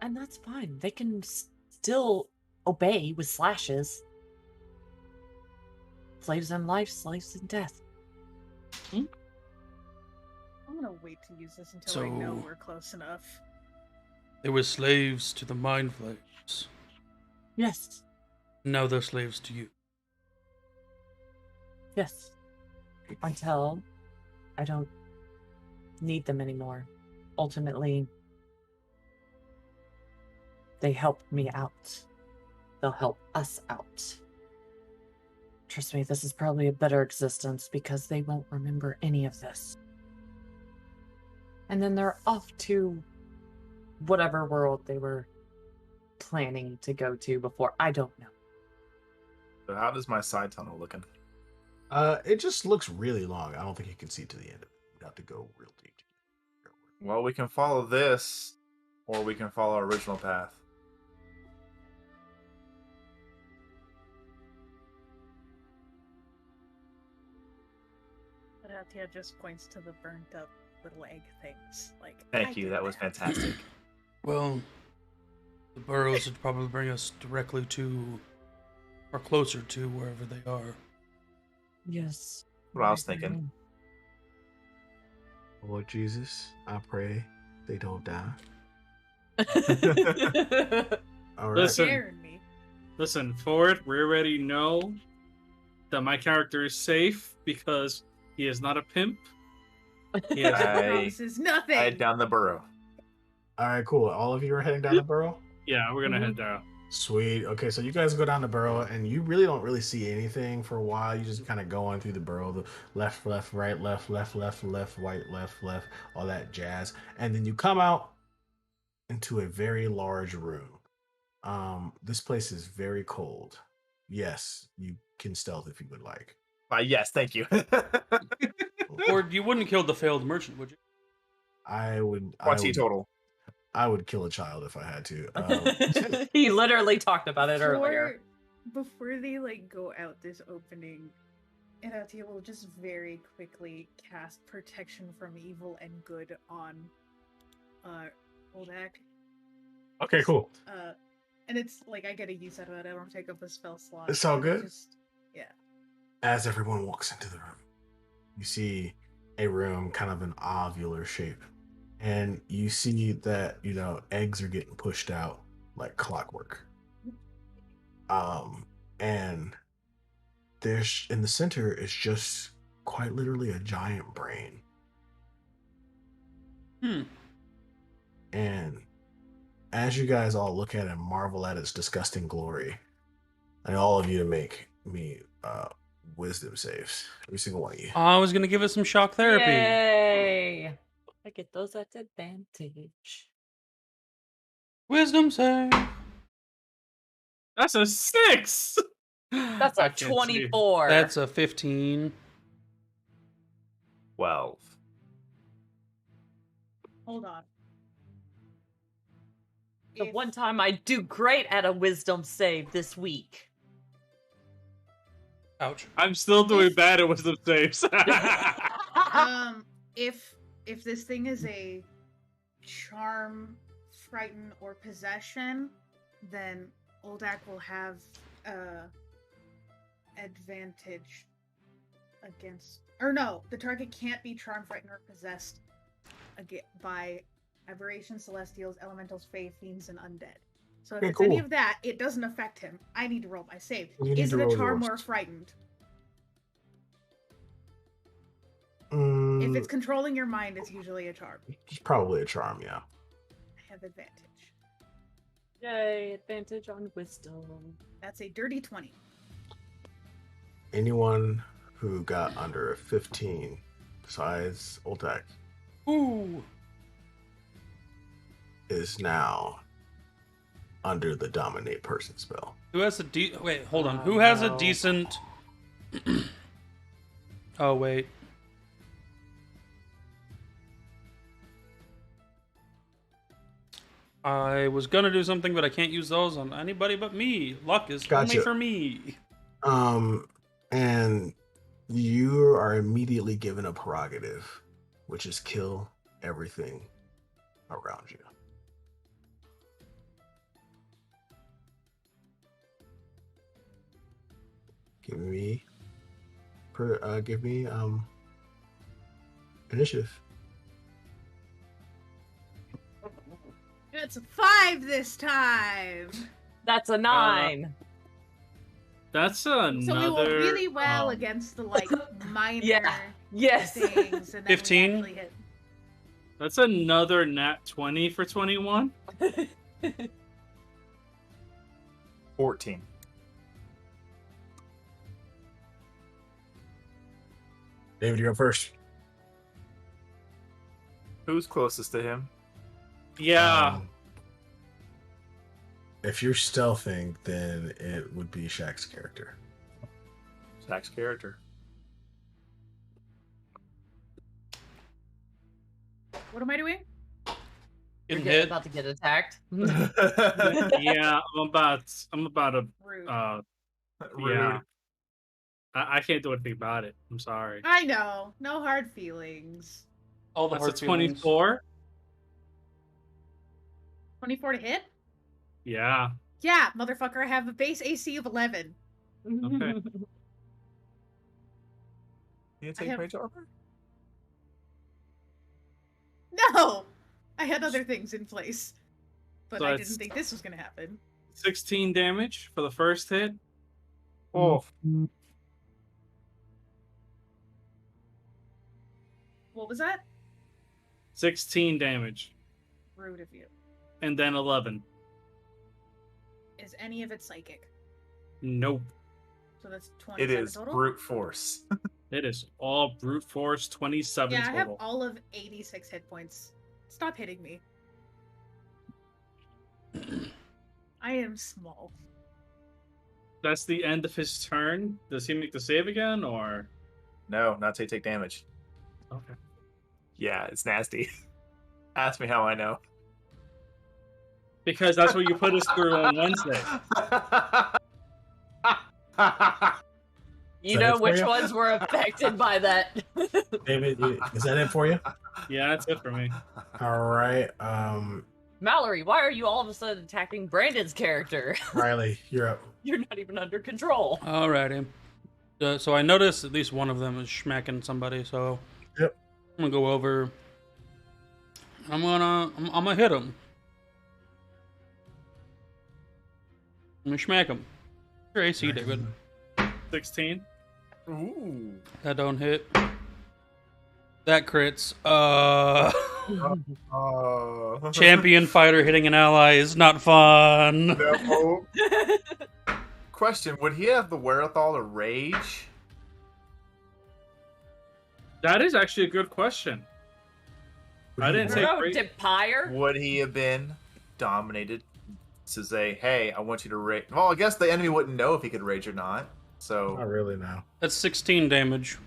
And that's fine. They can still obey with slashes. Slaves in life, slaves in death. I'm gonna wait to use this until I know we're close enough. They were slaves to the Mind Flayers. Yes. Now they're slaves to you. Yes. Until I don't need them anymore. Ultimately, they helped me out. They'll help us out. Trust me, this is probably a better existence because they won't remember any of this. And then they're off to whatever world they were planning to go to before. I don't know. So how does my side tunnel looking? It just looks really long. I don't think you can see to the end of it. You have to go real deep. Well, we can follow this, or we can follow our original path. Adatia just points to the burnt up little egg things. Like, Thank I you. did That was fantastic. Well, the burrows would probably bring us directly to, or closer to, wherever they are. Yes. What I was thinking. Lord Jesus, I pray they don't die. All right. Listen. Scaring me. Listen, Ford, we already know that my character is safe because he is not a pimp. He has Promises nothing. I head down the burrow. All right, cool. All of you are heading down the burrow? Yeah, we're gonna head down. Sweet. Okay, so you guys go down the burrow, and you really don't really see anything for a while. You just kind of go on through the burrow, the left, right, left, right, left, all that jazz. And then you come out into a very large room. This place is very cold. Yes, you can stealth if you would like. Yes, thank you. Or you wouldn't kill the failed merchant, would you? What's he total? I would kill a child if I had to. He literally talked about it earlier. Before they like go out this opening, Adatia will just very quickly cast protection from evil and good on Oldak. Okay, cool. And it's like I get a use out of it. I don't take up a spell slot. It's all good? Yeah. As everyone walks into the room, you see a room kind of an ovular shape. And you see that, eggs are getting pushed out like clockwork. And there's in the center is just quite literally a giant brain. And as you guys all look at it and marvel at its disgusting glory, I need all of you to make me wisdom saves. Every single one of you. I was gonna give it some shock therapy. Yay! I get those at advantage. Wisdom save. That's a 6. That's I a can't see. 24. That's a 15. 12. Hold on. The one time I do great at a wisdom save this week. Ouch. I'm still doing bad at wisdom saves. If this thing is a charm, frighten, or possession, then Oldak will have advantage against. Or no, the target can't be charmed, frightened, or possessed by aberrations, celestials, elementals, fae, fiends, and undead. So if it's any of that, it doesn't affect him. I need to roll my save. Is it a charm or frightened? If it's controlling your mind, it's usually a charm. It's probably a charm, yeah. I have advantage. Yay, advantage on wisdom. That's a dirty 20. Anyone who got under a 15 besides Oldak is now under the dominate person spell. Who has a wait, hold on. Who has a decent Oh wait. I was gonna do something, but I can't use those on anybody but me. Luck is only for me. And you are immediately given a prerogative, which is kill everything around you. Give me initiative. It's a 5 this time. That's a 9. That's another. So we will really well against the minor Yes. things. And then 15? we actually hit. That's another nat 20 for 21. 14. David, you're up first. Who's closest to him? Yeah. If you're stealthing, then it would be Shaq's character. Zach's character. What am I doing? You're Getting getting hit. about to get attacked. Yeah, I'm about to Rude. Rude. yeah. I can't do anything about it. I'm sorry. I know. No hard feelings. All the That's a hard feelings. 24. 24 to hit? Yeah. Yeah, motherfucker, I have a base AC of 11. Okay. You I take have- mage armor? No! I had other things in place. But So I it's- didn't think this was going to happen. 16 damage for the first hit. Oh, What was that? 16 damage. Rude of you. And then 11. Is any of it psychic? Nope. So that's 20 it is total? brute force. It is all brute force, 27 Yeah, I have total. all of 86 hit points. Stop hitting me. I am small. That's the end of his turn. Does he make the save again, or? No, not till you take damage. Okay. Yeah, it's nasty. Ask me how I know. Because that's what you put us through on Wednesday. You Is that know it for which you? ones were affected by that. David, is that it for you? Yeah, that's it for me. All right. Mallory, why are you all of a sudden attacking Brandon's character? Riley, you're up. You're not even under control. Alrighty. So I noticed at least one of them is smacking somebody. So Yep. I'm gonna go over. I'm gonna hit him. I'm gonna smack him. Your AC, David. 16. Ooh. That don't hit. That crits. Oh. Champion fighter hitting an ally is not fun. No. Question: would he have the wherewithal to rage? That is actually a good question. I didn't take No, great. did Pyre? Would he have been dominated to say, "Hey, I want you to rage"? Well, I guess the enemy wouldn't know if he could rage or not. So Not really now. That's 16 damage.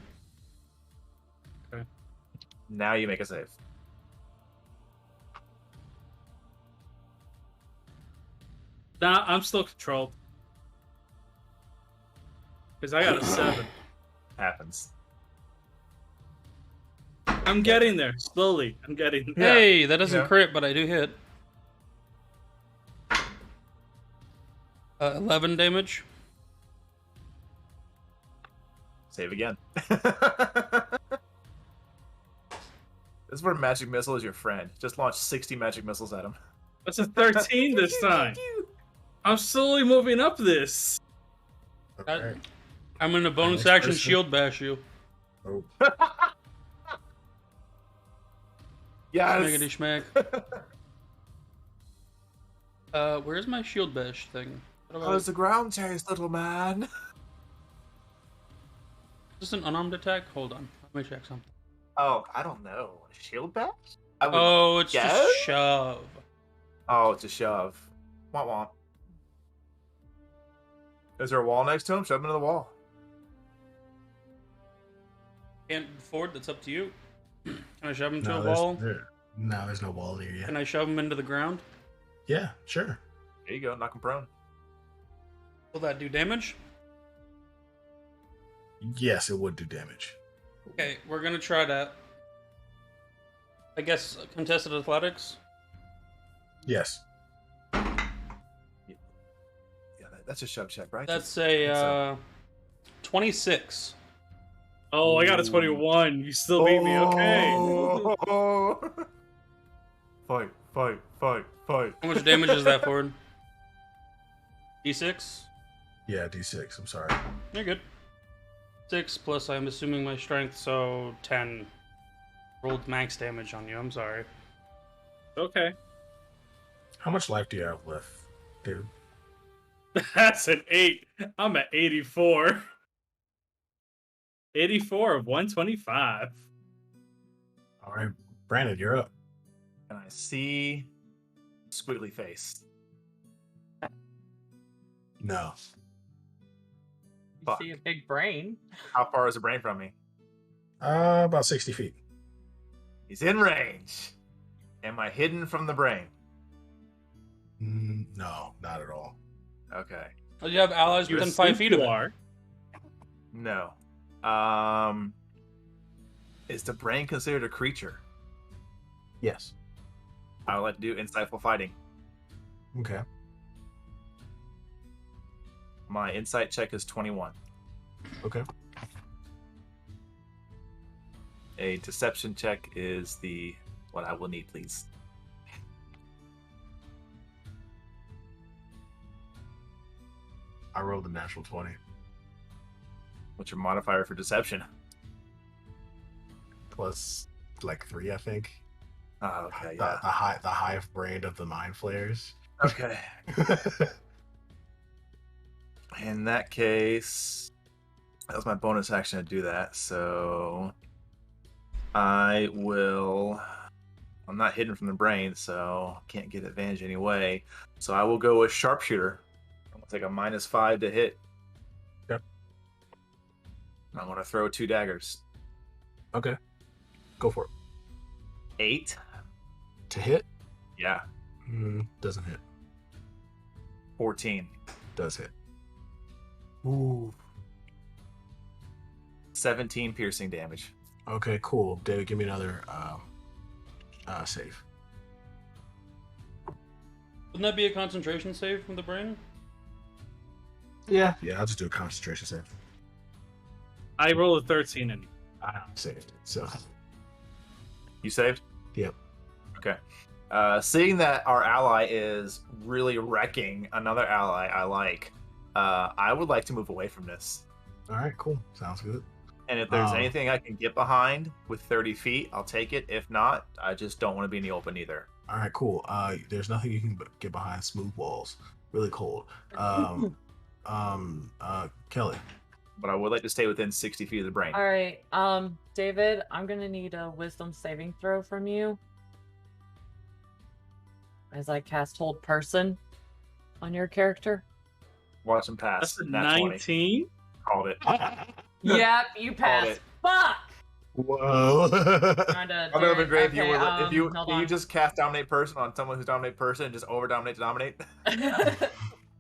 now you make a save. Nah, I'm still controlled. Because I got a 7. Happens. I'm getting there. Slowly. I'm getting there. Yeah. Hey, that doesn't Yeah. crit, but I do hit. 11 damage. Save again. This is where magic missile is your friend. Just launch 60 magic missiles at him. That's a 13 this time. I'm slowly moving up this. Okay. I'm in a bonus Next action person. shield bash you. Oh, Schmackety Yes. schmack. Where's my shield bash thing? What about, How's the ground chase, little man? is this an unarmed attack? Hold on. Let me check something. Oh, I don't know. Shield bash? I would Oh, it's guess? just shove. Oh, it's a shove. Womp womp. Is there a wall next to him? Shove him into the wall. Can't afford, that's up to you. Can I shove him to no, a wall? there's no wall near you. Can I shove him into the ground? Yeah, sure. There you go. Knock him prone. Will that do damage? Yes, it would do damage. Okay, we're gonna try that. I guess contested athletics. Yes. Yeah, that's a shove check, right? That's think a so. 26. Oh, I got a 21. You still beat me. Okay. Oh. Fight, fight, fight, fight. How much damage is that, Ford? D6? Yeah, D6. I'm sorry. You're good. 6 plus, I'm assuming my strength, so 10. Rolled max damage on you, I'm sorry. Okay. How much life do you have left, dude? That's an 8. I'm at 84. 84 of 125. All right. Brandon, you're up. And I see squiggly face. No. You Fuck. see a big brain. How far is the brain from me? About 60 feet. He's in range. Am I hidden from the brain? No, not at all. Okay. Oh, you have allies You within 5 feet of you it. are. No. Is the brain considered a creature? Yes. I would like to do insightful fighting. Okay. My insight check is 21. Okay. A deception check is what I will need, please. I rolled a natural 20. What's your modifier for deception? Plus like 3, I think. Oh, okay, The yeah. the hive brain of the mind flayers. Okay. In that case, that was my bonus action to do that, so I will. I'm not hidden from the brain, so can't get advantage anyway. So I will go with sharpshooter. I'm gonna take a -5 to hit. Yep. I'm gonna throw 2 daggers. Okay. Go for it. 8. To hit? Yeah. Doesn't hit. 14. Does hit. Ooh. 17 piercing damage. Okay, cool. David, give me another save. Wouldn't that be a concentration save from the brain? Yeah, I'll just do a concentration save. I rolled a 13 and I saved it, so You saved? yep. Okay. Seeing that our ally is really wrecking another ally I like, I would like to move away from this. All right, cool. Sounds good. And if there's anything I can get behind with 30 feet, I'll take it. If not, I just don't want to be in the open either. All right, cool. There's nothing you can get behind smooth walls. Really cold. Kelly. But I would like to stay within 60 feet of the brain. All right, David, I'm gonna need a wisdom saving throw from you as I cast Hold Person on your character. Watch him pass. that's a Nat 20. 19. Called it. Yep, you passed. it. Fuck! Whoa. Kinda That would have been great okay, if you hold can you on. just cast dominate person on someone who's dominate person and just over dominate to dominate.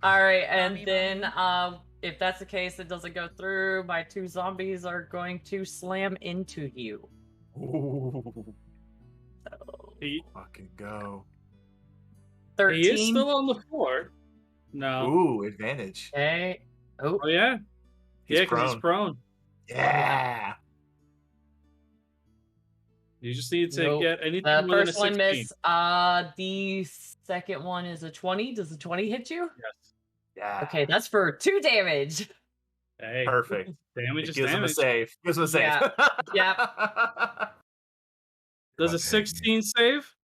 All right, and Mommy, then mommy. if that's the case, it doesn't go through. My 2 zombies are going to slam into you. Ooh, So, He, fucking go. 13. he is still on the floor. No. Ooh, advantage. Okay. Oh, Oh, yeah. He's Yeah, because he's prone. Yeah. You just need to Nope. get anything the within a first one 16. missed. The second one is a 20. Does the 20 hit you? Yes. Yeah. Okay, that's for 2 damage. Hey, Perfect. damage It is gives him a damage. save. Gives him a save. Yeah. Yep. Does a Okay. 16 save?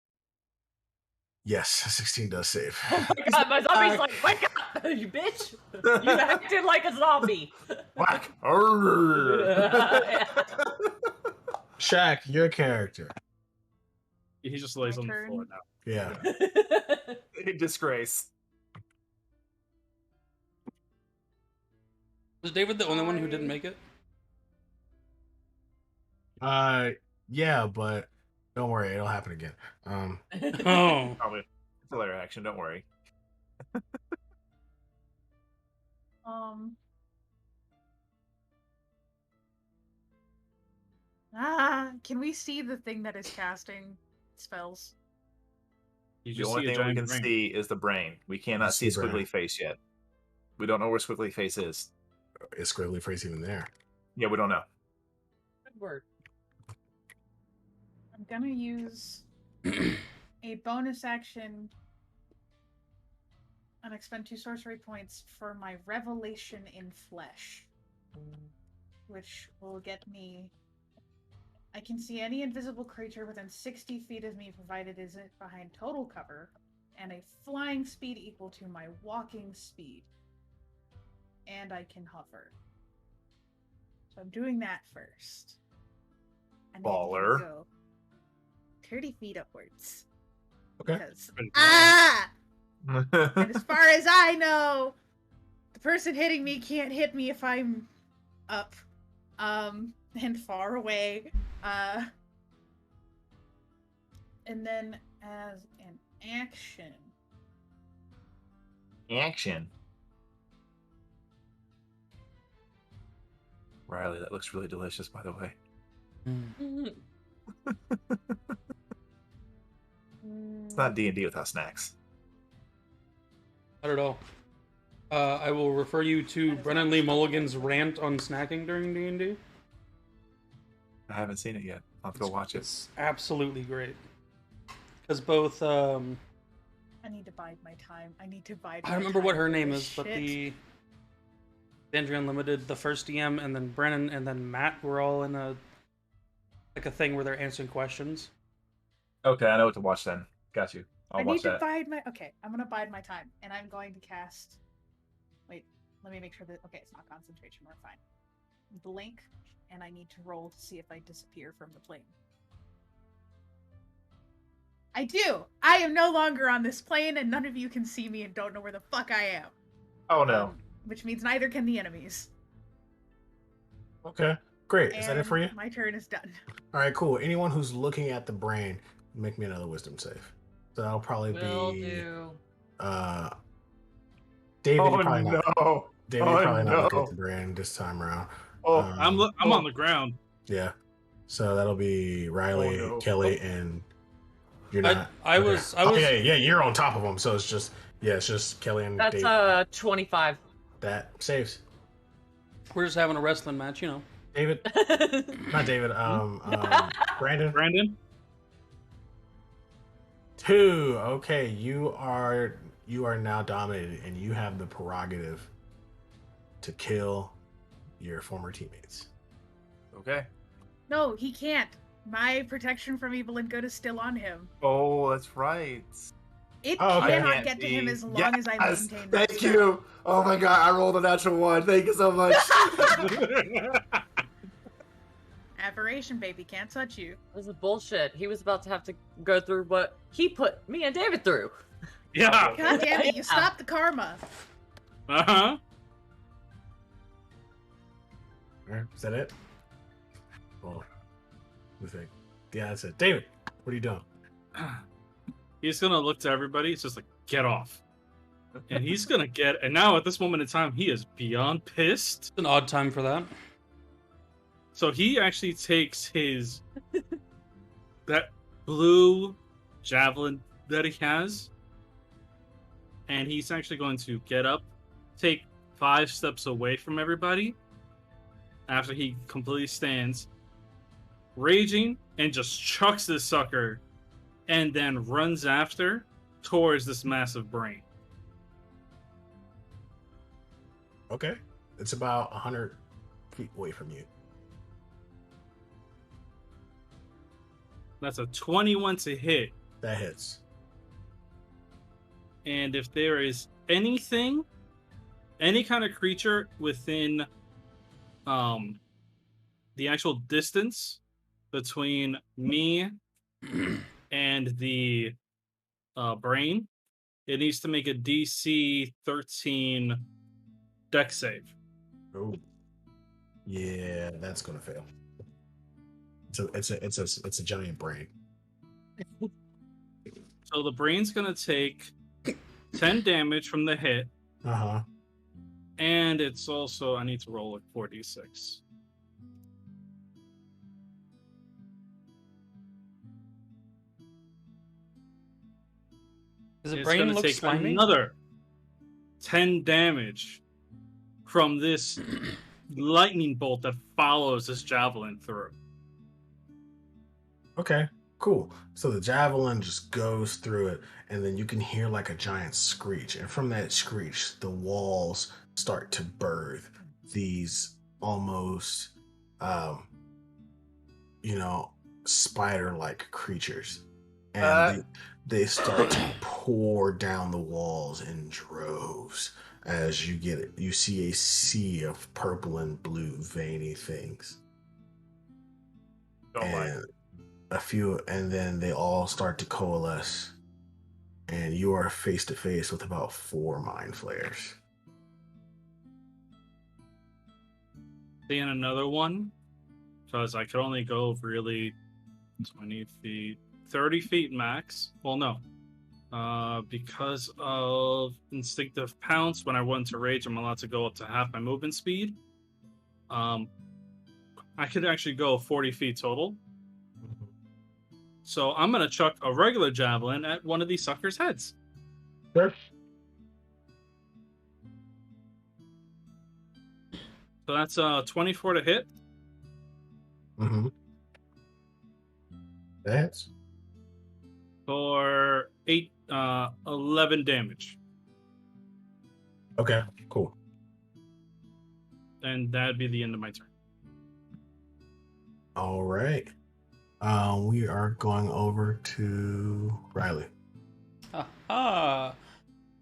Yes, 16 does save. Oh my god, my zombie's like, wake up, you bitch! You acted like a zombie. Whack. Shaq, your character. He just lays My on turn. the floor now. Yeah. Disgrace. Was David the only one who didn't make it? Yeah, but don't worry, it'll happen again. Oh. Probably. It's a later action. Don't worry. Can we see the thing that is casting spells? You The just only see a thing we giant can brain. see is the brain. We cannot Just see the brain. Squiggly Face yet. We don't know where Squiggly Face is. Is Squiggly Face even there? Yeah, we don't know. Good word. I'm gonna use a bonus action and expend 2 sorcery points for my Revelation in Flesh, which will get me. I can see any invisible creature within 60 feet of me, provided it isn't behind total cover, and a flying speed equal to my walking speed. And I can hover. So I'm doing that first. I need to get a Baller. go. 30 feet upwards. Okay. Because, Pretty and as far as I know, the person hitting me can't hit me if I'm up, and far away. And then as an action, Action. Riley, that looks really delicious, by the way. It's not D&D without snacks. Not at all. I will refer you to Brennan Lee Mulligan's rant on snacking during D&D. I haven't seen it yet. I'll have to go watch it. It's absolutely great. Because both, I need to bide my time. I need to bide. I don't remember what her name is, but the Andrea Unlimited, the first DM, and then Brennan, and then Matt were all in a thing where they're answering questions. Okay, I know what to watch then. Got you. I I'll need watch to that. bide my. Okay, I'm gonna bide my time, and I'm going to cast. Wait, let me make sure that. Okay, it's not concentration. We're fine. Blink, and I need to roll to see if I disappear from the plane. I do. I am no longer on this plane, and none of you can see me and don't know where the fuck I am. Oh no. Which means neither can the enemies. Okay. Great. Is that it And for you? My turn is done. All right, cool. Anyone who's looking at the brain, make me another wisdom save. So that'll probably Will be do. David. Oh You're probably not. no. David, Oh, you're probably not looking no. at the brain this time around. Oh, I'm on the ground. Yeah. So that'll be Riley, Oh, no. Kelly, and you're not. I was. Yeah, you're on top of them. So it's just Kelly and That's David. 25. That saves. We're just having a wrestling match, you know. David, not David. Brandon. Brandon? 2. Okay, you are now dominated, and you have the prerogative to kill your former teammates. Okay. No, he can't. My protection from evil and good is still on him. Oh, that's right. It Oh, okay. cannot get to him as long as I maintain that. Thank you. Oh my god, I rolled a natural 1. Thank you so much. Aberration, baby, can't touch you. This is bullshit. He was about to have to go through what he put me and David through. Yeah. God damn it, you Yeah. stopped the karma. Uh-huh. All right, is that it? Well, we think. Yeah, that's it. David, what are you doing? He's gonna look to everybody. It's just like, get off. And he's gonna and now at this moment in time, he is beyond pissed. It's an odd time for that. So he actually takes that blue javelin that he has, and he's actually going to get up, take 5 steps away from everybody after he completely stands, raging, and just chucks this sucker, and then runs after towards this massive brain. Okay, it's about 100 feet away from you. That's a 21 to hit. That hits. And if there is anything, any kind of creature within the actual distance between me and the brain, it needs to make a DC 13 dex save. Oh, yeah, that's gonna fail. It's a giant brain. So the brain's gonna take 10 damage from the hit, and it's also, I need to roll a 4d6. Does the It's brain gonna look take slimy? another 10 damage from this lightning bolt that follows this javelin through. Okay, cool. So the javelin just goes through it, and then you can hear like a giant screech. And from that screech, the walls start to birth these almost, spider-like creatures. And they start to pour down the walls in droves as you see a sea of purple and blue veiny things. Don't like And it. a few, and then they all start to coalesce, and you are face to face with about 4 mind flayers. Seeing another one, because I could only go really 20 feet, 30 feet max. Well, no. Because of instinctive pounce, when I went to rage, I'm allowed to go up to half my movement speed. I could actually go 40 feet total. So I'm going to chuck a regular javelin at one of these suckers' heads. Sure. So that's 24 to hit. Mm-hmm. That's For 11 damage. okay. Cool. And that'd be the end of my turn. All right. We are going over to Riley. Aha.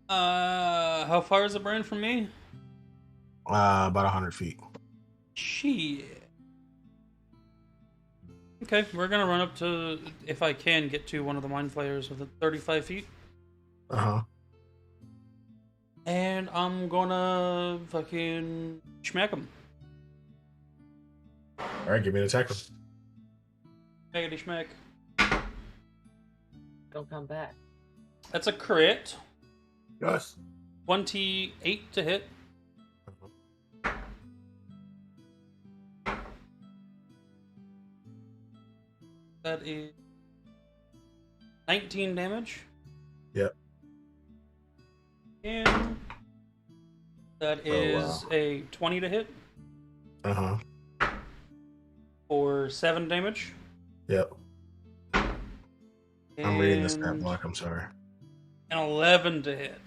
How far is the brain from me? About 100 feet. Shit. Okay, we're gonna run up to, if I can, get to one of the mind flayers with 35 feet. Uh-huh. And I'm gonna fucking smack him. All right, give me an attack. Smackety smack. Don't come back. That's a crit. Yes. 28 to hit. That is 19 damage. Yep. And that is wow. a 20 to hit Uh-huh. for 7 damage. Yep. I'm reading the stat And block, I'm sorry. an 11 to hit.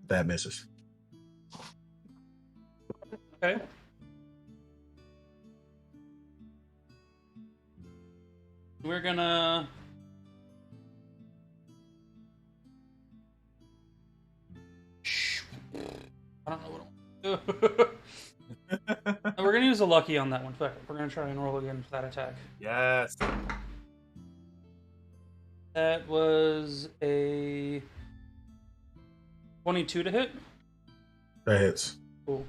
That misses. Okay. We're gonna I don't know what I want to do. We're gonna use a lucky on that one. Fuck it. We're gonna try and roll again for that attack. Yes. That was a 22 to hit. That hits. Cool.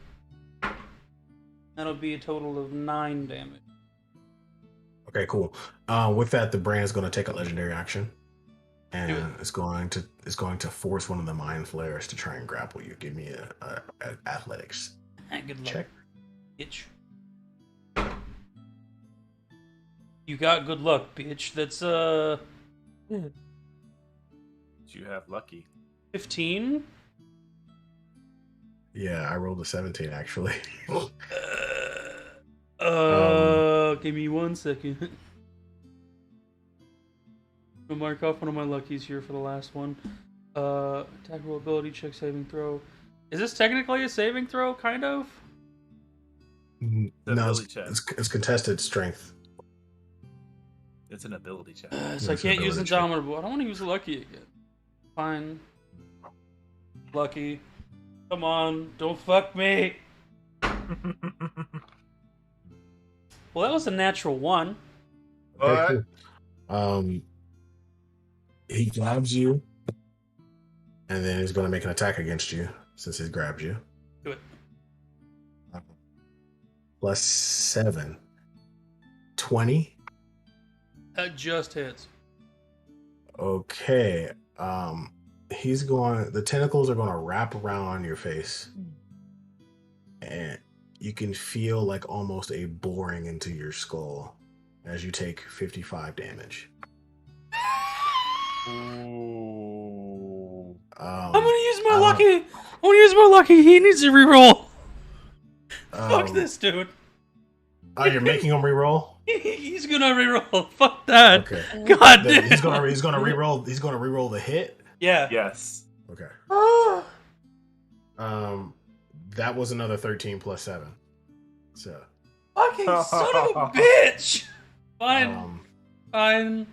That'll be a total of 9 damage. Okay, cool. With that, the brand is going to take a legendary action, and Do it. it's going to force one of the mind flayers to try and grapple you. Give me a athletics Good luck. check. Bitch. You got good luck, bitch. That's You have lucky. 15. Yeah, I rolled a 17 actually. Give me 1 second. I'll mark off one of my luckies here for the last one. Attack roll, ability check, saving throw. Is this technically a saving throw? Kind of. No, Ability check. it's contested strength. It's an ability check. So I It's an can't use ability check. Indomitable. I don't want to use lucky again. Fine. Lucky. Come on, don't fuck me. Well, that was a natural 1. Okay, cool. He grabs you, and then he's going to make an attack against you since he grabbed you. Do it. Plus 7. 20. That just hits. Okay. The tentacles are going to wrap around your face, and you can feel like almost a boring into your skull as you take 55 damage. Ooh. I'm gonna use my lucky. I'm gonna use my lucky. He needs to reroll. Fuck this dude. Oh, you're making him reroll? He's gonna reroll. Fuck that. Okay. God Then damn. he's gonna reroll. He's gonna reroll the hit. Yeah. Yes. Okay. That was another 13 plus 7. So. Fucking son of a bitch. Fine. Fine.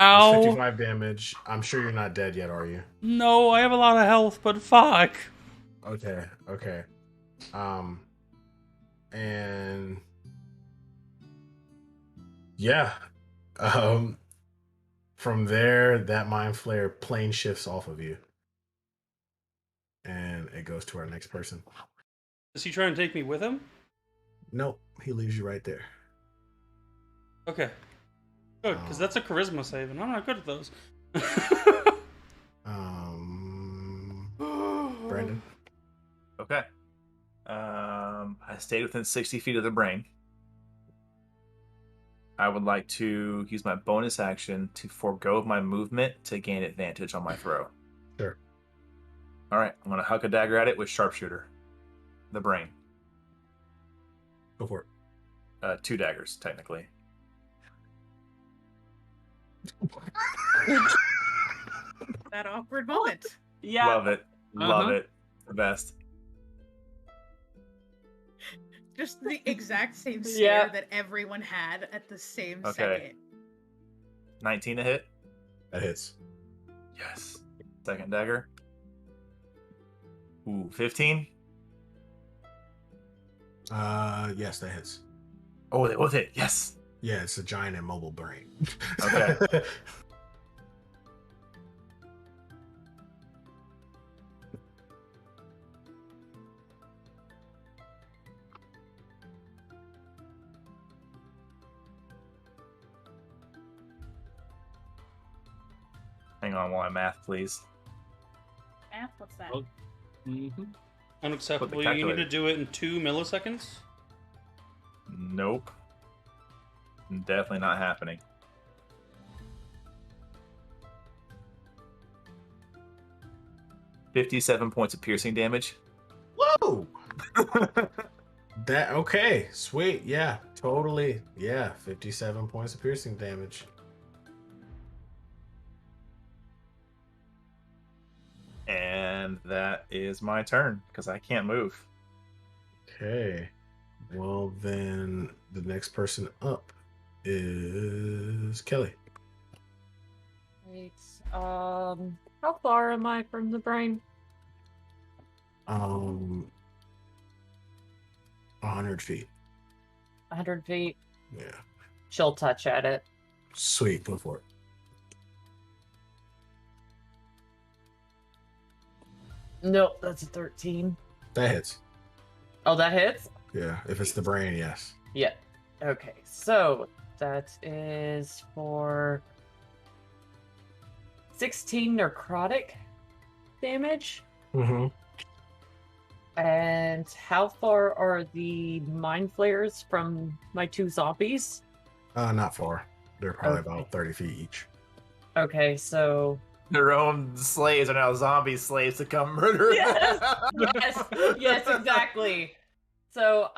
Ow. 55 damage. I'm sure you're not dead yet, are you? No, I have a lot of health, but fuck. Okay. And yeah, From there, that mind flare plane shifts off of you, and it goes to our next person. Is he trying to take me with him? Nope, he leaves you right there. Okay. Good, because that's a charisma save, and I'm not good at those. Brandon. Okay. I stayed within 60 feet of the brain. I would like to use my bonus action to forego my movement to gain advantage on my throw. Sure. All right, I'm gonna huck a dagger at it with sharpshooter. The brain. Go for it. 2 daggers, technically. That awkward moment. Yeah. Love it. Love it. The best. Just the exact same stare Yeah. that everyone had at the same Okay. second. 19 to hit. That hits. Yes. Second dagger. Ooh, 15. Yes, that hits. Oh, they both hit. Yes. Yeah, it's a giant immobile brain. Okay. Hang on while I math, please. Math, what's that? Oh. Mm-hmm. Unacceptable. You need calculator. to do it in 2 milliseconds? Nope. Definitely not happening. $57 points of piercing damage. Whoa! That okay, sweet, yeah, totally, yeah, 57 points of piercing damage. And that is my turn because I can't move. Okay, well then the next person up is Kelly. Right. How far am I from the brain? 100 feet. 100 feet. Yeah, She'll touch at it. sweet, go for it. Nope, that's a 13. That hits. Oh, that hits? Yeah, if it's the brain, yes. Yeah. Okay, so that is for 16 necrotic damage. Mm-hmm. And how far are the mind flares from my 2 zombies? Not far. They're probably Okay. about 30 feet each. Okay, so Their own slaves are now zombie slaves to come murder. Yes! yes, exactly. So,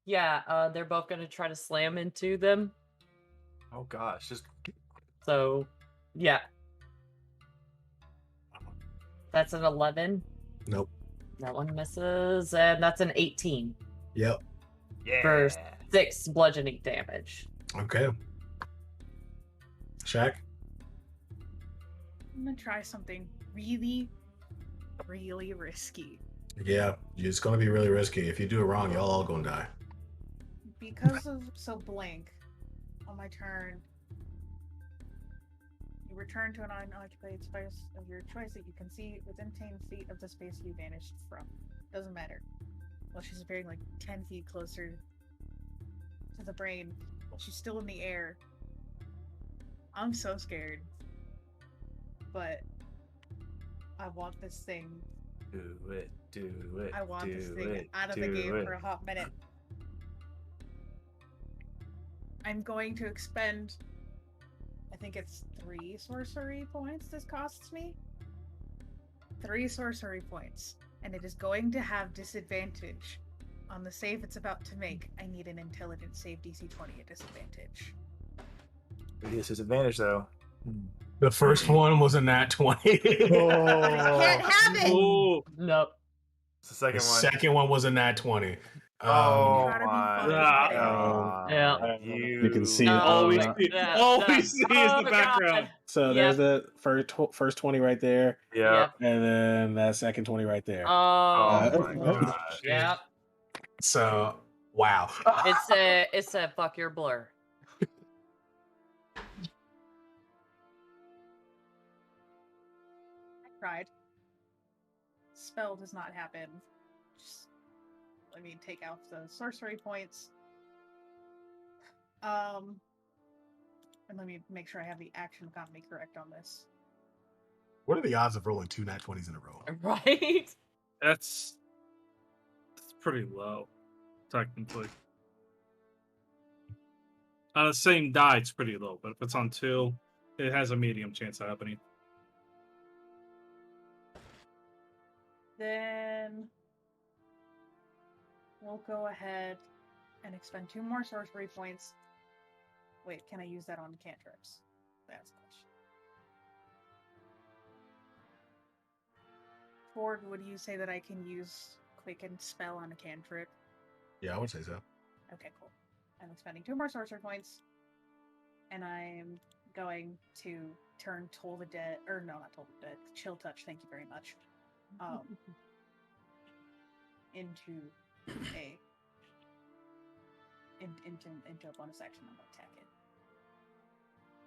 yeah, they're both gonna try to slam into them. Oh gosh, just So, yeah. That's an 11. Nope. That one misses, and that's an 18 Yep. yeah. for 6 bludgeoning damage. Okay. Shaq? I'm gonna try something really, really risky. Yeah, it's gonna be really risky. If you do it wrong, y'all all gonna die. Because of blank, on my turn, you return to an unoccupied space of your choice that you can see within 10 feet of the space you vanished from. Doesn't matter. Well, she's appearing like 10 feet closer to the brain. She's still in the air. I'm so scared. But I want this thing. Do it. I want do this thing it, out of the do game it. for a hot minute. I'm going to expend, I think it's 3 sorcery points this costs me. 3 sorcery points. And it is going to have disadvantage on the save it's about to make. I need an intelligence save DC 20 at disadvantage. This is advantage though. The first one was a nat 20. But I can't have it! Oh, Nope. It's the second The one. second one was a nat 20. Oh Try to be my fun. god. Yeah. I don't know if you can see it. all we No, see, that- all we that- see is oh, the background. God. So Yep. there's the first 20 right there, Yeah. Yep. and then that second 20 right there. Oh, Oh my gosh. yep. So, wow. It said fuck your blur. spell does not happen. Just let me take out the sorcery points. And let me make sure I have the action economy correct on this. What are the odds of rolling 2 nat 20s in a row? Right? That's pretty low, technically. On the same die, it's pretty low, but if it's on 2, it has a medium chance of happening. Then we'll go ahead and expend 2 more sorcery points. Wait, can I use that on cantrips? That's a question. Ford, would you say that I can use Quicken Spell on a cantrip? Yeah, I would say so. Okay, cool. I'm expending 2 more sorcery points. And I'm going to turn Toll the Dead, or no, not Toll the Dead, Chill Touch, thank you very much. Into a bonus action. I'm gonna attack it.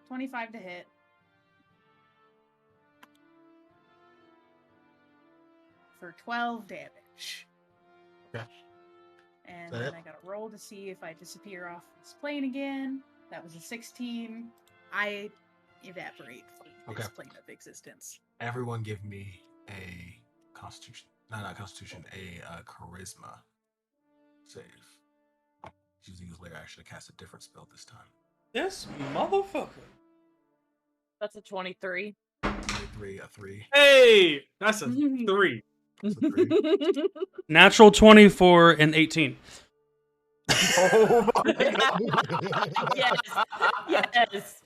25 to hit. For 12 damage. Okay. And Is that then it? I gotta roll to see if I disappear off this plane again. That was a 16. I evaporate from this plane of existence. Everyone give me a constitution. No, not constitution. A charisma save. Using his layer action to cast a different spell this time. This motherfucker. That's a 23. 23, a 3. Hey! That's a 3. That's a 3. Natural 24 and 18. Oh my god. Yes. Yes.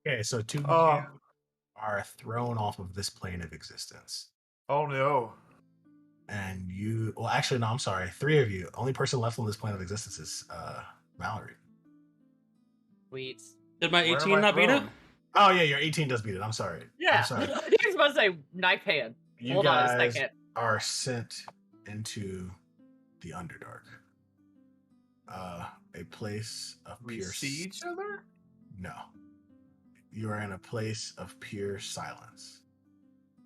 Okay, so 2 Oh. are thrown off of this plane of existence. Oh no. And you, well, actually, no, I'm sorry. 3 of you. Only person left on this plane of existence is Mallory. Sweet. Did my Where am 18 I not beat it? thrown? Oh, yeah, your 18 does beat it. I'm sorry. Yeah. I'm sorry. He was about to say knife hand. You Hold on a guys second. are sent into the Underdark. A place of We pure see each other? No. You are in a place of pure silence.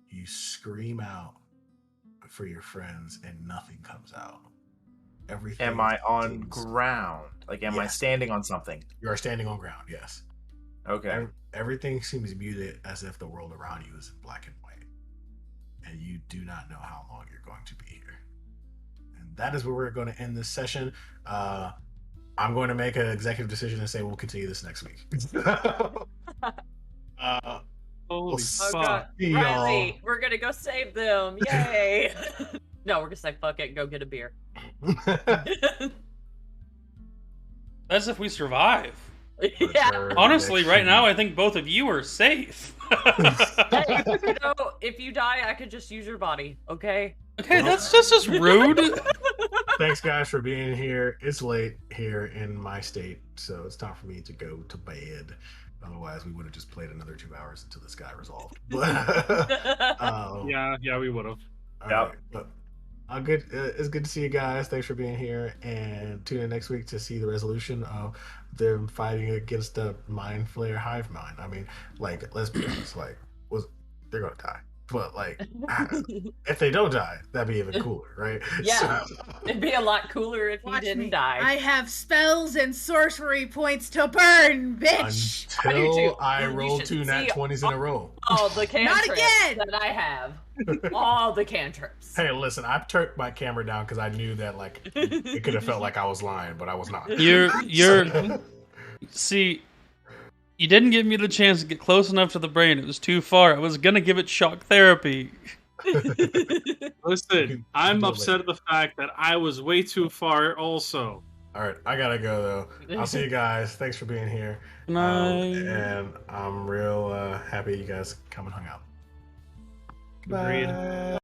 You scream out for your friends and nothing comes out. Everything Am I on seems- ground? Like, am I Yes. standing on something? You are standing on ground, yes. Okay. Everything seems muted as if the world around you is in black and white. And you do not know how long you're going to be here. And that is where we're going to end this session. I'm going to make an executive decision and say we'll continue this next week. Holy We'll Oh fuck. god. see y'all. Riley, we're gonna go save them. Yay. No, we're gonna say fuck it and go get a beer. That's if we survive. Yeah. Honestly, right now, I think both of you are safe. Hey, if you die, I could just use your body, okay? Okay, that's just rude. Thanks, guys, for being here. It's late here in my state, so it's time for me to go to bed. Otherwise, we would have just played another 2 hours until this guy resolved. But Yeah, we would have. all Yep. right, but good. It's good to see you guys. Thanks for being here, and tune in next week to see the resolution of them fighting against the Mind Flayer hive mind. I mean, like, let's be honest, like, they're gonna die. But like, if they don't die, that'd be even cooler, right? Yeah. So- It'd be a lot cooler if you Watch didn't me. die. I have spells and sorcery points to burn, bitch. I do Until too. I You roll should 2 nat see 20s in a row. all the cantrips again! that I have. All the cantrips. Hey, listen, I turned my camera down because I knew that like it could have felt like I was lying, but I was not. You're see, you didn't give me the chance to get close enough to the brain. It was too far. I was gonna give it shock therapy. Listen, I'm do it upset at the fact that I was way too far also. All right, I gotta go though. I'll see you guys. Thanks for being here. Good night. And I'm real happy you guys come and hung out. Agreed. Bye.